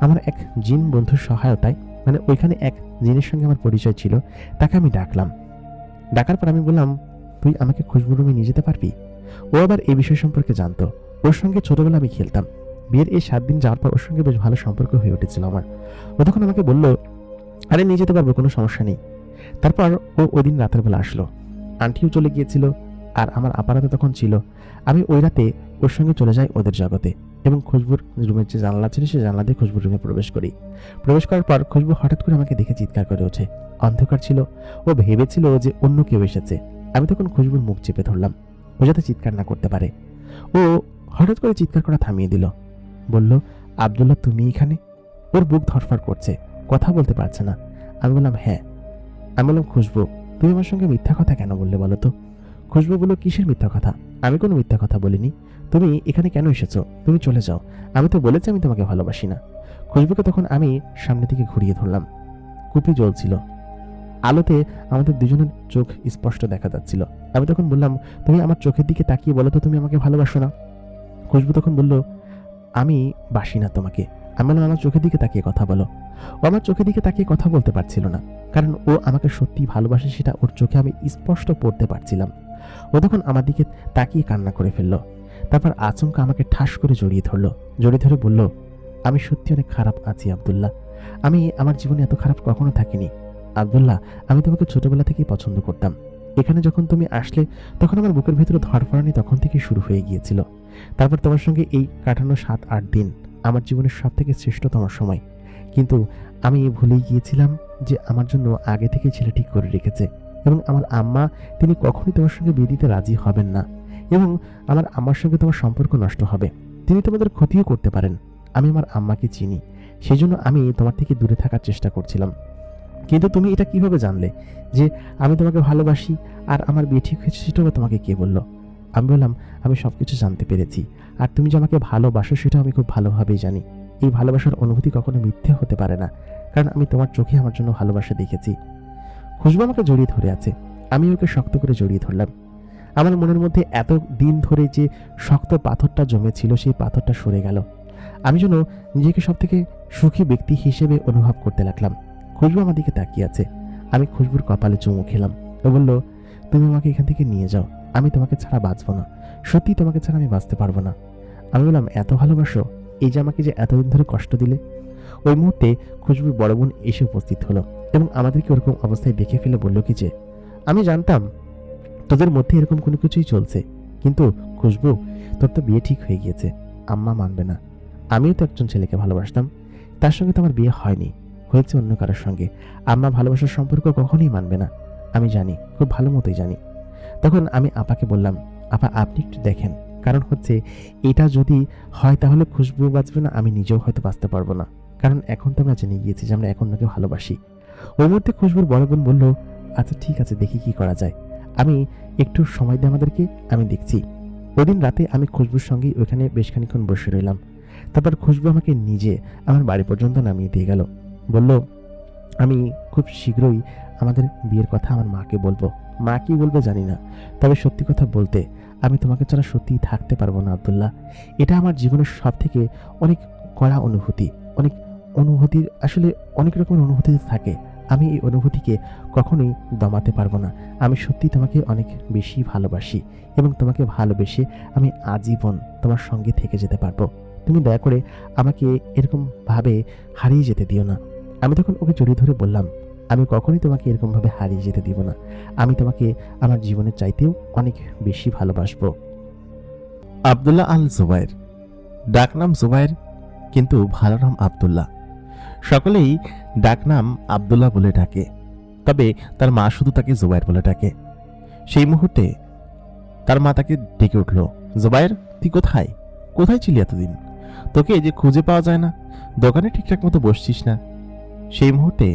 আমার এক জিন বন্ধুর সহায়তায়, মানে ওইখানে এক জিনের সঙ্গে আমার পরিচয় ছিল, তাকে আমি ডাকলাম। ডাকার পর আমি বললাম, তুই আমাকে খুশবুর রুমে নিয়ে যেতে পারবি? ও আবার এই বিষয় সম্পর্কে জানতো, ওর সঙ্গে ছোটবেলা আমি খেলতাম। বিয়ের এই 7 দিন যাওয়ার পর ওর সঙ্গে বেশ ভালো সম্পর্ক হয়ে উঠেছিল আমার। ও তখন আমাকে বলল, আরে নিয়ে যেতে পারবো, কোনো সমস্যা নেই। তারপর ও ওই দিন রাতের বেলা আসলো, আন্টিও চলে গিয়েছিল আর আমার আপারাতে তখন ছিল। আমি ওই রাতে ওর সঙ্গে চলে যাই ওদের জগতে এবং খুশবুর রুমের যে জানলা ছিল সেই জানলা দিয়ে খুশবুর রুমে প্রবেশ করি। প্রবেশ করার পর খুশবু হঠাৎ করে আমাকে দেখে চিৎকার করে ওঠে। অন্ধকার ছিল, ও ভেবেছিল যে অন্য কেউ এসেছে। আমি তখন খুশবুর মুখ চেপে ধরলাম, ও যাতে চিৎকার না করতে পারে। ও হঠাৎ করে চিৎকার করা থামিয়ে দিল, বলল, আব্দুল্লাহ তুমি এখানে? ওর বুক ধরফর করছে, কথা বলতে পারছে না। আমি বললাম হ্যাঁ। আমি বললাম, খুশবু তুমি আমার সঙ্গে মিথ্যা কথা কেন বললে বলো তো? খুশবু বলল, কিসের মিথ্যা কথা? আমি কোনো মিথ্যা কথা বলিনি। তুমি এখানে কেন এসেছো? তুমি চলে যাও, আমি তো বলেছি আমি তোমাকে ভালোবাসি না। খুশবুকে তখন আমি সামনের দিকে ঘুরিয়ে ধরলাম। কুপি জ্বলছিল, আলোতে আমাদের দুজনের চোখ স্পষ্ট দেখা যাচ্ছিল। আমি তখন বললাম, তুমি আমার চোখের দিকে তাকিয়ে বলো তো তুমি আমাকে ভালোবাসো না? খুশবু তখন বলল, আমি বাসি না তোমাকে। আমি বললাম, আমার চোখের দিকে তাকিয়ে কথা বলো। ও আমার চোখের দিকে তাকিয়ে কথা বলতে পারছিল না, কারণ ও আমাকে সত্যি ভালোবাসে সেটা ওর চোখে আমি স্পষ্ট পড়তে পারছিলাম। ও তখন আমার দিকে তাকিয়ে কান্না করে ফেললো। তারপর আচমকা আমাকে ঠাস করে জড়িয়ে ধরলো, জড়িয়ে ধরে বলল, আমি সত্যি অনেক খারাপ আছি আব্দুল্লাহ, আমি আমার জীবনে এত খারাপ কখনো থাকিনি। আব্দুল্লাহ, আমি তোমাকে ছোটবেলা থেকেই পছন্দ করতাম। এখানে যখন তুমি আসলে তখন আমার বুকের ভেতরে ধড়ফড়ানি তখন থেকেই শুরু হয়ে গিয়েছিল। তারপর তোমার সঙ্গে এই কাটানো 7-8 দিন আমার জীবনের সব থেকে শ্রেষ্ঠতম সময়। কিন্তু আমি ভুলেই গিয়েছিলাম যে আমার জন্য আগে থেকেই ছেলে ঠিক করে রেখেছে, এবং আমার আম্মা তিনি কখনোই তোমার সঙ্গে বিয়ে দিতে রাজি হবেন না, এবং আমার আম্মার সঙ্গে তোমার সম্পর্ক নষ্ট হবে। তিনি তোমাদের ক্ষতিও করতে পারেন। আমি আমার আম্মাকে চিনি, সেই জন্য আমি তোমার থেকে দূরে থাকার চেষ্টা করছিলাম। কিন্তু তুমি এটা কিভাবে জানলে যে আমি তোমাকে ভালোবাসি আর আমার বিয়ে ঠিক হয়েছে? সেটাও তোমাকে কে বললো? আমি বললাম, আমি সবকিছু জানতে পেরেছি, আর তুমি যে আমাকে ভালোবাসো সেটাও আমি খুব ভালোভাবেই জানি। এই ভালোবাসার অনুভূতি কখনো মিথ্যে হতে পারে না, কারণ আমি তোমার চোখে আমার জন্য ভালোবাসা দেখেছি। খুশবু আমাকে জড়িয়ে ধরে আছে, আমি ওকে শক্ত করে জড়িয়ে ধরলাম। আমার মনের মধ্যে এত দিন ধরে যে শক্ত পাথরটা জমেছিল সেই পাথরটা সরে গেল। আমি যেন নিজেকে সব থেকে সুখী ব্যক্তি হিসেবে অনুভব করতে লাগলাম। খুশবু আমার দিকে তাকিয়ে আছে, আমি খুশবুর কপালে চুমু খেলাম। ও বলল, তুমি আমাকে এখান থেকে নিয়ে যাও, আমি তোমাকে ছাড়া বাঁচবো না, সত্যি তোমাকে ছাড়া আমি বাঁচতে পারবো না। আমি বললাম, এত ভালোবাসো, এই যে আমাকে যে এতদিন ধরে কষ্ট দিলে? ওই মুহূর্তে খুশবুর বড় বোন এসে উপস্থিত হলো এবং আমাদেরকে ওরকম অবস্থায় দেখে ফেলে বলল কি যে, আমি জানতাম তোদের মধ্যে এরকম কোনো কিছুই চলছে, কিন্তু খুশবু তোর তো বিয়ে ঠিক হয়ে গিয়েছে, আম্মা মানবে না। আমিও তো একজন ছেলেকে ভালোবাসতাম, তার সঙ্গে তো আমার বিয়ে হয়নি, হয়েছে অন্য কারোর সঙ্গে। আম্মা ভালোবাসার সম্পর্ক কখনোই মানবে না, আমি জানি, খুব ভালো মতোই জানি। তখন আমি আপাকে বললাম, আপা আপনি একটু দেখেন, কারণ হচ্ছে এটা যদি হয় তাহলে খুশবু বাঁচবে না, আমি নিজেও হয়তো বাঁচতে পারবো না, কারণ এখন তো আমরা জেনে গিয়েছি যে আমরা এখন ওকে ভালোবাসি। ওই মুহূর্তে খুশবুর বড় বোন বলল, আচ্ছা ঠিক আছে, দেখি কি করা যায়, আমি একটু সময় দিই আমাদেরকে, আমি দেখছি। ওই দিন রাতে আমি খুশবুর সঙ্গেই ওইখানে বেশ খানিক্ষণ বসে রইলাম। তারপর খুশবু আমাকে নিজে আমার বাড়ি পর্যন্ত নামিয়ে দিয়ে গেল, বলল, আমি খুব শীঘ্রই আমাদের বিয়ের কথা আমার মাকে বলবো। মা কি বলবে জানি না, তবে সত্যি কথা বলতে আমি তোমাকে ছাড়া সত্যিই থাকতে পারবো না আব্দুল্লাহ। এটা আমার জীবনের সব থেকে অনেক কড়া অনুভূতি, অনেক অনুভূতির আসলে অনেক রকমের অনুভূতি থাকে, আমি এই অনুভূতিকে কখনোই দমাতে পারবো না। আমি সত্যি তোমাকে অনেক বেশি ভালোবাসি এবং তোমাকে ভালোবেসে আমি আজীবন তোমার সঙ্গে থেকে যেতে পারবো। তুমি দয়া করে আমাকে এরকম ভাবে হারিয়ে যেতে দিও না। আমি তখন ওকে জড়িয়ে ধরে বললাম, আমি কখনোই তোমাকে এরকম ভাবে হারিয়ে যেতে দিব না, আমি তোমাকে আমার জীবনের চাইতেও অনেক বেশি ভালোবাসবো। আব্দুল্লাহ আল জুবায়ের, ডাকনাম জুবায়ের, কিন্তু ভালো নাম আব্দুল্লাহ। সকলেই ডাকনাম আব্দুল্লাহ বলে ডাকে, তবে তার মা শুধু তাকে জুবায়ের বলে ডাকে। সেই মুহূর্তে তার মা তাকে ডেকে উঠল, জোবায়ের, তুই কোথায় কোথায় ছিলি এতদিন? তোকে যে খুঁজে পাওয়া যায় না, দোকানে ঠিকঠাক মতো বসছিস না। সেই মুহূর্তে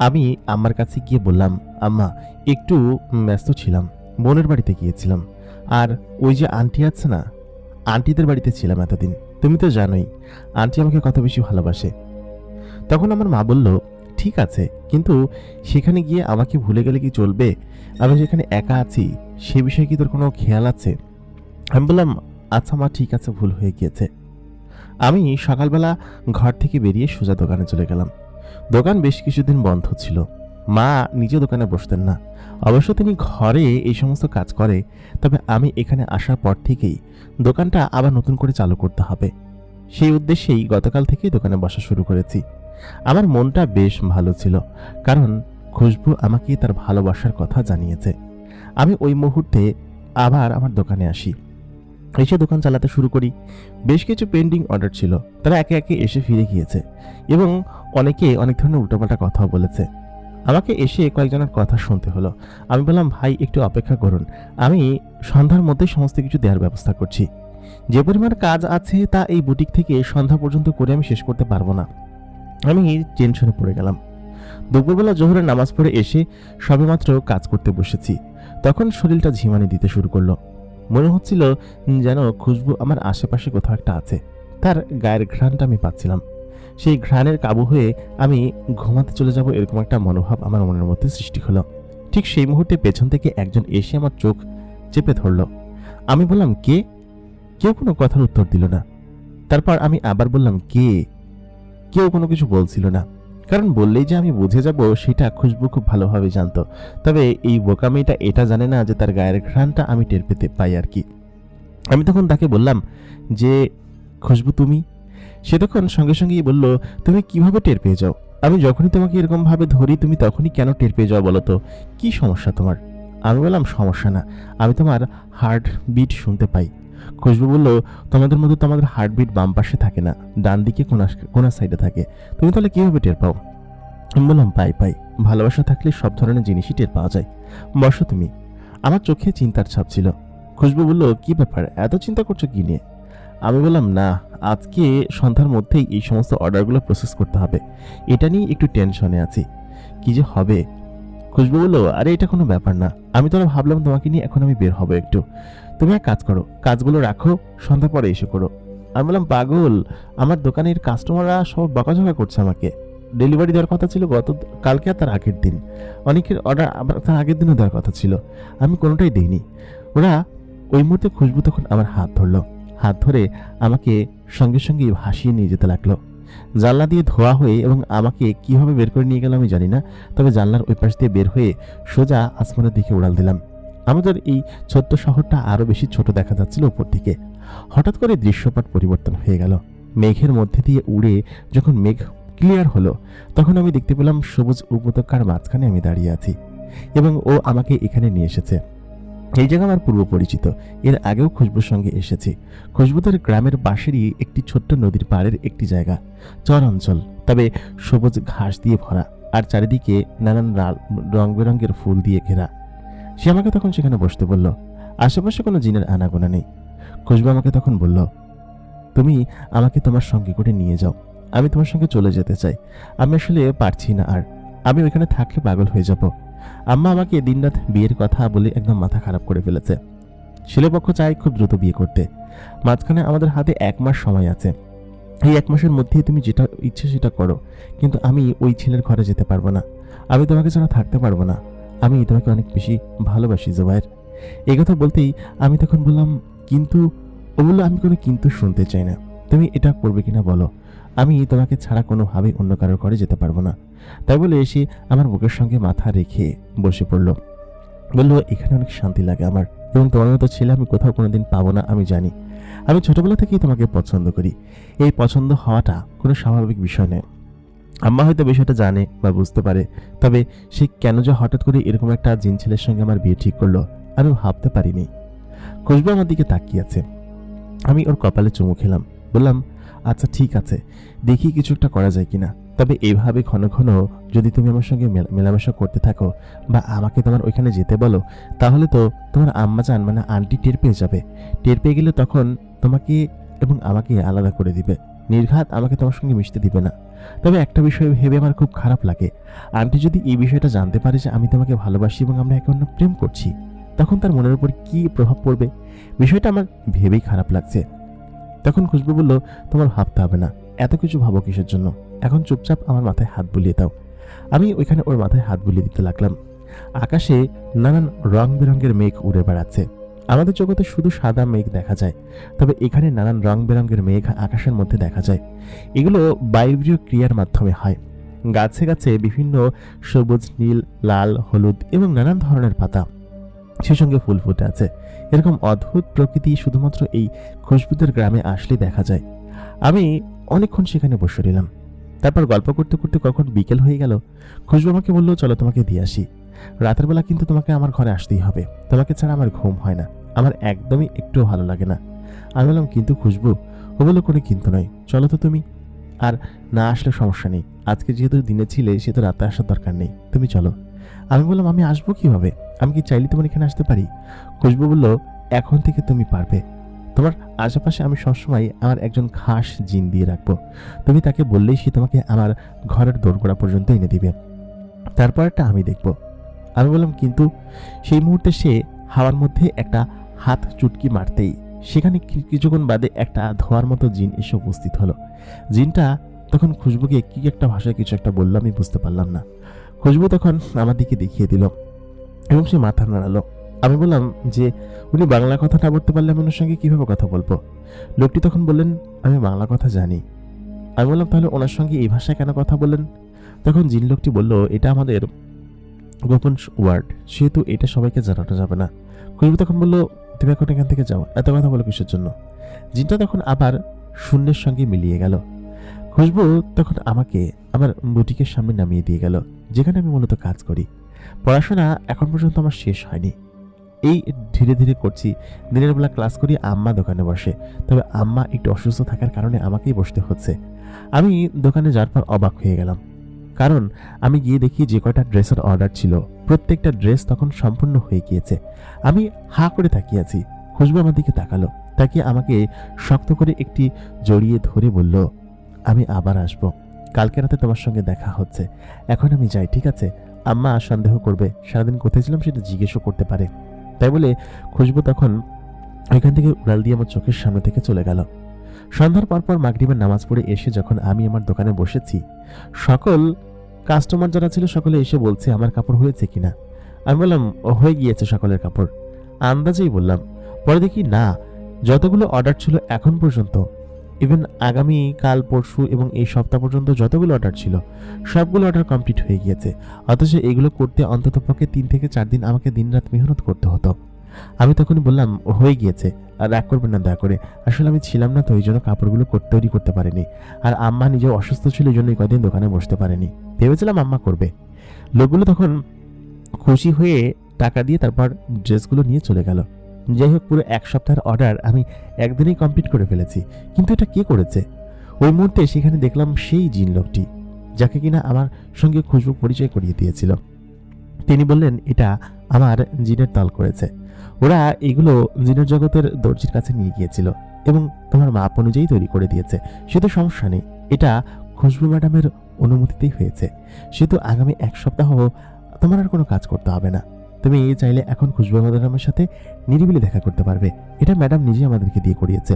আমি আম্মার কাছে গিয়ে বললাম, আম্মা, একটু ব্যস্ত ছিলাম, বোনের বাড়িতে গিয়েছিলাম, আর ওই যে আন্টি আছে না, আন্টিদের বাড়িতে ছিলাম এতদিন। তুমি তো জানোই আন্টি আমাকে কত বেশি ভালোবাসে। তখন আমার মা বলল, ঠিক আছে, কিন্তু সেখানে গিয়ে আমাকে ভুলে গেলে কি চলবে? আমি যেখানে একা আছি সে বিষয়ে কি তোর কোনো খেয়াল আছে? আমি বললাম, আচ্ছা মা, ঠিক আছে, ভুল হয়ে গিয়েছে। আমি সকালবেলা ঘর থেকে বেরিয়ে সোজা দোকানে চলে গেলাম। দোকান বেশ কিছুদিন বন্ধ ছিল। মা নিজে দোকানে বসতেন না, অবশ্য তিনি ঘরে এই সমস্ত কাজ করে। তবে আমি এখানে আসার পর থেকেই দোকানটা আবার নতুন করে চালু করতে হবে, সেই উদ্দেশ্যেই গতকাল থেকেই দোকানে বসা শুরু করেছি। আমার মনটা বেশ ভালো ছিল, কারণ খুশবু আমাকে তার ভালোবাসার কথা জানিয়েছে। আমি ওই মুহূর্তে আবার আমার দোকানে আসি, এসে দোকান চালাতে শুরু করি। বেশ কিছু পেন্ডিং অর্ডার ছিল, তারা একে একে এসে ফিরে গিয়েছে এবং অনেকে অনেক ধরনের উল্টোপাল্টা কথাও বলেছে। আমাকে এসে কয়েকজনের কথা শুনতে হলো। আমি বললাম, ভাই একটু অপেক্ষা করুন, আমি সন্ধ্যার মধ্যে সমস্ত কিছু দেওয়ার ব্যবস্থা করছি। যে পরিমাণ কাজ আছে তা এই বুটিক থেকে সন্ধ্যা পর্যন্ত করে আমি শেষ করতে পারবো না। আমি টেনশনে পড়ে গেলাম। দুপুরবেলা জোহরের নামাজ পড়ে এসে সবেমাত্র কাজ করতে বসেছি, তখন শরীরটা ঝিমানি দিতে শুরু করলো। মনে হচ্ছিল যেন খুশবু আমার আশেপাশে কোথাও একটা আছে। তার গায়ের ঘ্রাণটা আমি পাচ্ছিলাম। সেই ঘ্রাণের কাবু হয়ে আমি ঘুমাতে চলে যাব এরকম একটা মনোভাব আমার মনের মধ্যে সৃষ্টি হলো। ঠিক সেই মুহূর্তে পেছন থেকে একজন এসে আমার চোখ চেপে ধরল। আমি বললাম, কে? কেউ কোনো কথার উত্তর দিল না। তারপর আমি আবার বললাম, কে? কেউ কোনো কিছু বলছিল না, কারণ বললেই যে আমি বুঝে যাব সেটা খুশবু খুব ভালোভাবে জানতো। তবে এই বোকা মেয়েটা এটা জানে না যে তার গায়ের ঘ্রাণটা আমি টের পেতে পাই আর কি। আমি তখন তাকে বললাম যে, খুশবু তুমি? সে তখন সঙ্গে সঙ্গেই বলল, তুমি কিভাবে টের পেয়ে যাও? আমি যখনই তোমাকে এরকম ভাবে ধরি তুমি তখনই কেন টের পেয়ে যাও বলো তো? কি সমস্যা তোমার? আমি বললাম, সমস্যা না, আমি তোমার হার্ট বিট শুনতে পাই। খুশবু বলল, তোমাদের মধ্যে তো আমাদের হার্টবিট বাম পাশে থাকে না, ডান দিকে কোনা সাইডে থাকে, তুমি তাহলে কিভাবে টের পাও? আমি বললাম, পাই, ভালোবাসা থাকলে সব ধরনের জিনিসই টের পাওয়া যায়। বসো তুমি। আমার চোখে চিন্তার ছাপ ছিল। খুশবু বলল, কি ব্যাপার, এত চিন্তা করছো কি নিয়ে? আমি বললাম, না, আজকে সন্ধ্যার মধ্যেই এই সমস্ত অর্ডারগুলো প্রসেস করতে হবে, এটা নিয়ে একটু টেনশনে আছি, কি যে হবে। খুশবু বলল, আরে এটা কোনো ব্যাপার না, আমি তো ভাবলাম তোমাকে নিয়ে এখন আমি বের হবো একটু। তুমি এক কাজ করো, কাজগুলো রাখো, সন্ধ্যা পরে এসে করো। আমি বললাম, পাগল, আমার দোকানের কাস্টমাররা সব বকাঝকা করছে আমাকে। ডেলিভারি দেওয়ার কথা ছিল কালকে আর তার আগের দিন, অনেকের অর্ডার আবার তার আগের দিনও দেওয়ার কথা ছিল, আমি কোনোটাই দিইনি। ওরা ওই মুহূর্তে খুশবু তখন আমার হাত ধরলো, হাত ধরে আমাকে সঙ্গে সঙ্গে ভাসিয়ে নিয়ে যেতে লাগলো। জানলা দিয়ে ধোয়া হয়ে এবং আমাকে কিভাবে বের করে নিয়ে গেল আমি জানি না, তবে জানলার ওই পাশ দিয়ে বের হয়ে সোজা আসমানের দিকে উড়াল দিলাম। আমাদের এই ছোট্ট শহরটা আরো বেশি ছোট দেখা যাচ্ছিল উপর থেকে। হঠাৎ করে দৃশ্যপট পরিবর্তন হয়ে গেল। মেঘের মধ্যে দিয়ে উড়ে যখন মেঘ ক্লিয়ার হলো, তখন আমি দেখতে পেলাম সবুজ উপত্যকার মাঝখানে আমি দাঁড়িয়ে আছি এবং ও আমাকে এখানে নিয়ে এসেছে। এই জায়গা আমার পূর্ব পরিচিত, এর আগেও খুশবুর সঙ্গে এসেছি। খুশবুদের গ্রামের পাশেরই একটি ছোট্ট নদীর পাড়ের একটি জায়গা, চর অঞ্চল, তবে সবুজ ঘাস দিয়ে ভরা আর চারিদিকে নানান রং বেরঙের ফুল দিয়ে ঘেরা। সে আমাকে তখন সেখানে বসতে বলল। আশেপাশে কোনো জিনের আনাগোনা নেই। খুশবু আমাকে তখন বলল, তুমি আমাকে তোমার সঙ্গে করে নিয়ে যাও, আমি তোমার সঙ্গে চলে যেতে চাই, আমি আসলে পারছি না আর, আমি ওইখানে থাকলে পাগল হয়ে যাব। আম্মা আমাকে দিনরাত বিয়ের কথা বলে একদম মাথা খারাপ করে ফেলেছে। ছেলেপক্ষ চায় খুব দ্রুত বিয়ে করতে। মাঝখানে আমাদের হাতে 1 মাস সময় আছে, এই 1 মাসের মধ্যে তুমি যেটা ইচ্ছে সেটা করো, কিন্তু আমি ওই ছেলের ঘরে যেতে পারবো না, আমি তোমাকে ছাড়া থাকতে পারবো না, আমি তোমাকে অনেক বেশি ভালোবাসি জোবায়ের। এই কথা বলতেই আমি তখন বললাম, কিন্তু? ও বললো, আমি কোনো কিন্তু শুনতে চাই না, তুমি এটা করবে কিনা বলো, আমি তোমাকে ছাড়া কোনোভাবেই অন্য কারোর ঘরে যেতে পারবো না। তাই বলে এসে আমার বুকের সঙ্গে মাথা রেখে বসে পড়লো। বললো, এখানে অনেক শান্তি লাগে আমার, এবং তোমার মতো ছেলে আমি কোথাও কোনোদিন পাবো না আমি জানি। আমি ছোটবেলা থেকেই তোমাকে পছন্দ করি, এই পছন্দ হওয়াটা কোনো স্বাভাবিক বিষয় নয়। আম্মা হয়তো বিষয়টা জানে বা বুঝতে পারে, তবে সে কেন যে হঠাৎ করে এরকম একটা জিন ছেলের সঙ্গে আমার বিয়ে ঠিক করলো আমি ভাবতে পারিনি। খুশবু আমার দিকে তাকিয়ে আছে, আমি ওর কপালে চুমু খেলাম, বললাম, আচ্ছা ঠিক আছে, দেখি কিছু একটা করা যায় কিনা। তবে এইভাবে ঘন ঘন যদি তুমি আমার সঙ্গে মেলামেশা করতে থাকো বা আমাকে তোমার ওইখানে যেতে বলো, তাহলে তো তোমার আম্মা জান মানে আন্টি টের পেয়ে যাবে। টের পেয়ে গেলে তখন তোমাকে এবং আমাকে আলাদা করে দিবে, নির্ঘাত আমাকে তোমার সঙ্গে মিশতে দিবে না। তবে একটা বিষয় ভেবে আমার খুব খারাপ লাগে, আন্টি যদি এই বিষয়টা জানতে পারে যে আমি তোমাকে ভালোবাসি এবং আমরা একে অন্য প্রেম করছি, তখন তার মনের উপর কি প্রভাব পড়বে, বিষয়টা আমার ভেবেই খারাপ লাগছে। তখন খুশবু বলল, তোমার ভাবতে হবে না, এত কিছু ভাবো কিসের জন্য, এখন চুপচাপ আমার মাথায় হাত বুলিয়ে দাও। আমি ওইখানে ওর মাথায় হাত বুলিয়ে দিতে লাগলাম। আকাশে নানান রং বেরঙের মেঘ উড়ে বেড়াচ্ছে। আমাদের জগতে শুধু সাদা মেঘ দেখা যায়, তবে এখানে নানান রং বেরঙের মেঘ আকাশের মধ্যে দেখা যায়। এগুলো বায়বীয় ক্রিয়ার মাধ্যমে হয়। গাছে গাছে বিভিন্ন সবুজ, নীল, লাল, হলুদ এবং নানান ধরনের পাতা, সে সঙ্গে ফুল ফুটে আছে। এরকম অদ্ভুত প্রকৃতি শুধুমাত্র এই খুশবুদের গ্রামে আসলে দেখা যায়। আমি অনেকক্ষণ সেখানে বসে রইলাম। তারপর গল্প করতে করতে কখন বিকেল হয়ে গেল। খুশবু আমাকে বললো, চলো তোমাকে দিয়ে আসি, রাতের বেলা কিন্তু তোমাকে আমার ঘরে আসতেই হবে, তোমাকে ছাড়া আমার ঘুম হয় না, আমার একদমই একটুও ভালো লাগে না। আমি বললাম, কিন্তু খুশবু? ও বললো, কোনো কিন্তু নয়, চলো তো তুমি। আর না আসলে সমস্যা নেই, আজকে যেহেতু দিনে ছিলে সে তো রাতে আসার দরকার নেই, তুমি চলো। আমি বললাম, আমি আসবো কিভাবে, আমি কি চাইলে তোমার এখানে আসতে পারি? খুশবু বলল, এখন থেকে তুমি পারবে, তোমার আশেপাশে আমি সবসময় আমার একজন খাস জিন দিয়ে রাখবো, তুমি তাকে বললেই সে তোমাকে আমার ঘরের দোরগোড়া পর্যন্ত এনে দিবে, তারপরটা আমি দেখব। আমি বললাম, কিন্তু সেই মুহূর্তে সে হাওয়ার মধ্যে একটা হাত চুটকি মারতেই সেখানে কিছুক্ষণ বাদে একটা ধোয়ার মতো জিন এসে উপস্থিত হলো। জিনটা তখন খুশবুকে কি একটা ভাষায় কিছু একটা বললো, আমি বুঝতে পারলাম না। খুশবু তখন আমার দিকে দেখিয়ে দিল এবং সে মাথা নাড়ালো। আমি বললাম যে, উনি বাংলা কথা না বলতে পারলে আমি ওনার সঙ্গে কিভাবে কথা বলবো? লোকটি তখন বললেন, আমি বাংলা কথা জানি। আমি বললাম, তাহলে ওনার সঙ্গে এই ভাষায় কেন কথা বললেন? তখন জিন লোকটি বলল, এটা আমাদের গোপন ওয়ার্ড, সেহেতু এটা সবাইকে জানানো যাবে না। খুশবু তখন বলল, তুমি এখন এখান থেকে যাও, এত কথা বলো কিসের জন্য? জিনটা তখন আবার শূন্যের সঙ্গে মিলিয়ে গেল। খুশবু তখন আমাকে আমার বুটিকের সামনে নামিয়ে দিয়ে গেল, যেখানে আমি মূলত কাজ করি। পড়াশোনা এখন পর্যন্ত আমার শেষ হয়নি, এই ধীরে ধীরে করছি। দিনের বেলা ক্লাস করি, আম্মা দোকানে বসে, তবে আম্মা একটু অসুস্থ থাকার কারণে আমাকেই বসতে হচ্ছে। আমি দোকানে যাওয়ার পর অবাক হয়ে গেলাম, কারণ আমি গিয়ে দেখি যে কয়টা ড্রেসের অর্ডার ছিল প্রত্যেকটা ড্রেস তখন সম্পূর্ণ হয়ে গিয়েছে। আমি হা করে তাকিয়ে আছি। খুশবু আমার দিকে তাকালো, তাকিয়ে আমাকে শক্ত করে একটি জড়িয়ে ধরে বলল, আমি আবার আসবো, কালকে রাতে তোমার সঙ্গে দেখা হচ্ছে, এখন আমি যাই, ঠিক আছে? আম্মা সন্দেহ করবে, সারাদিন কোথায় ছিলাম সেটা জিজ্ঞেসও করতে পারে। তাই বলে খুশবু তখন ওইখান থেকে উড়াল দিয়ে আমার চোখের সামনে থেকে চলে গেল। সন্ধ্যার পরপর মাগরিবের নামাজ পড়ে এসে যখন আমি আমার দোকানে বসেছি, সকল কাস্টমার যারা ছিল সকলে এসে বলছে আমার কাপড় হয়েছে কিনা। আমি বললাম, হয়ে গিয়েছে সকলের কাপড়, আন্দাজেই বললাম। পরে দেখি না, যতগুলো অর্ডার ছিল এখন পর্যন্ত, ইভেন আগামী কাল পরশু এবং এই সপ্তাহ পর্যন্ত যতগুলো অর্ডার ছিল সবগুলো অর্ডার কমপ্লিট হয়ে গিয়েছে। অথচ এগুলো করতে অন্তত পক্ষে 3 থেকে 4 দিন আমাকে দিনরাত মেহনত করতে হতো। আমি তখনই বললাম, হয়ে গিয়েছে, আর রাগ করবেন না দয়া করে, আসলে আমি ছিলাম না তো, এই জন্য কাপড়গুলো তৈরি করতে পারিনি, আর আম্মা নিজেও অসুস্থ ছিল, এই জন্য কয়েকদিন দোকানে বসতে পারেনি, ভেবেছিলাম আম্মা করবে। লোকগুলো তখন খুশি হয়ে টাকা দিয়ে তারপর ড্রেসগুলো নিয়ে চলে গেল। যাই হোক, পুরো 1 সপ্তাহের অর্ডার আমি একদিনেই কমপ্লিট করে ফেলেছি। কিন্তু এটা কে করেছে? ওই মুহূর্তে সেখানে দেখলাম সেই জিন লোকটি, যাকে কিনা আমার সঙ্গে খুশবু পরিচয় করিয়ে দিয়েছিল। তিনি বললেন, এটা আমার জিনের দল করেছে, ওরা এগুলো জিনের জগতের দর্জির কাছে নিয়ে গিয়েছিল এবং তোমার মাপ অনুযায়ী তৈরি করে দিয়েছে, সে তো সমস্যা নেই, এটা খুশবু ম্যাডামের অনুমতিতেই হয়েছে, সেহেতু আগামী 1 সপ্তাহ তোমার আর কোনো কাজ করতে হবে না, তুমি চাইলে এখন খুশবু ম্যাডামের সাথে নিরিবিলি দেখা করতে পারবে, এটা ম্যাডাম নিজে আমাদেরকে দিয়ে করিয়েছে।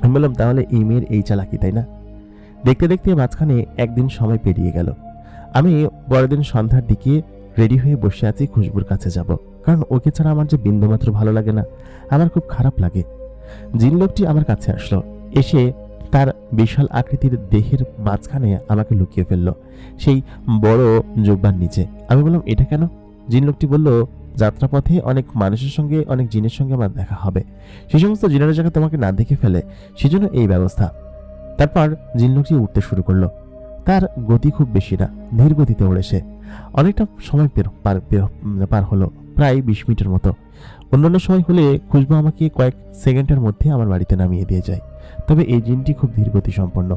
আমি বললাম, তাহলে এই মেয়ের এই চালাকি, তাই না? দেখতে দেখতে মাঝখানে একদিন সময় পেরিয়ে গেল। আমি পরের দিন সন্ধ্যার দিকে রেডি হয়ে বসে আছি খুশবুর কাছে যাব, কারণ ওকে ছাড়া আমার যে বিন্দুমাত্র ভালো লাগে না, আমার খুব খারাপ লাগে। জিন লোকটি আমার কাছে আসলো, এসে তার বিশাল আকৃতির দেহের মাঝখানে আমাকে লুকিয়ে ফেললো সেই বড় জুব্বার নিচে। আমি বললাম, এটা কেন? জিন লোকটি বলল, যাত্রাপথে অনেক মানুষের সঙ্গে, অনেক জিনের সঙ্গে আমার দেখা হবে, সেই সমস্ত জিনের জায়গা তোমাকে না দেখে ফেলে, সেজন্য এই ব্যবস্থা। তারপর জিন লোকটি উঠতে শুরু করলো। তার গতি খুব বেশি না, ধীর গতিতে ওড়েছে। অনেকটা সময় পার হলো, প্রায় 20 মিনিটের মতো। অন্যান্য সময় হলে খুশবু আমাকে কয়েক সেকেন্ডের মধ্যে আমার বাড়িতে নামিয়ে দিয়ে যায়, তবে এই জিনটি খুব ধীর গতি সম্পন্ন।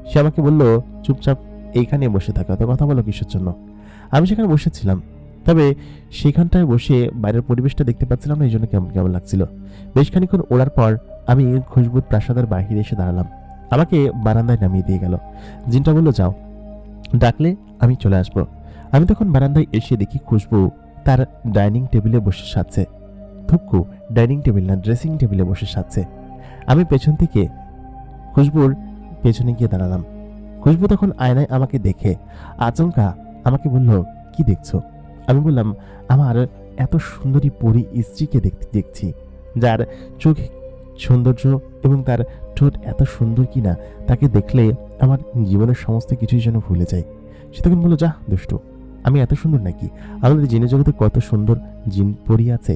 সে আমাকে বলল, চুপচাপ এইখানে বসে থাকো, এত কথা বলো কিসের জন্য? আমি সেখানে বসেছিলাম, তবে সেখানটায় বসে বাইরের পরিবেশটা দেখতে পাচ্ছিলাম না, এই জন্য কেমন কেমন লাগছিল। বেশ খানিক্ষণ ওড়ার পর আমি খুশবুর প্রাসাদের বাহিরে এসে দাঁড়ালাম। আমাকে বারান্দায় নামিয়ে দিয়ে গেল। জিনটা বলল, যাও, ডাকলে আমি চলে আসবো। আমি তখন বারান্দায় এসে দেখি খুশবু তার ডাইনিং টেবিলে বসে সাজছে। থুক্কু, ডাইনিং টেবিল না, ড্রেসিং টেবিলে বসে সাজছে। আমি পেছন থেকে খুশবুর পেছনে গিয়ে দাঁড়ালাম। খুশবু তখন আয়নায় আমাকে দেখে আচমকা আমাকে বলল, কি দেখছো? আমি বললাম, আমার এত সুন্দরী পরী স্ত্রীকে দেখছি, যার চোখ সৌন্দর্য এবং তার ঠোঁট এত সুন্দর কিনা তাকে দেখলে আমার জীবনের সমস্ত কিছুই যেন ভুলে যায়। সে তখন বলল, যা দুষ্টু, আমি এত সুন্দর নাকি? আমাদের জিনের জগতে কত সুন্দর জিন পরী আছে,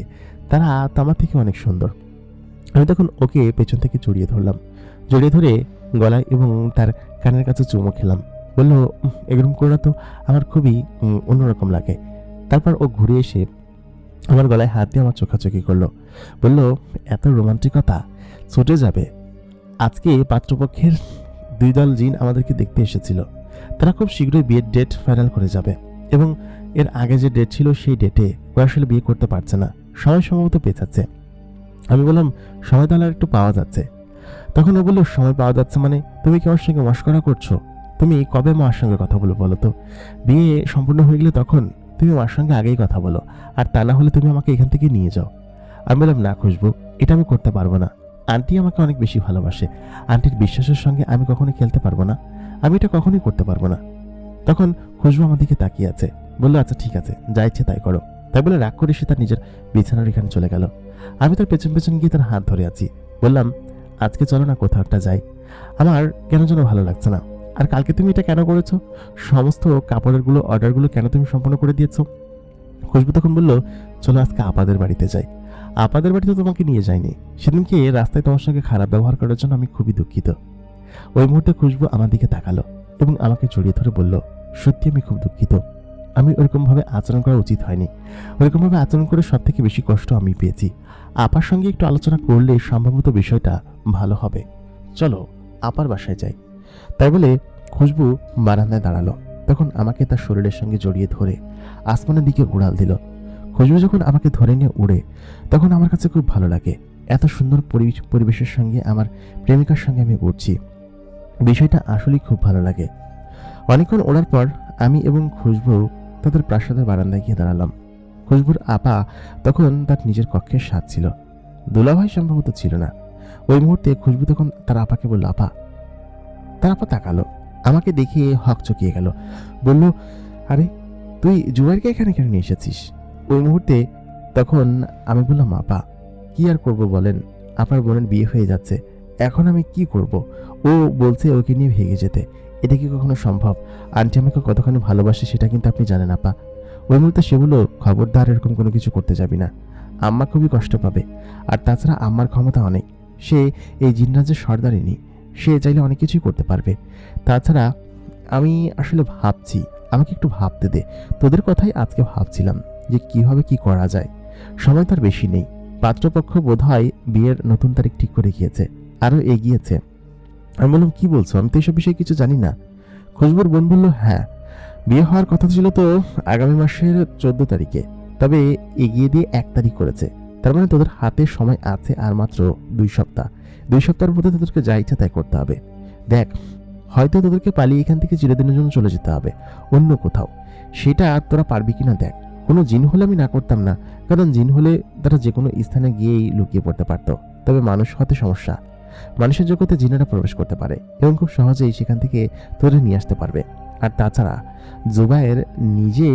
তারা আমার থেকে অনেক সুন্দর। আমি তখন ওকে পেছন থেকে জড়িয়ে ধরলাম, জড়িয়ে ধরে গলায় এবং তার কানের কাছে চুমো খেলাম। বললো, এরকম করে না তো, আমার খুবই অন্যরকম লাগে। তারপর ও ঘুরে এসে আমার গলায় হাত দিয়ে আমার চোখাচোখি করলো। বলল, এত রোমান্টিকতা ছুটে যাবে। আজকে পাত্রপক্ষের 2 দল জিন আমাদেরকে দেখতে এসেছিল। তারা খুব শীঘ্রই বিয়ের ডেট ফাইনাল করে যাবে এবং এর আগে যে ডেট ছিল সেই ডেটে ও আসলে বিয়ে করতে পারছে না, সময় সম্ভবত পেছাচ্ছে। আমি বললাম, সময় তাহলে একটু পাওয়া যাচ্ছে। তখন ও বলল, সময় পাওয়া যাচ্ছে মানে? তুমি কি আমার সঙ্গে মশকরা করছো? তুমি কবে মার সঙ্গে কথা বলো তো? বিয়ে সম্পূর্ণ হয়ে গেলে তখন তুমি মার সঙ্গে আগেই কথা বলো, আর তা না হলে তুমি আমাকে এখান থেকে নিয়ে যাও। আমি বললাম, না খুশবু, এটা আমি করতে পারবো না। আন্টি আমাকে অনেক বেশি ভালোবাসে, আন্টির বিশ্বাসের সঙ্গে আমি কখনোই খেলতে পারবো না, আমি এটা কখনোই করতে পারবো না। তখন খুশবু আমার দিকে তাকিয়ে আছে, বললো, আচ্ছা ঠিক আছে, যা ইচ্ছে তাই করো। তাই বলে রাগ করে সে তার নিজের বিছানার এখানে চলে গেল। আমি তার পেছন পেছন গিয়ে তার হাত ধরে আছি। বললাম, আজকে চলো না কোথাও একটা যাই, আমার কেন যেন ভালো লাগছে না। আর কালকে তুমি এটা কেন করেছো? সমস্ত কাপড়েরগুলো অর্ডারগুলো কেন তুমি সম্পন্ন করে দিয়েছো? খুশবু তখন বলল, চলো আজকে আপাদের বাড়িতে যাই। আপাদের বাড়িতে তোমাকে নিয়ে যাইনি, সেদিনকে রাস্তায় তোমার সঙ্গে খারাপ ব্যবহার করার জন্য আমি খুবই দুঃখিত। ওই মুহূর্তে খুশবু আমার দিকে তাকালো এবং আমাকে জড়িয়ে ধরে বলল, সত্যি আমি খুব দুঃখিত, আমি ওরকমভাবে আচরণ করা উচিত হয়নি। ওরকমভাবে আচরণ করে সব থেকে বেশি কষ্ট আমি পেয়েছি। আপার সঙ্গে একটু আলোচনা করলে সম্ভবত বিষয়টা ভালো হবে, চলো আপার বাসায় যাই। তাই বলে খুশবু বারান্দায় দাঁড়ালো। তখন আমাকে তার শরীরের সঙ্গে জড়িয়ে ধরে আসমানের দিকে উড়াল দিল। খুশবু যখন আমাকে ধরে নিয়ে উড়ে, তখন আমার কাছে খুব ভালো লাগে। এত সুন্দর পরিবেশের সঙ্গে আমার প্রেমিকার সঙ্গে আমি উড়ছি, বিষয়টা আসলেই খুব ভালো লাগে। অনেকক্ষণ ওড়ার পর আমি এবং খুশবু তাদের প্রাসাদের বারান্দায় গিয়ে দাঁড়ালাম। খুশবুর আপা তখন তার নিজের কক্ষে সাজছিল, দুলাভাই সম্ভবত ছিল না। ওই মুহূর্তে খুশবু তখন তার আপাকে বলল, আপা। তার আপা তাকালো, আমাকে দেখে হক চকিয়ে গেল, বলল, আরে তুই জুবাইরকে এখানে কেন নিয়ে এসেছিস? ওই মুহূর্তে তখন আমি বললাম, আপা কি আর করব বলেন, আপনার বোনের বিয়ে হয়ে যাচ্ছে, এখন আমি কি করব? ও বলছে ওকে নিয়ে ভেগে যেতে, এটা কি কখনো সম্ভব? আন্টি আমাকে কতখানি ভালোবাসে সেটা কিন্তু আপনি জানেন আপা। ওই মুহূর্তে সে বলল, খবরদার এরকম কোনো কিছু করতে যাবি না, আম্মা খুবই কষ্ট পাবে। আর তাছাড়া আম্মার ক্ষমতা অনেক, সে এই জিনরাজের সর্দারিনী, সে চাইলে অনেক কিছুই করতে পারবে। তাছাড়া আমি আসলে ভাবছি, আমাকে একটু ভাবতে দে। তোদের কথাই আজকে ভাবছিলাম যে কিভাবে কি করা যায়, সময় তার বেশি নেই। পাত্রপক্ষ বোধহয় বিয়ের নতুন তারিখ ঠিক করে গিয়েছে, আরও এগিয়েছে। আমি বললাম, কি বলছো? আমি তো এসব বিষয়ে কিছু জানি না। খুশবুর বোন বলল, হ্যাঁ, বিয়ে হওয়ার কথা ছিল তো আগামী মাসের 14 তারিখে, তবে এগিয়ে দিয়ে 1 তারিখ করেছে। তার মানে তোদের হাতে সময় আছে আর মাত্র 2 সপ্তাহ। 2 সপ্তাহের মধ্যে তোদেরকে যা ইচ্ছা তাই করতে হবে। দেখ, হয়তো তোদেরকে পালিয়ে এখান থেকে চিরদিনের জন্য চলে যেতে হবে অন্য কোথাও, সেটা তোরা পারবি কিনা দেখ। কোনো জিন হলে আমি না করতাম না, কারণ জিন হলে তারা যে কোনো স্থানে গিয়েই লুকিয়ে পড়তে পারতো। তবে মানুষ হতে সমস্যা, মানুষের জগতে জিনেরা প্রবেশ করতে পারে এবং খুব সহজেই সেখান থেকে তোদের নিয়ে আসতে পারবে। আর তাছাড়া জুবাইর নিজে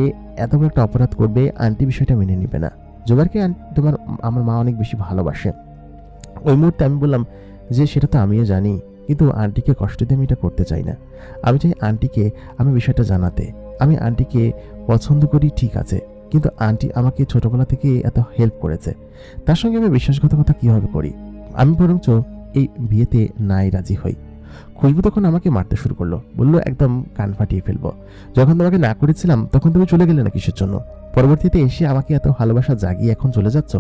এত বড় একটা অপরাধ করবে, আন্টি বিষয়টা মেনে নিবে না। জুবাইরকে আমার মা অনেক বেশি ভালোবাসে। ওই মুহূর্তে আমি বললাম যে সেটা তো আমিও জানি, কিন্তু আন্টিকে কষ্ট দিয়ে আমি এটা করতে চাই না। আমি চাই আন্টিকে আমি বিষয়টা জানাতে। আমি আন্টিকে পছন্দ করি ঠিক আছে, কিন্তু আন্টি আমাকে ছোটবেলা থেকে এত হেল্প করেছে, তার সঙ্গে আমি বিশ্বাসঘাতকতা কিভাবে করি? আমি বরঞ্চ এই বিয়েতে নাই রাজি হই। খুশবু তখন আমাকে মারতে শুরু করলো, বললো, একদম কান ফাটিয়ে ফেলবো। যখন তোমাকে না করেছিলাম তখন তুমি চলে গেলে না কিসের জন্য? পরবর্তীতে এসে আমাকে এত ভালোবাসা জাগিয়ে এখন চলে যাচ্ছ,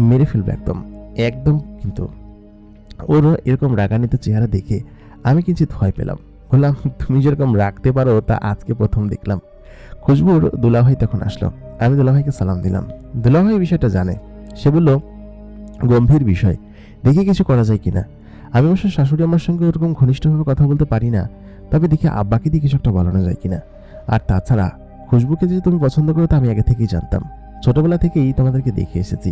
মেরে ফেলবো একদম একদম। কিন্তু ওর এরকম রাগান্বিত চেহারা দেখে আমি কিঞ্চিত ভয় পেলাম। বললাম, তুমি যেরকম রাখতে পারো তা আজকে প্রথম দেখলাম। খুশবুর দুলাভাই তখন আসলো। আমি দুলাভাইকে সালাম দিলাম। দুলাভাই বিষয়টা জানে। সে বলল, গম্ভীর বিষয়, দেখি কিছু করা যায় কিনা। আমি অবশ্য শাশুড়ি আমার সঙ্গে ওরকম ঘনিষ্ঠভাবে কথা বলতে পারি না, তবে দেখি আব্বাকে দিয়ে কিছু একটা বলানো যায় কিনা। আর তাছাড়া খুশবুকে যে তুমি পছন্দ করো তা আমি আগে থেকেই জানতাম, ছোটবেলা থেকেই তোমাদেরকে দেখে এসেছি।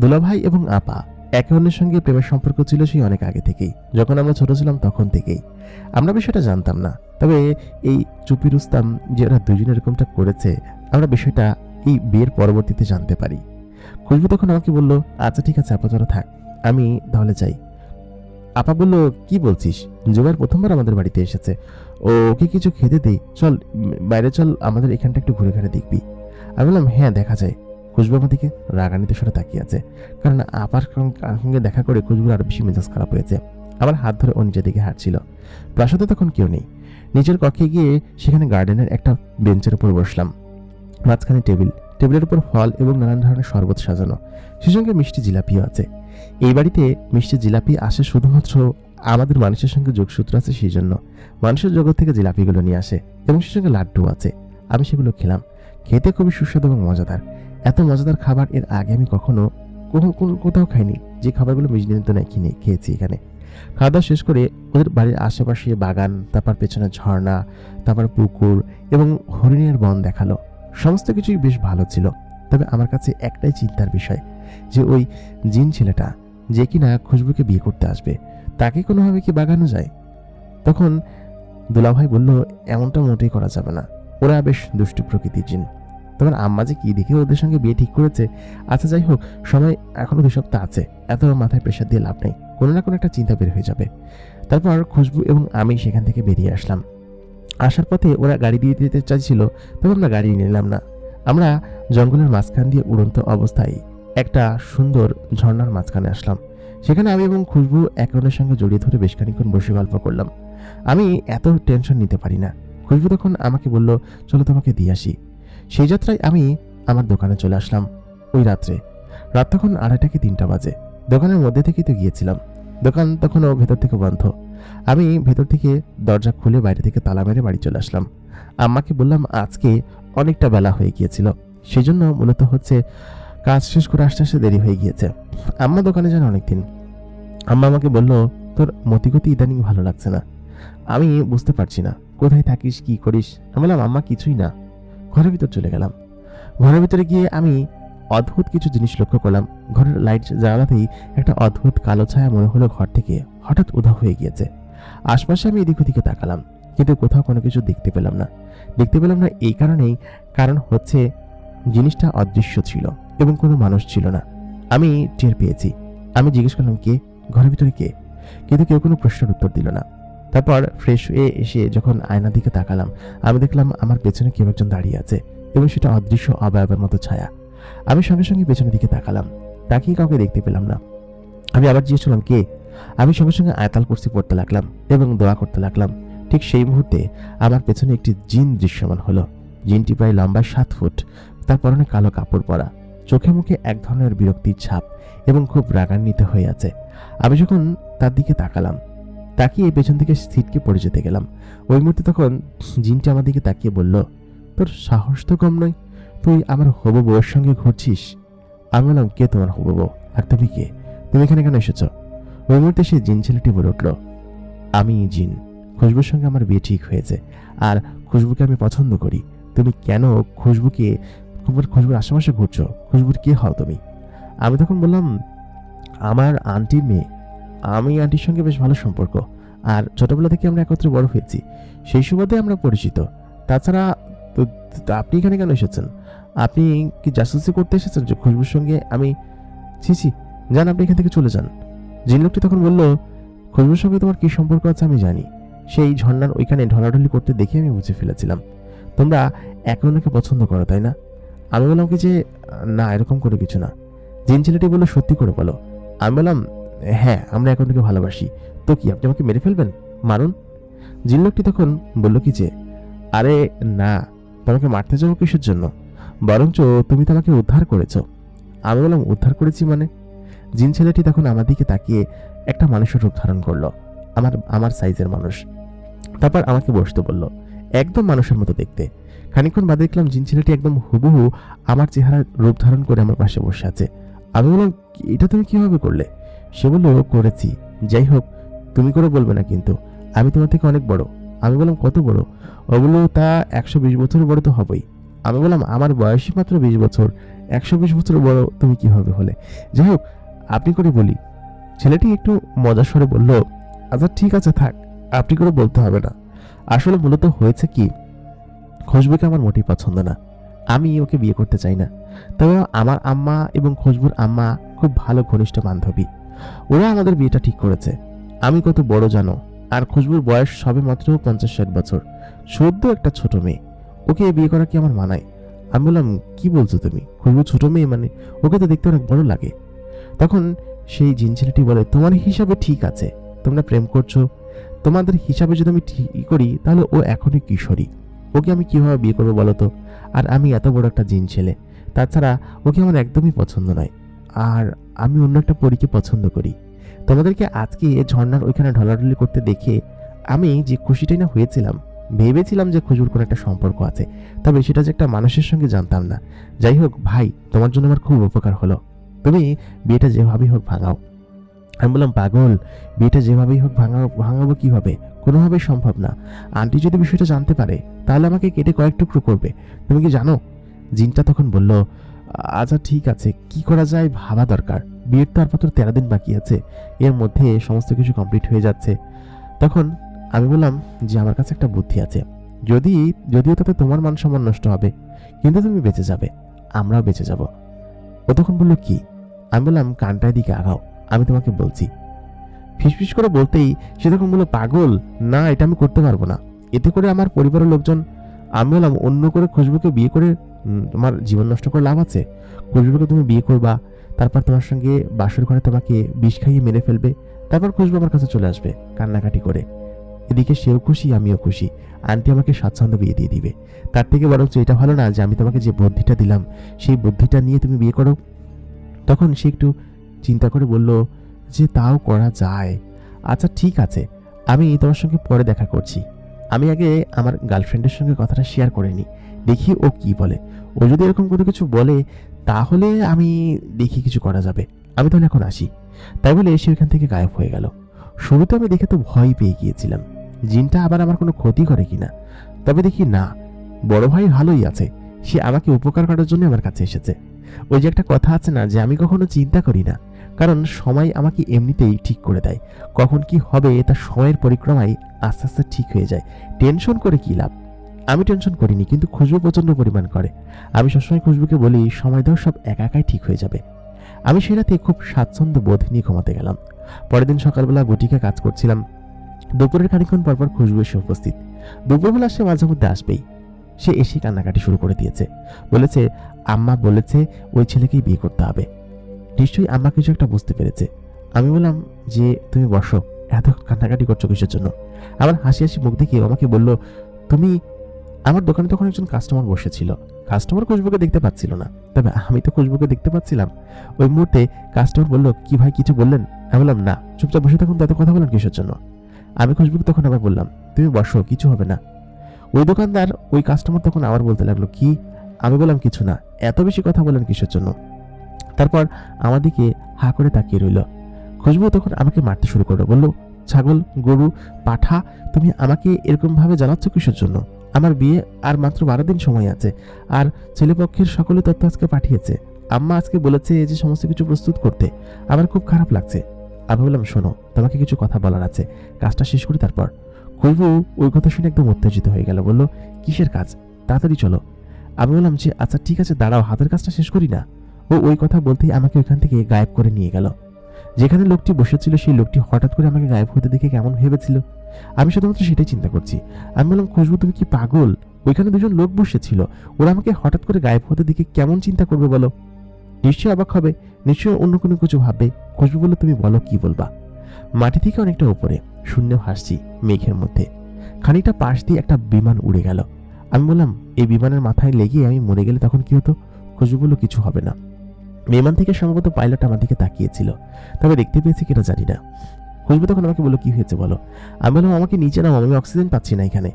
দুলাভাই এবং আপা একে অন্যের সঙ্গে প্রেমের সম্পর্ক ছিল সেই অনেক আগে থেকেই, যখন আমরা ছোট ছিলাম তখন থেকেই। আমরা বিষয়টা জানতাম না, তবে এই চুপি রুস্তাম যে ওরা দুজনে এরকমটা করেছে, আমরা বিষয়টা এই বিয়ের পরবর্তীতে জানতে পারি। খুশবু তখন আমাকে বলল, আচ্ছা ঠিক আছে আপা, তোরা থাক, আমি তাহলে যাই। আপা বলল, কি বলছিস? জোগাড় প্রথমবার আমাদের বাড়িতে এসেছে, ওকে কিছু খেতে দেই, চল বাইরে চল, আমাদের এখানটা একটু ঘুরে ঘুরে দেখবি। আমি বললাম, হ্যাঁ দেখা যায়। খুশবু আমার দিকে রাগান্বিত স্বরে তাকিয়ে আছে, কারণ আপার সঙ্গে দেখা করে খুশবুর আরো বেশি মেজাজ খারাপ হয়েছে। আমার হাত ধরে ও নিজের দিকে হাঁটছিল। প্রাসাদে তখন কেউ নেই। নিচের কক্ষে গিয়ে সেখানে গার্ডেনের একটা বেঞ্চের উপর বসলাম। মাঝখানে টেবিল, টেবিলের উপর ফল এবং নানান ধরনের শরবত সাজানো, সে সঙ্গে মিষ্টি জিলাপিও আছে। এই বাড়িতে মিষ্টি জিলাপি আসে শুধুমাত্র আমাদের মানুষের সঙ্গে যোগসূত্র আছে সেই জন্য। মানুষের জগৎ থেকে জিলাপিগুলো নিয়ে আসে এবং সে সঙ্গে লাড্ডু আছে। আমি সেগুলো খেলাম, খেতে খুবই সুস্বাদু এবং মজাদার। এত মজাদার খাবার এর আগে আমি কখনো কোথাও খাইনি, যে খাবারগুলো মেজদিনে খেয়েছি এখানে। খাওয়া দাওয়া শেষ করে ওদের বাড়ির আশেপাশে বাগান, তারপর পেছনে ঝর্ণা, তারপর পুকুর এবং হরিণের বন দেখালো। সমস্ত কিছুই বেশ ভালো ছিল, তবে আমার কাছে একটাই চিন্তার বিষয়, যে ওই জিন ছেলেটা যে কিনা খুশবুকে বিয়ে করতে আসবে, তাকে কোনোভাবে কি বাগানো যায়? তখন দুলাভাই বলল, এমনটা মোটেই করা যাবে না, ওরা বেশ দুষ্টু প্রকৃতির জিন। তোমার আম্মা যে কি দেখে ওদের সঙ্গে বিয়ে ঠিক করেছে। আচ্ছা যাই হোক, সময় এখনো 2 সপ্তাহ আছে, এত মাথায় প্রেশার দিয়ে লাভ নেই, কোনো না কোনো একটা চিন্তা বের হয়ে যাবে। তারপর খুশবু এবং আমি সেখান থেকে বেরিয়ে আসলাম। আসার পথে ওরা গাড়ি দিয়ে দিতে চাইছিল, তবে আমরা গাড়ি নিলাম না। আমরা জঙ্গলের মাঝখান দিয়ে উড়ন্ত অবস্থায় একটা সুন্দর ঝর্ণার মাঝখানে আসলাম। সেখানে আমি এবং খুশবু একে অন্যের সঙ্গে জড়িয়ে ধরে বেশ খানিকক্ষণ বসে গল্প করলাম। আমি এত টেনশন নিতে পারি না। খুশবু তখন আমাকে বলল, চলো তোমাকে দিয়ে আসি। সেই যাত্রায় আমি আমার দোকানে চলে আসলাম। ওই রাত্রে, রাত তখন 2:30 কি 3টা বাজে। দোকানের মধ্যে থেকেই তো গিয়েছিলাম, দোকান তখনও ভেতর থেকে বন্ধ। আমি ভেতর থেকে দরজা খুলে বাইরে থেকে তালা মেরে বাড়ি চলে আসলাম। আম্মাকে বললাম আজকে অনেকটা বেলা হয়ে গিয়েছিল, সেই জন্য মূলত হচ্ছে কাজ শেষ করে আসতে আসতে দেরি হয়ে গিয়েছে। আম্মা দোকানে যান অনেকদিন। আম্মা আমাকে বলল, তোর মতিগতি ইদানিং ভালো লাগছে না, আমি বুঝতে পারছি না কোথায় থাকিস, কি করিস। আমি বললাম, আম্মা কিছুই না। ঘরের ভিতর চলে গেলাম। ঘরের ভিতরে গিয়ে আমি অদ্ভুত কিছু জিনিস লক্ষ্য করলাম। ঘরের লাইট জ্বালাতেই একটা অদ্ভুত কালো ছায়া মনে হলো ঘর থেকে হঠাৎ উধাও হয়ে গিয়েছে। আশপাশে আমি এদিক ওদিকে তাকালাম, কিন্তু কোথাও কোনো কিছু দেখতে পেলাম না। দেখতে পেলাম না এই কারণেই, কারণ হচ্ছে জিনিসটা অদৃশ্য ছিল এবং কোনো মানুষ ছিল না। আমি টের পেয়েছি। আমি জিজ্ঞেস করলাম, কে? ঘরের ভিতরে কে? কিন্তু কেউ কোনো প্রশ্নের উত্তর দিল না। তারপর ফ্রেশ হয়ে এসে যখন আয়নার দিকে তাকালাম, আমি দেখলাম আমার পেছনে কেউ একজন দাঁড়িয়ে আছে এবং সেটা অদৃশ্য অবয়বের মতো ছায়া। আমি সঙ্গে সঙ্গে পেছনের দিকে তাকালাম, তাকিয়ে কাউকে দেখতে পেলাম না। আমি আবার জিজ্ঞেস করলাম, কে? আমি সঙ্গে সঙ্গে আয়াতাল কুরসি পড়তে লাগলাম এবং দোয়া করতে লাগলাম। ঠিক সেই মুহূর্তে আমার পেছনে একটি জিন দৃশ্যমান হলো। জিনটি প্রায় লম্বায় 7 ফুট, তার পরনে কালো কাপড় পরা, চোখে মুখে এক ধরনের বিরক্তির ছাপ এবং খুব রাগান্বিত হয়ে আছে। আমি যখন তার দিকে তাকালাম, তাকিয়ে পেছন থেকে সিটকে পড়ে যেতে গেলাম, ওই মুহূর্তে তখন জিনটি আমার দিকে তাকিয়ে বলল, তোর সাহস তো কম নয়, তুই আমার হবু বউয়ের সঙ্গে ঘুরছিস। আমি বললাম, কে তোমার হবু বউ? আর তুমি কে? তুমি এখানে কেন এসেছ? ওই মুহূর্তে সেই জিন ছেলেটি বলে উঠল, আমি জিন, খুশবুর সঙ্গে আমার বিয়ে ঠিক হয়েছে, আর খুশবুকে আমি পছন্দ করি। তুমি কেন খুশবুর আশেপাশে ঘুরছো? খুশবুর কে হও তুমি? আমি তখন বললাম, আমার আন্টির মেয়ে। আমি আন্টির সঙ্গে বেশ ভালো সম্পর্ক, আর ছোটবেলা থেকে আমরা একত্রে বড় হয়েছি, সেই সুবাদে আমরা পরিচিত। তাছাড়া আপনি এখানে কেন এসেছেন? আপনি কি জাসুসি করতে এসেছেন যে খুশবুর সঙ্গে আমি? ছি, যান, আপনি এখান থেকে চলে যান। জিন লোকটি তখন বলল, খুশবুর সঙ্গে তোমার কি সম্পর্ক আছে আমি জানি। সেই ঝর্ণার ওইখানে ঢলাঢলি করতে দেখে আমি বুঝে ফেলেছিলাম তোমরা একে অন্যকে পছন্দ করো, তাই না? আমি বললাম কি যে, না, এরকম করে কিছু না। জিন ছেলেটি বললো, সত্যি করে বলো। আমি বললাম, হ্যাঁ, আমরা এক অন্যকে ভালোবাসি। তো কি, আপনি আমাকে মেরে ফেলবেন? মারুন। জিন লোকটি তখন বলল কি যে, আরে না, তোমাকে মারতে যাবো কিসের জন্য? বরঞ্চ তুমি তো আমাকে উদ্ধার করেছো। আমি বললাম, উদ্ধার করেছি মানে? জিন ছেলেটি তখন আমার দিকে তাকিয়ে একটা মানুষের রূপ ধারণ করলো, আমার সাইজের মানুষ। তারপর আমাকে বসতে বলল। একদম মানুষের মতো দেখতে। খানিকক্ষণ বাদে দেখলাম জিন ছেলেটি একদম হুবহু আমার চেহারার রূপ ধারণ করে আমার পাশে বসে আছে। আমি বললাম, এটা তুমি কিভাবে করলে? সে বলল, করেছি। যাই হোক, তুমি করে বলবে না কিন্তু, আমি তোমার থেকে অনেক বড়। আমি বললাম, কত বড়? ও বলল, তা 120 বছর বড় তো হবেই। আমি বললাম, আমার বয়সই মাত্র 20 বছর, 120 বছর বড় তুমি কিভাবে হলে? যাই হোক, আপনি করে বলি। ছেলেটি একটু মজার স্বরে বলল, আচ্ছা ঠিক আছে, থাক, আপনি করে বলতে হবে না। আসলে মূলত হয়েছে কি, খুশবুকে আমার মোটেই পছন্দ না। আমি ওকে বিয়ে করতে চাই না। তবে আমার আম্মা এবং খুশবুর আম্মা খুব ভালো ঘনিষ্ঠ বান্ধবী। ওরা আমাদের বিয়েটা ঠিক করেছে। আমি কত বড় জানো? আর খুশবুর বয়স সবে মাত্র 50-60 বছর, সদ্য একটা ছোট মেয়ে। ওকে বিয়ে করা কি আমার মানায়? আমি বললাম, কি বলছো তুমি? খুশবু ছোট মেয়ে মানে? ওকে তো দেখতে অনেক বড় লাগে। তখন সেই জিন ছেলেটি বলে, তোমার হিসাবে ঠিক আছে, তোমরা প্রেম করছো, তোমাদের হিসাবে যদি আমি ঠিক করি তাহলে ও এখনই কিশোরী। ওকে আমি কিভাবে বিয়ে করবো বলো তো? আর আমি এত বড় একটা জিন ছেলে। তাছাড়া ওকে আমার একদমই পছন্দ নয়। আর আমি অন্য একটা পরীকে পছন্দ করি। তোমাদেরকে আজকে ঝর্ণার ওইখানে ঢলাঢলি করতে দেখে আমি যে খুশিটাই না হয়েছিলাম, ভেবেছিলাম যে খুশবুর কোনো একটা সম্পর্ক আছে, তবে সেটা যে একটা মানুষের সঙ্গে জানতাম না। যাই হোক ভাই, তোমার জন্য আমার খুব উপকার হলো। তুমি বিয়েটা যেভাবেই হোক ভাঙাও। আমি বললাম, পাগল, বিয়েটা যেভাবেই হোক ভাঙাবো কিভাবে? কোনোভাবেই সম্ভব না। আন্টি যদি বিষয়টা জানতে পারে তাহলে আমাকে কেটে কয়েক টুকরো করবে। তুমি কি জানো? জিনটা তখন বলল, আচ্ছা ঠিক আছে, কি করা যায় ভাবা দরকার। বিয়ের তো আর মাত্র 13 দিন বাকি আছে, এর মধ্যে সমস্ত কিছু কমপ্লিট হয়ে যাচ্ছে। তখন আমি বললাম যে আমার কাছে একটা বুদ্ধি আছে। যদিও তাতে তোমার মান সম্মান নষ্ট হবে, কিন্তু তুমি বেঁচে যাবে, আমরাও বেঁচে যাব। ও তখন বলল, কি? আমি বললাম, কানটার দিকে আগাও, আমি তোমাকে বলছি। ফিসফিস করে বলতেই সে তখন বলল, পাগল, না, এটা আমি করতে পারবো না, এতে করে আমার পরিবারের লোকজন। আমি বললাম, অন্য করে খুশবুকে বিয়ে করে তোমার জীবন নষ্ট করে লাভ আছে? খুশবুকে তুমি বিয়ে করবা, তারপর তোমার সঙ্গে বাসর ঘরে তোমাকে বিষ খাইয়ে মেরে ফেলবে, তারপর খুশবু আমার কাছে চলে আসবে কান্নাকাটি করে। এদিকে সেও খুশি, আমিও খুশি, আন্টি আমাকে স্বাচ্ছন্দ্য বিয়ে দিয়ে দিবে। তার থেকে বরঞ্চ এটা ভালো না যে আমি তোমাকে যে বুদ্ধিটা দিলাম সেই বুদ্ধিটা নিয়ে তুমি বিয়ে করো? তখন সে একটু চিন্তা করে বলল যে তাও করা যায়। আচ্ছা ঠিক আছে, আমি তোমার সঙ্গে পরে দেখা করছি। আমি আগে আমার গার্লফ্রেন্ডের সঙ্গে কথাটা শেয়ার করে নিই, দেখি ও কি বলে। ও যদি এরকম কোনো কিছু বলে তাহলে আমি দেখি কিছু করা যাবে। আমি তাহলে এখন আসি। তাই বলে সে ওইখান থেকে গায়েব হয়ে গেল। শুরুতে আমি দেখে তো ভয় পেয়ে গিয়েছিলাম, জিনটা আবার আমার কোনো ক্ষতি করে কিনা। তবে দেখি না, বড় ভাই ভালোই আছে, সে আমাকে উপকার করার জন্য আমার কাছে এসেছে। ওই যে একটা কথা আছে না, যে আমি কখনো চিন্তা করি না, কারণ সময় আমাকে এমনিতেই ঠিক করে দেয়। কখন কি হবে তা সময়ের পরিক্রমায় আস্তে আস্তে ঠিক হয়ে যায়। টেনশন করে কি লাভ? আমি টেনশন করিনি, কিন্তু খুশবু প্রচন্ড পরিমাণ করে। আমি সবসময় খুশবুকে বলি, সময় দাও, সব একা একাই ঠিক হয়ে যাবে। আমি সে রাতে খুব স্বাচ্ছন্দ্য বোধ নিয়ে ঘুমাতে গেলাম। পরের দিন সকালবেলা বুটিকে কাজ করছিলাম। দুপুরের খানিকক্ষণ পরপর খুশবু এসে উপস্থিত। দুপুরবেলা সে মাঝে মধ্যে আসবেই। সে এসে কান্নাকাটি শুরু করে দিয়েছে। বলেছে, আম্মা বলেছে ওই ছেলেকেই বিয়ে করতে হবে। নিশ্চয়ই আম্মা কিছু একটা বুঝতে পেরেছে। আমি বললাম যে, তুমি বসো, এত কান্নাকাটি করছো কিসের জন্য? আমার হাসি হাসি মুখ দেখে আমাকে বলল, তুমি। আমার দোকানে তখন একজন কাস্টমার বসেছিল। কাস্টমার খুশবুকে দেখতে পাচ্ছিল না, তবে আমি তো খুশবুকে দেখতে পাচ্ছিলাম। ওই মুহূর্তে কাস্টমার বলল, কি ভাই, কিছু বললেন? আমি বললাম, না, চুপচাপ বসে থাকুন, তো এত কথা বলেন কিসের জন্য? আমি খুশবুকে তখন আবার বললাম, তুমি বসো, কিছু হবে না। ওই দোকানদার, ওই কাস্টমার তখন আবার বলতে লাগলো, কি? আমি বললাম, কিছু না, এত বেশি কথা বলেন কিসের জন্য? তারপর আমার দিকে হা করে তাকিয়ে রইল। খুশবু তখন আমাকে মারতে শুরু করলো, বলল, ছাগল, গরু, পাঠা, তুমি আমাকে এরকম ভাবে জ্বালাচ্ছ কিসের জন্য? আমার বিয়ে আর মাত্র 12 দিন সময় আছে, আর ছেলেপক্ষের সকলে তথ্য আজকে পাঠিয়েছে। আম্মা আজকে বলেছে যে সমস্ত কিছু প্রস্তুত করতে। আমার খুব খারাপ লাগছে। আমি বললাম, শোনো, তোমাকে কিছু কথা বলার আছে, কাজটা শেষ করি তারপর। খুশবু ওই কথা শুনে একদম উত্তেজিত হয়ে গেল, বলল, কিসের কাজ? তাড়াতাড়ি চলো। আমি বললাম যে, আচ্ছা ঠিক আছে, দাঁড়াও, হাতের কাজটা শেষ করি না। ও ওই কথা বলতেই আমাকে ওইখান থেকে গায়েব করে নিয়ে গেল। যেখানে লোকটি বসেছিল সেই লোকটি হঠাৎ করে আমাকে গায়েব হতে দেখে কেমন ভেবেছিল, আমি শুধুমাত্র সেটাই চিন্তা করছি। আমি বললাম, খুশবু, তুমি কি পাগল? ওইখানে দুজন লোক বসেছিল, ওরা আমাকে হঠাৎ করে গায়েব হতে দেখে কেমন চিন্তা করবে বলো? নিশ্চয়ই অবাক হবে, নিশ্চয়ই অন্য কোনো কিছু ভাববে। খুশবু বলল, তুমি বলো, কি বলবা? মাটি থেকে অনেকটা উপরে শূন্য ভাসছি মেঘের মধ্যে, খানিকটা পাশ দিয়ে একটা বিমান উড়ে গেল। আমি বললাম, এই বিমানের মাথায় লেগে আমি মরে গেলে তখন কি হতো? খুশবু বলল, কিছু হবে না। বিমান থেকে সম্ভবত পাইলট আমার দিকে তাকিয়েছিল, তবে দেখতে পেয়েছি কিনা জানি না। খুশবু তখন আমাকে বললো, কি হয়েছে বলো। আমি বললাম, আমাকে নিচে নাও, আমি অক্সিজেন পাচ্ছি না এখানে।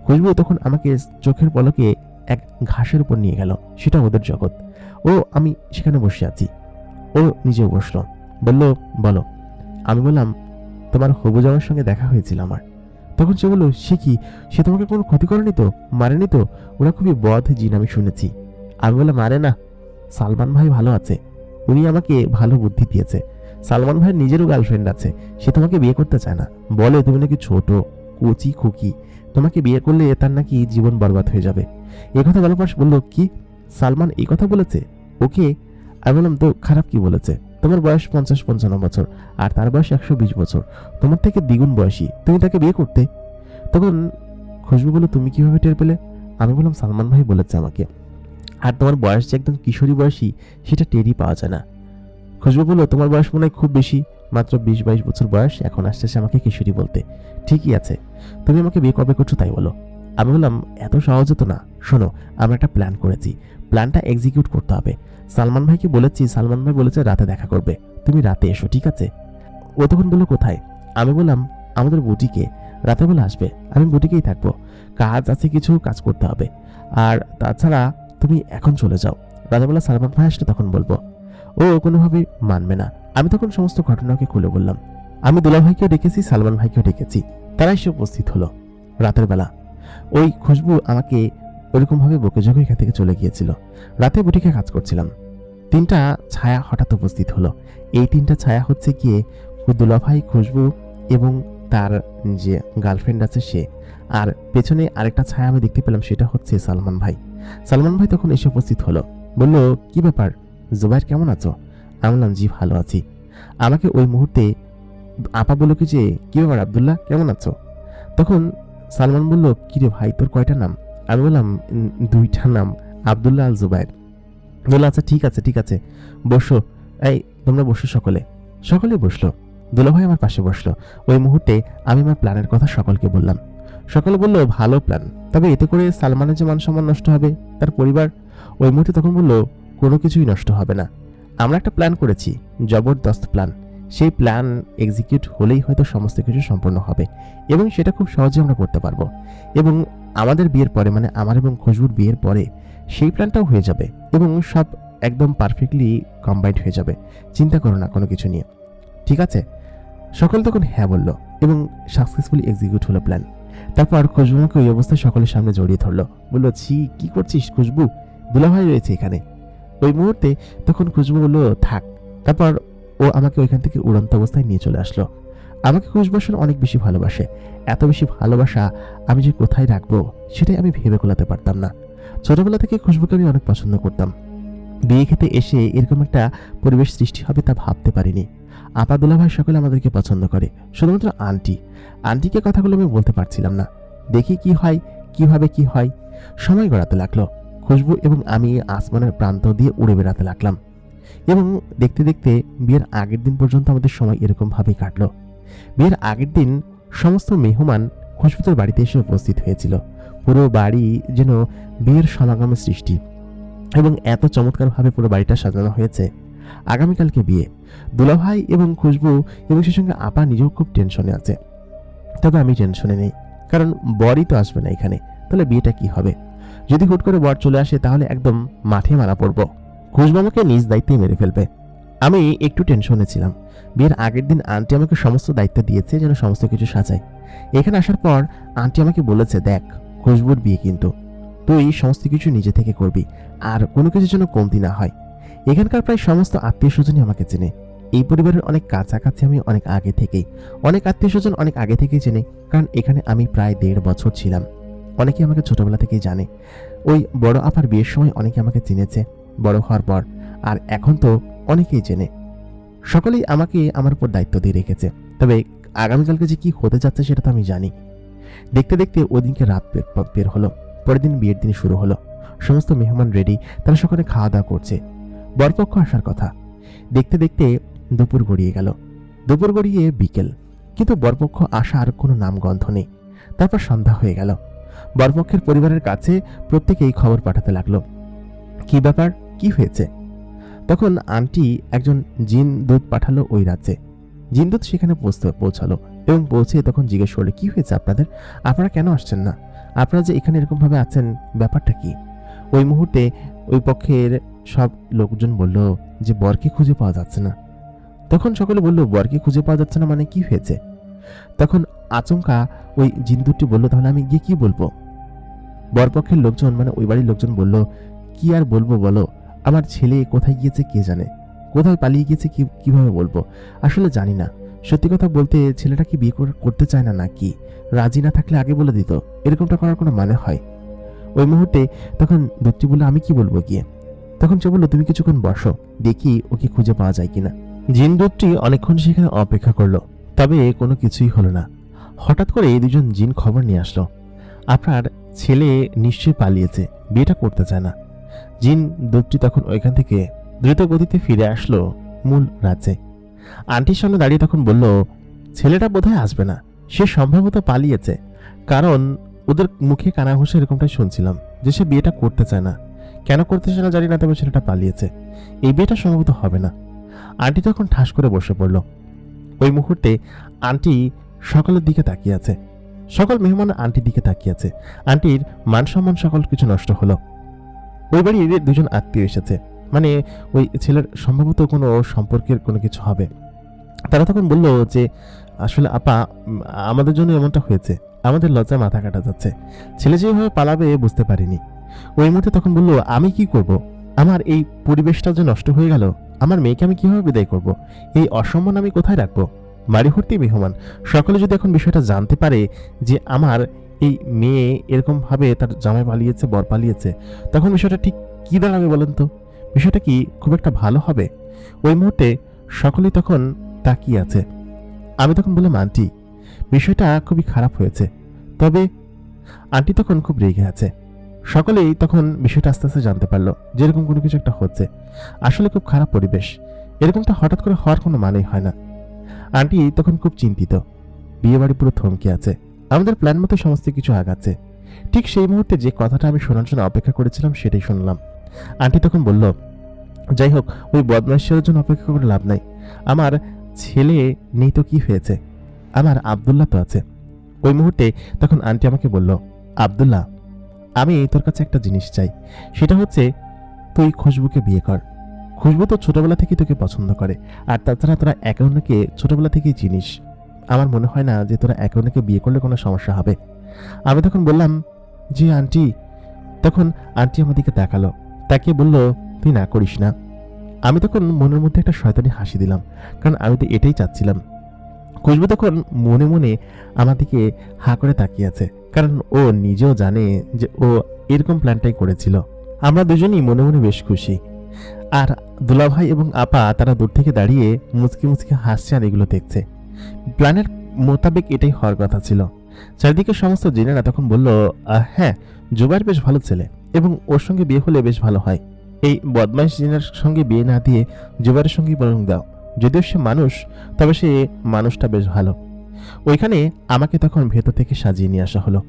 খুশবু তখন আমাকে চোখের পলকে এক ঘাসের উপর নিয়ে গেল, সেটা ওদের জগৎ। আমি সেখানে বসে আছি, ও নিজেও বসলো, বলল, বলো। আমি বললাম, তোমার হবু জামার সঙ্গে দেখা হয়েছিল আমার। তখন সে বলল, সে কি, সে তোমাকে কোনো ক্ষতি করেনি তো, মারেনি তো? ওরা খুবই বদ জিন, আমি শুনেছি। আমি বললাম, মারে না, সালমান ভাই ভালো আছে, উনি আমাকে ভালো বুদ্ধি দিয়েছে। সালমান ভাইয়ের নিজেরও গার্লফ্রেন্ড আছে, সে তোমাকে বিয়ে করতে চায় না, বলে তুমি নাকি ছোট, কচি খুকি, তোমাকে বিয়ে করলে তার নাকি জীবন বরবাদ হয়ে যাবে। এ কথা বলার পর বললো, কি, সালমান এই কথা বলেছে ওকে? আমি বললাম, তো খারাপ কি বলেছে? তোমার বয়স 50-55 বছর, আর তার বয়স 120 বছর, তোমার থেকে দ্বিগুণ বয়সী, তুমি তাকে বিয়ে করতে? তখন খুশবু বলল, তুমি কিভাবে টের পেলে? আমি বললাম, সালমান ভাই বলেছে আমাকে। আর তোমার বয়স যে একদম কিশোরী বয়সী, সেটা টেরই পাওয়া যায় না। খুশবু বলল, তোমার বয়স মনে হয় খুব বেশি, মাত্র 20-22 বছর বয়স, এখন আসছে আমাকে কিশোরী বলতে। ঠিকই আছে, তুমি আমাকে বিয়ে কবে করছো তাই বলো। আমি বললাম, এত সহজ তো না, শোনো, আমরা একটা প্ল্যান করেছি, প্ল্যানটা এক্সিকিউট করতে হবে। সালমান ভাইকে বলেছি, সালমান ভাই বলেছে রাতে দেখা করবে, তুমি রাতে এসো, ঠিক আছে? ও তখন বললো, কোথায়? আমি বললাম, আমাদের বুটিকে, রাতে বেলা আসবে, আমি বুটিকেই থাকবো, কাজ আছে, কিছু কাজ করতে হবে, আর তাছাড়া তুমি এখন চলে যাও, রাতেবেলা সালমান ভাই আসলে তখন বলবো। ও কোনোভাবেই মানবে না। আমি তখন সমস্ত ঘটনাকে খুলে বললাম। আমি দুলা ভাইকেও ডেকেছি, সালমান ভাইকেও ডেকেছি, তারা এসে উপস্থিত হলো। রাতের বেলা ওই খুশবু আমাকে ওরকমভাবে বকে ঝোঁকে এখান থেকে চলে গিয়েছিল। রাতে বুটিকে কাজ করছিলাম, 3টা ছায়া হঠাৎ উপস্থিত হলো। এই 3টা ছায়া হচ্ছে গিয়ে দুলা ভাই, খুশবু এবং তার যে গার্লফ্রেন্ড আছে সে। আর পেছনে আরেকটা ছায়া আমি দেখতে পেলাম, সেটা হচ্ছে সালমান ভাই। সালমান ভাই তখন এসে উপস্থিত হলো, বলল, কি ব্যাপার জুবাইর, কেমন আছো? আমি বললাম, জি ভালো আছি। আমাকে ওই মুহূর্তে আপা বলল কি যে, কি ব্যাপার আব্দুল্লাহ, কেমন আছো? তখন সালমান বলল, কি রে ভাই, তোর কয়টা নাম? আমি বললাম, 2টা নাম, আব্দুল্লাহ আর জুবাইর। বলল, আচ্ছা ঠিক আছে ঠিক আছে, বসো। এই তোমরা বসো, সকলে বসলো। দুলাভাই আমার পাশে বসলো। ওই মুহূর্তে আমি আমার প্ল্যানের কথা সকলকে বললাম। সকলে বলল, ভালো প্ল্যান, তবে এতে করে সালমানের যে মান সম্মান নষ্ট হবে, তার পরিবার। ওই মুহূর্তে তখন বলল, কোনো কিছুই নষ্ট হবে না, আমরা একটা প্ল্যান করেছি, জবরদস্ত প্ল্যান। সেই প্ল্যান এক্সিকিউট হলেই হয়তো সমস্ত কিছু সম্পূর্ণ হবে, এবং সেটা খুব সহজে আমরা করতে পারবো। এবং আমাদের বিয়ের পরে, মানে আমার এবং খুশবুর বিয়ের পরে সেই প্ল্যানটাও হয়ে যাবে, এবং সব একদম পারফেক্টলি কম্বাইন্ড হয়ে যাবে। চিন্তা করো না কোনো কিছু নিয়ে, ঠিক আছে? সকলে তখন হ্যাঁ বলল, এবং সাকসেসফুলি এক্সিকিউট হলো প্ল্যান। তারপর খুশবু আমাকে ওই অবস্থায় সকলের সামনে জড়িয়ে ধরলো, বললো, ছি, কি করছিস খুশবু, দুলাভাই রয়েছে এখানে। ওই মুহূর্তে তখন খুশবু বললো, থাক। তারপর ও আমাকে ওইখান থেকে উড়ন্ত অবস্থায় নিয়ে চলে আসলো। আমাকে খুশবু আসলে অনেক বেশি ভালোবাসে, এত বেশি ভালোবাসা আমি যে কোথায় রাখবো সেটাই আমি ভেবে কোলাতে পারতাম না। ছোটবেলা থেকে খুশবুকে আমি অনেক পছন্দ করতাম, বিয়ে খেতে এসে এরকম একটা পরিবেশ সৃষ্টি হবে তা ভাবতে পারিনি। আপা দুলাভাই সকলে আমাদেরকে পছন্দ করে, শুধুমাত্র আন্টিকে কথাগুলো আমি বলতে পারছিলাম না। দেখি কি হয়, কিভাবে কি হয়। সময় গড়াতে লাগলো, খুশবু এবং আমি আসমানের প্রান্ত দিয়ে উড়ে বেড়াতে লাগলাম, এবং দেখতে দেখতে বিয়ের আগের দিন পর্যন্ত আমাদের সময় এরকম ভাবেই কাটলো। বিয়ের আগের দিন সমস্ত মেহমান খুশবুদের বাড়িতে এসে উপস্থিত হয়েছিল। পুরো বাড়ি যেন বিয়ের সমাগমের সৃষ্টি, এবং এত চমৎকারভাবে পুরো বাড়িটা সাজানো হয়েছে। আগামীকালকে বিয়ে, দুলাভাই এবং খুশবু এবং সে সঙ্গে আপা নিজেও খুব টেনশনে আছে। তবে আমি টেনশনে নেই, কারণ বরই তো আসবে না এখানে, তাহলে বিয়েটা কি হবে? যদি হুট করে বর চলে আসে তাহলে একদম মাঠে মারা পড়ব, খুশবু আমাকে নিজ দায়িত্বে মেরে ফেলবে। আমি একটু টেনশনে ছিলাম। বিয়ের আগের দিন আন্টি আমাকে সমস্ত দায়িত্ব দিয়েছে যেন সমস্ত কিছু সাজাই। এখানে আসার পর আন্টি আমাকে বলেছে, দেখ খুশবুর বিয়ে কিন্তু তুই সমস্ত কিছু নিজে থেকে করবি, আর কোনো কিছুর জন্য কমতি না হয়। এখানকার প্রায় সমস্ত আত্মীয় স্বজনই আমাকে চেনে, এই পরিবারের অনেক কাছাকাছি আমি অনেক আগে আত্মীয় স্বজন অনেক আগে থেকেই চেনে, কারণ এখানে আমি প্রায় 1.5 বছর ছিলাম। অনেকে আমাকে ছোটবেলা থেকেই জানে। ওই বড় আপার বিয়ের সময় অনেকে আমাকে চিনেছে, বড় হওয়ার পর, আর এখন তো অনেকেই চেনে। সকলেই আমাকে আমার উপর দায়িত্ব দিয়ে রেখেছে। তবে আগামীকালকে যে কি হতে যাচ্ছে সেটা তো আমি জানি। দেখতে দেখতে ওই দিনকে রাত বের হলো। পরের দিন বিয়ের দিন শুরু হলো। সমস্ত মেহমান রেডি, তারা সকলে খাওয়া দাওয়া করছে। বরপক্ষ আসার কথা। দেখতে দেখতে দুপুর গড়িয়ে গেল, দুপুর গড়িয়ে বিকেল, কিন্তু বরপক্ষ আসার কোনো নামগন্ধ নেই। তারপর সন্ধ্যা হয়ে গেল। বরপক্ষের পরিবারের কাছে প্রত্যেকেই খবর পাঠাতে লাগলো, কি ব্যাপার, কি হয়েছে? তখন আন্টি একজন জিন দূত পাঠালো ওই রাজ্যে। জিন্দুত সেখানে পৌঁছালো এবং পৌঁছে তখন জিজ্ঞেস করলো, কি হয়েছে আপনাদের? আপনারা কেন আসছেন না? আপনারা যে এখানে এরকম ভাবে আছেন, ব্যাপারটা কি? ওই মুহূর্তে ওই পক্ষের সব লোকজন বলল যে বরকে খুঁজে পাওয়া যাচ্ছে না। তখন সকলে বলল, বরকে খুঁজে পাওয়া যাচ্ছে না মানে কি হয়েছে? তখন আচমকা ওই জিন্দুটি বলল, তাহলে আমি গিয়ে কি বলবো? বরপক্ষের লোকজন মানে ওই বাড়ির লোকজন বলল, কি আর বলবো বলো, আমার ছেলে কোথায় গিয়েছে কে জানে, কোথায় পালিয়ে গিয়েছে কিভাবে বলবো, আসলে জানি না। সত্যি কথা বলতে ছেলেটা কি বিয়ে করতে চায় না নাকি? রাজি না থাকলে আগে বলে দিত, এরকমটা করার কোনো মানে হয়? ওই মুহূর্তে তখন দত্তি বলল, আমি কি বলবো গিয়ে? তখন সে বললো, তুমি কিছুক্ষণ বসো, দেখি ওকে খুঁজে পাওয়া যায় কিনা। জিন দত্তি অনেকক্ষণ সেখানে অপেক্ষা করলো, তবে কোনো কিছুই হলো না। হঠাৎ করে এই দুজন জিন খবর নিয়ে আসলো, আপনার ছেলে নিশ্চয়ই পালিয়েছে, বিয়েটা করতে চায় না। জিন দত্তি তখন ওইখান থেকে দ্রুত গতিতে ফিরে আসলো মূল রাজ্যে। আন্টির সামনে দাঁড়িয়ে তখন বলল, ছেলেটা বোধহয় আসবে না, সে সম্ভবত পালিয়েছে, কারণ ওদের মুখে কানাঘুষে এরকমটাই শুনছিলাম যে সে বিয়েটা করতে চায় না। কেন করতে চায় না জানি না, তবে ছেলেটা পালিয়েছে, এই বিয়েটা সম্ভবত হবে না। আন্টি তখন ঠাস করে বসে পড়ল। ওই মুহূর্তে আন্টি সকলের দিকে তাকিয়ে আছে, সকল মেহমান আন্টির দিকে তাকিয়ে আছে। আন্টির মান সম্মান সকল কিছু নষ্ট হলো। ওই বাড়ির দুজন আত্মীয় এসেছে, মানে ওই ছেলের সম্ভবত কোনো সম্পর্কের কোনো কিছু হবে। তারা তখন বলল যে আসলে আপা, আমাদের জন্য এমনটা হয়েছে, আমাদের লজ্জায় মাথা কাটা যাচ্ছে, ছেলে যেভাবে পালাবে বুঝতে পারিনি। ওই মুহূর্তে তখন বলল, আমি কি করব? আমার এই পরিবেশটা যে নষ্ট হয়ে গেল, আমার মেয়েকে আমি কিভাবে বিদায় করব? এই অসম্মান আমি কোথায় রাখবো? বাড়ি ভর্তি মেহমান, সকলে যদি এখন বিষয়টা জানতে পারে যে আমার এই মেয়ে এরকম ভাবে তার জামাই পালিয়েছে, বর পালিয়েছে, তখন বিষয়টা ঠিক কি দাঁড়াবে বলেন তো? বিষয়টা কি খুব একটা ভালো হবে? ওই মুহূর্তে সকলেই তখন তাকিয়ে আছে। আমি তখন বললাম, আন্টি, বিষয়টা খুবই খারাপ হয়েছে। তবে আন্টি তখন খুব রেগে আছে। সকলেই তখন বিষয়টা আস্তে আস্তে জানতে পারলো যে এরকম কোনো কিছু একটা হচ্ছে। আসলে খুব খারাপ পরিবেশ, এরকমটা হঠাৎ করে হওয়ার কোনো মানেই হয় না। আন্টি তখন খুব চিন্তিত, বিয়ে বাড়ি পুরো থমকে আছে, আমাদের প্ল্যান মতো সমস্ত কিছু আগাচ্ছে। ঠিক সেই মুহূর্তে যে কথাটা আমি শোনার জন্য অপেক্ষা করেছিলাম সেটাই শুনলাম। আন্টি তখন বলল, যাই হোক, ওই বদমাইশের জন্য অপেক্ষা করে লাভ নাই, আমার ছেলে নেই তো কি হয়েছে, আমার আব্দুল্লাহ তো আছে। ওই মুহূর্তে তখন আন্টি আমাকে বলল, আব্দুল্লাহ, আমি তোর কাছে একটা জিনিস চাই, সেটা হচ্ছে তুই খুশবুকে বিয়ে কর। খুশবু তো ছোটবেলা থেকেই তোকে পছন্দ করে, আর তাছাড়া তোরা একে অন্যকে ছোটবেলা থেকেই চিনিস। আমার মনে হয় না যে তোরা একে অন্যকে বিয়ে করলে কোনো সমস্যা হবে। আমি তখন বললাম, জি আন্টি। তখন আন্টি আমার দিকে তাকালো, তাকিয়ে বলল, তুই না করিস না। আমি তখন মনের মধ্যে একটা শয়তানি হাসি দিলাম, কারণ আমি তো এটাই চাচ্ছিলাম। খুশবু তখন মনে মনে আমার দিকে হা করে তাকিয়ে আছে, কারণ ও নিজেও জানে যে ও এরকম প্ল্যানটাই করেছিল। আমরা দুজনই মনে মনে বেশ খুশি। আর দুলাভাই এবং আপা তারা দূর থেকে দাঁড়িয়ে মুচকি মুচকি হাসছে আর এগুলো দেখছে। প্ল্যানের মোতাবেক এটাই হওয়ার কথা ছিল। চারিদিকে সমস্ত জেনেরা তখন বলল, হ্যাঁ, জুবাইর বেশ ভালো ছেলে এবং ওর সঙ্গে বিয়ে হলে বেশ ভালো হয়। এই বদমাইশ জিনের সঙ্গে বিয়ে না দিয়ে জুবাইরের সঙ্গে বরং দাও, যদিও সে মানুষ, তবে সে মানুষটা বেশ ভালো। ওইখানে আমাকে তখন ভেতর থেকে সাজিয়ে নিয়ে আসা হলো।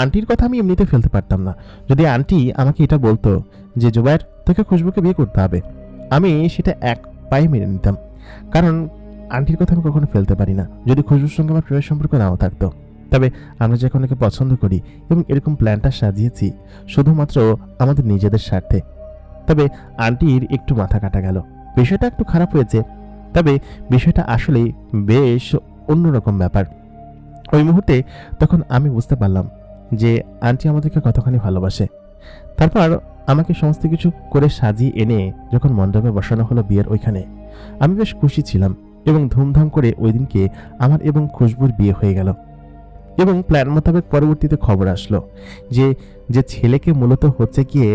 আন্টির কথা আমি এমনিতে ফেলতে পারতাম না। যদি আন্টি আমাকে এটা বলতো যে জুবাইর, তোকে খুশবুকে বিয়ে করতে হবে, আমি সেটা এক পায়ে মেনে নিতাম, কারণ আন্টির কথা আমি কখনো ফেলতে পারি না, যদি খুশবুর সঙ্গে আমার প্রেমের সম্পর্ক নাও থাকতো। তবে আমরা যে ওকে পছন্দ করি এবং এরকম প্ল্যানটা সাজিয়েছি শুধুমাত্র আমাদের নিজেদের স্বার্থে। তবে আন্টির একটু মাথা কাটা গেল, বিষয়টা একটু খারাপ হয়েছে, তবে বিষয়টা আসলেই বেশ অন্যরকম ব্যাপার। ওই মুহূর্তে তখন আমি বুঝতে পারলাম যে আন্টি আমাদেরকে কতখানি ভালোবাসে। তারপর আমাকে সমস্ত কিছু করে সাজিয়ে এনে যখন মণ্ডপে বসানো হলো বিয়ের ওইখানে, আমি বেশ খুশি ছিলাম এবং ধুমধাম করে ওই দিনকে আমার এবং খুশবুর বিয়ে হয়ে গেল। এবং প্ল্যান মোতাবেক পরবর্তীতে খবর আসলো যে যে ছেলেকে মূলত হচ্ছে গিয়ে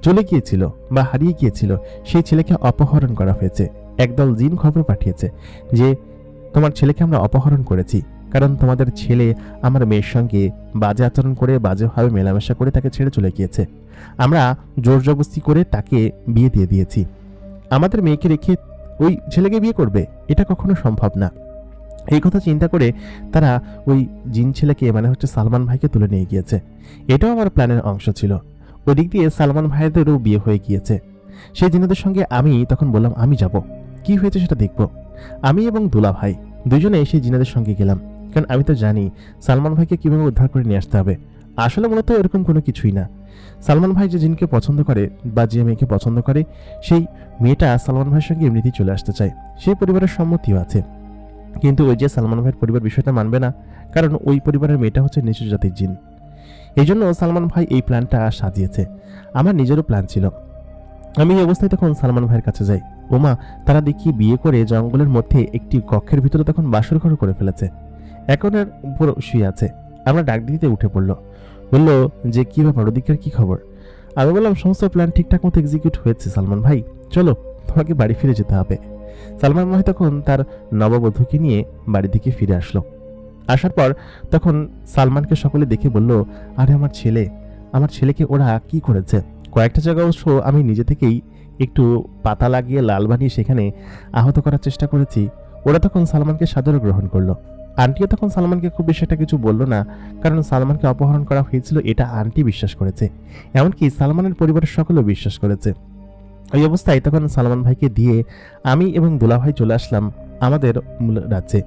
চলে গিয়েছিল বা হারিয়ে গিয়েছিল, সেই ছেলেকে অপহরণ করা হয়েছে। একদল জিন খবর পাঠিয়েছে যে তোমার ছেলেকে আমরা অপহরণ করেছি, কারণ তোমাদের ছেলে আমার মেয়ের সঙ্গে বাজে আচরণ করে, বাজেভাবে মেলামেশা করে তাকে ছেড়ে চলে গিয়েছে। আমরা জোর জবরদস্তি করে তাকে বিয়ে দিয়ে দিয়েছি। আমাদের মেয়েকে রেখে ওই ছেলেকে বিয়ে করবে, এটা কখনো সম্ভব না। এই কথা চিন্তা করে তারা ওই জিন ছেলেকে মানে হচ্ছে সালমান ভাইকে তুলে নিয়ে গিয়েছে। এটাও আমার প্ল্যানের অংশ ছিল। ওই দিক দিয়ে সালমান ভাইদেরও বিয়ে হয়ে গিয়েছে। সেই জিনাদের সঙ্গে আমি তখন বললাম, আমি যাব, কি হয়েছে সেটা দেখব। আমি এবং দুলা ভাই দুজনে সেই জিনাদের সঙ্গে গেলাম, কারণ আমি তো জানি সালমান ভাইকে কিভাবে উদ্ধার করে নিয়ে আসতে হবে। আসলে মূলত এরকম কোনো কিছুই না। সালমান ভাই যে জিনকে পছন্দ করে বা যে মেয়েকে পছন্দ করে, সেই মেয়েটা সালমান ভাইয়ের সঙ্গে এমনিতেই চলে আসতে চায়। সেই পরিবারের সম্মতিও আছে, কিন্তু ওই যে সালমান ভাইয়ের পরিবার বিষয়টা মানবে না, কারণ ওই পরিবারের মেয়েটা হচ্ছে নিচু জাতির জিন। এই জন্য সালমান ভাই এই প্ল্যানটা সাজিয়েছে। আমার নিজেরও প্ল্যান ছিল। আমি এই অবস্থায় তখন সালমান ভাইয়ের কাছে যাই। ওমা, তারা দেখি বিয়ে করে জঙ্গলের মধ্যে একটি কক্ষের ভিতরে তখন বাসর ঘর করে ফেলেছে। একনের উপর শুয়ে আছে। আমরা ডাক দিতে উঠে পড়লো, বললো যে কি ব্যাপার, ওদিকের কি খবর? আমি বললাম সমস্ত প্ল্যান ঠিকঠাক মতো এক্সিকিউট হয়েছে সালমান ভাই, চলো তোমাকে বাড়ি ফিরে যেতে হবে। সালমান ভাই তখন তার নববধূকে নিয়ে বাড়ি থেকে ফিরে আসলো। আসার পর তখন সালমানকে সকলে দেখে বলল, আরে আমার ছেলেকে ওরা কি করেছে? কয়েকটা জায়গা অবশ্য আমি নিজে থেকেই একটু পাতা লাগিয়ে লাল বানিয়ে সেখানে আহত করার চেষ্টা করেছি। ওরা তখন সালমানকে সাদরে গ্রহণ করলো। আন্টিও তখন সালমানকে খুব বেশি একটা কিছু বললো না, কারণ সালমানকে অপহরণ করা হয়েছিল এটা আন্টি বিশ্বাস করেছে, এমনকি সালমানের পরিবারের সকলেও বিশ্বাস করেছে। ওই অবস্থায় তখন সালমান ভাইকে দিয়ে আমি এবং দুলাভাই চলে আসলাম আমাদের মূল রাজ্যে।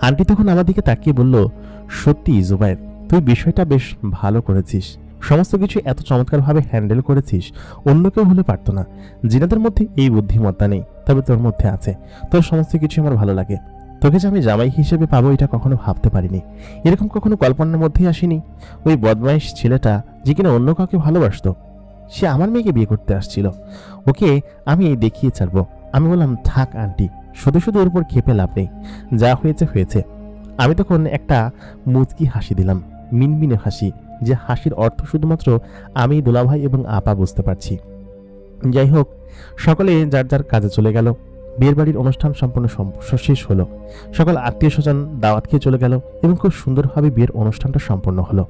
আন্টি তখন আমার দিকে তাকিয়ে বলল, সত্যি জুবায়ের, তুই বিষয়টা বেশ ভালো করেছিস, সমস্ত কিছু এত চমৎকারভাবে হ্যান্ডেল করেছিস, অন্য কেউ হলে পারতো না। জিনাদের মধ্যে এই বুদ্ধিমত্তা নেই, তবে তোর মধ্যে আছে। তোর সমস্ত কিছু আমার ভালো লাগে। তোকে যে আমি জামাই হিসেবে পাবো এটা কখনো ভাবতে পারিনি, এরকম কখনো কল্পনার মধ্যেই আসিনি। ওই বদমাইশ ছেলেটা যে কিনা অন্য কাউকে ভালোবাসতো, সে আমার মেয়েকে বিয়ে করতে আসছিল, ওকে আমি দেখিয়ে ছাড়বো। আমি বললাম, থাক আন্টি, শুধু শুধু ওর উপর খেপে লাভ নেই, যা হয়েছে হয়েছে। আমি তখন একটা মুচকি হাসি দিলাম, মিনমিনে হাসি, যে হাসির অর্থ শুধুমাত্র আমি, দুলাভাই এবং আপা বুঝতে পারছি। যাই হোক, সকলে যার যার কাজে চলে গেল। বিয়ের বাড়ির অনুষ্ঠান সম্পূর্ণ শেষ হলো। সকল আত্মীয় স্বজন দাওয়াত খেয়ে চলে গেল এবং খুব সুন্দরভাবে বিয়ের অনুষ্ঠানটা সম্পন্ন হলো।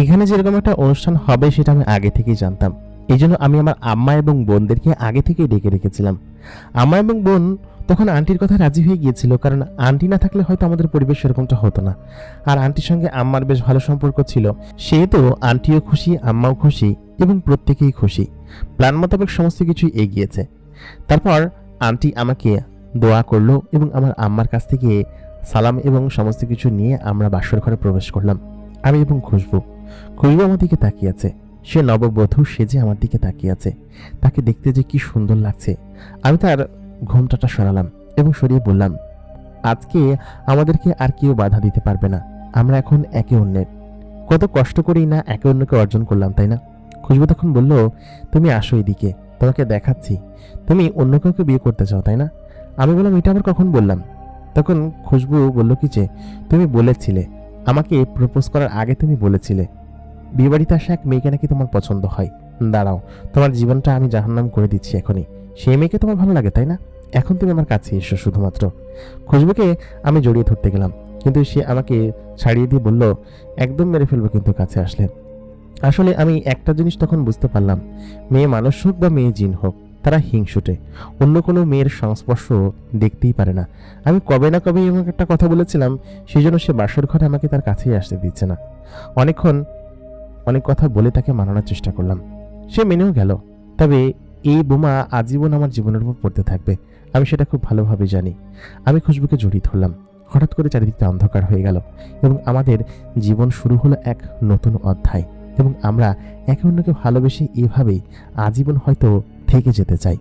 এখানে যেরকম একটা অনুষ্ঠান হবে সেটা আমি আগে থেকেই জানতাম। এই জন্য আমি আমার আম্মা এবং বোনদেরকে আগে থেকেই ডেকে রেখেছিলাম। আম্মা এবং বোন তখন আন্টির কথা রাজি হয়ে গিয়েছিল, কারণ আন্টি না থাকলে হয়তো আমাদের পরিবেশ সেরকমটা হতো না। আর আন্টির সঙ্গে আম্মার বেশ ভালো সম্পর্ক ছিল, সেহেতু আন্টিও খুশি, আম্মাও খুশি এবং প্রত্যেকেই খুশি। প্ল্যান মোতাবেক সমস্ত কিছুই এগিয়েছে। তারপর আন্টি আমাকে দোয়া করলো এবং আমার আম্মার কাছ থেকে সালাম এবং সমস্ত কিছু নিয়ে আমরা বাসর ঘরে প্রবেশ করলাম। আমি এবং খুশবু আমার দিকে তাকিয়ে আছে। সে নববধূ সেজে আমার দিকে তাকিয়ে আছে। তাকে দেখতে যে কি সুন্দর লাগছে। আমি তার ঘোমটাটা সরালাম এবং সরিয়ে বললাম, আজকে আমাদেরকে আর কেউ বাধা দিতে পারবে না। আমরা এখন একে অন্যের, কত কষ্ট করেই না একে অন্যকে অর্জন করলাম, তাই না? খুশবু তখন বলল, তুমি আসো এদিকে, তোমাকে দেখাচ্ছি। তুমি অন্য কাউকে বিয়ে করতে চাও, তাই না? আমি বললাম, এটা আবার কখন বললাম? তখন খুশবু বলল কি যে, তুমি বলেছিলে আমাকে প্রপোজ করার আগে, তুমি বলেছিলে বিয়েবাড়িতে আসা এক মেয়েকে নাকি তোমার পছন্দ হয়। দাঁড়াও, তোমার জীবনটা আমি জাহান্নাম করে দিচ্ছি এখনই। সেই মেয়েকে তোমার ভালো লাগে, তাই না? এখন তুমি আমার কাছে এসো শুধুমাত্র। খুশবুকে আমি জড়িয়ে ধরতে গেলাম, কিন্তু সে আমাকে ছাড়িয়ে দিয়ে বলল, একদম মেরে ফেলবো কিন্তু কাছে আসলে। আসলে আমি একটা জিনিস তখন বুঝতে পারলাম, মেয়ে মানুষ হোক বা মেয়ে জিন হোক, তারা হিংসুটে, অন্য কোনো মেয়ের সংস্পর্শ দেখতেই পারে না। আমি কবে না কবে এমন একটা কথা বলেছিলাম, সেই জন্য সে বাসর ঘরে আমাকে তার কাছেই আসতে দিচ্ছে না। অনেকক্ষণ অনেক কথা বলে তাকে মানানোর চেষ্টা করলাম, সে মেনেও গেল। তবে এই বোমা আজীবন আমার জীবনের উপর পড়তে থাকবে, আমি সেটা খুব ভালোভাবে জানি। আমি খুশবুকে জড়িয়ে ধরলাম। হঠাৎ করে চারিদিকটা অন্ধকার হয়ে গেল এবং আমাদের জীবন শুরু হলো এক নতুন অধ্যায়, এবং আমরা একে অন্যকে ভালোবেসে এভাবেই আজীবন হয়তো থেকে যেতে চাই।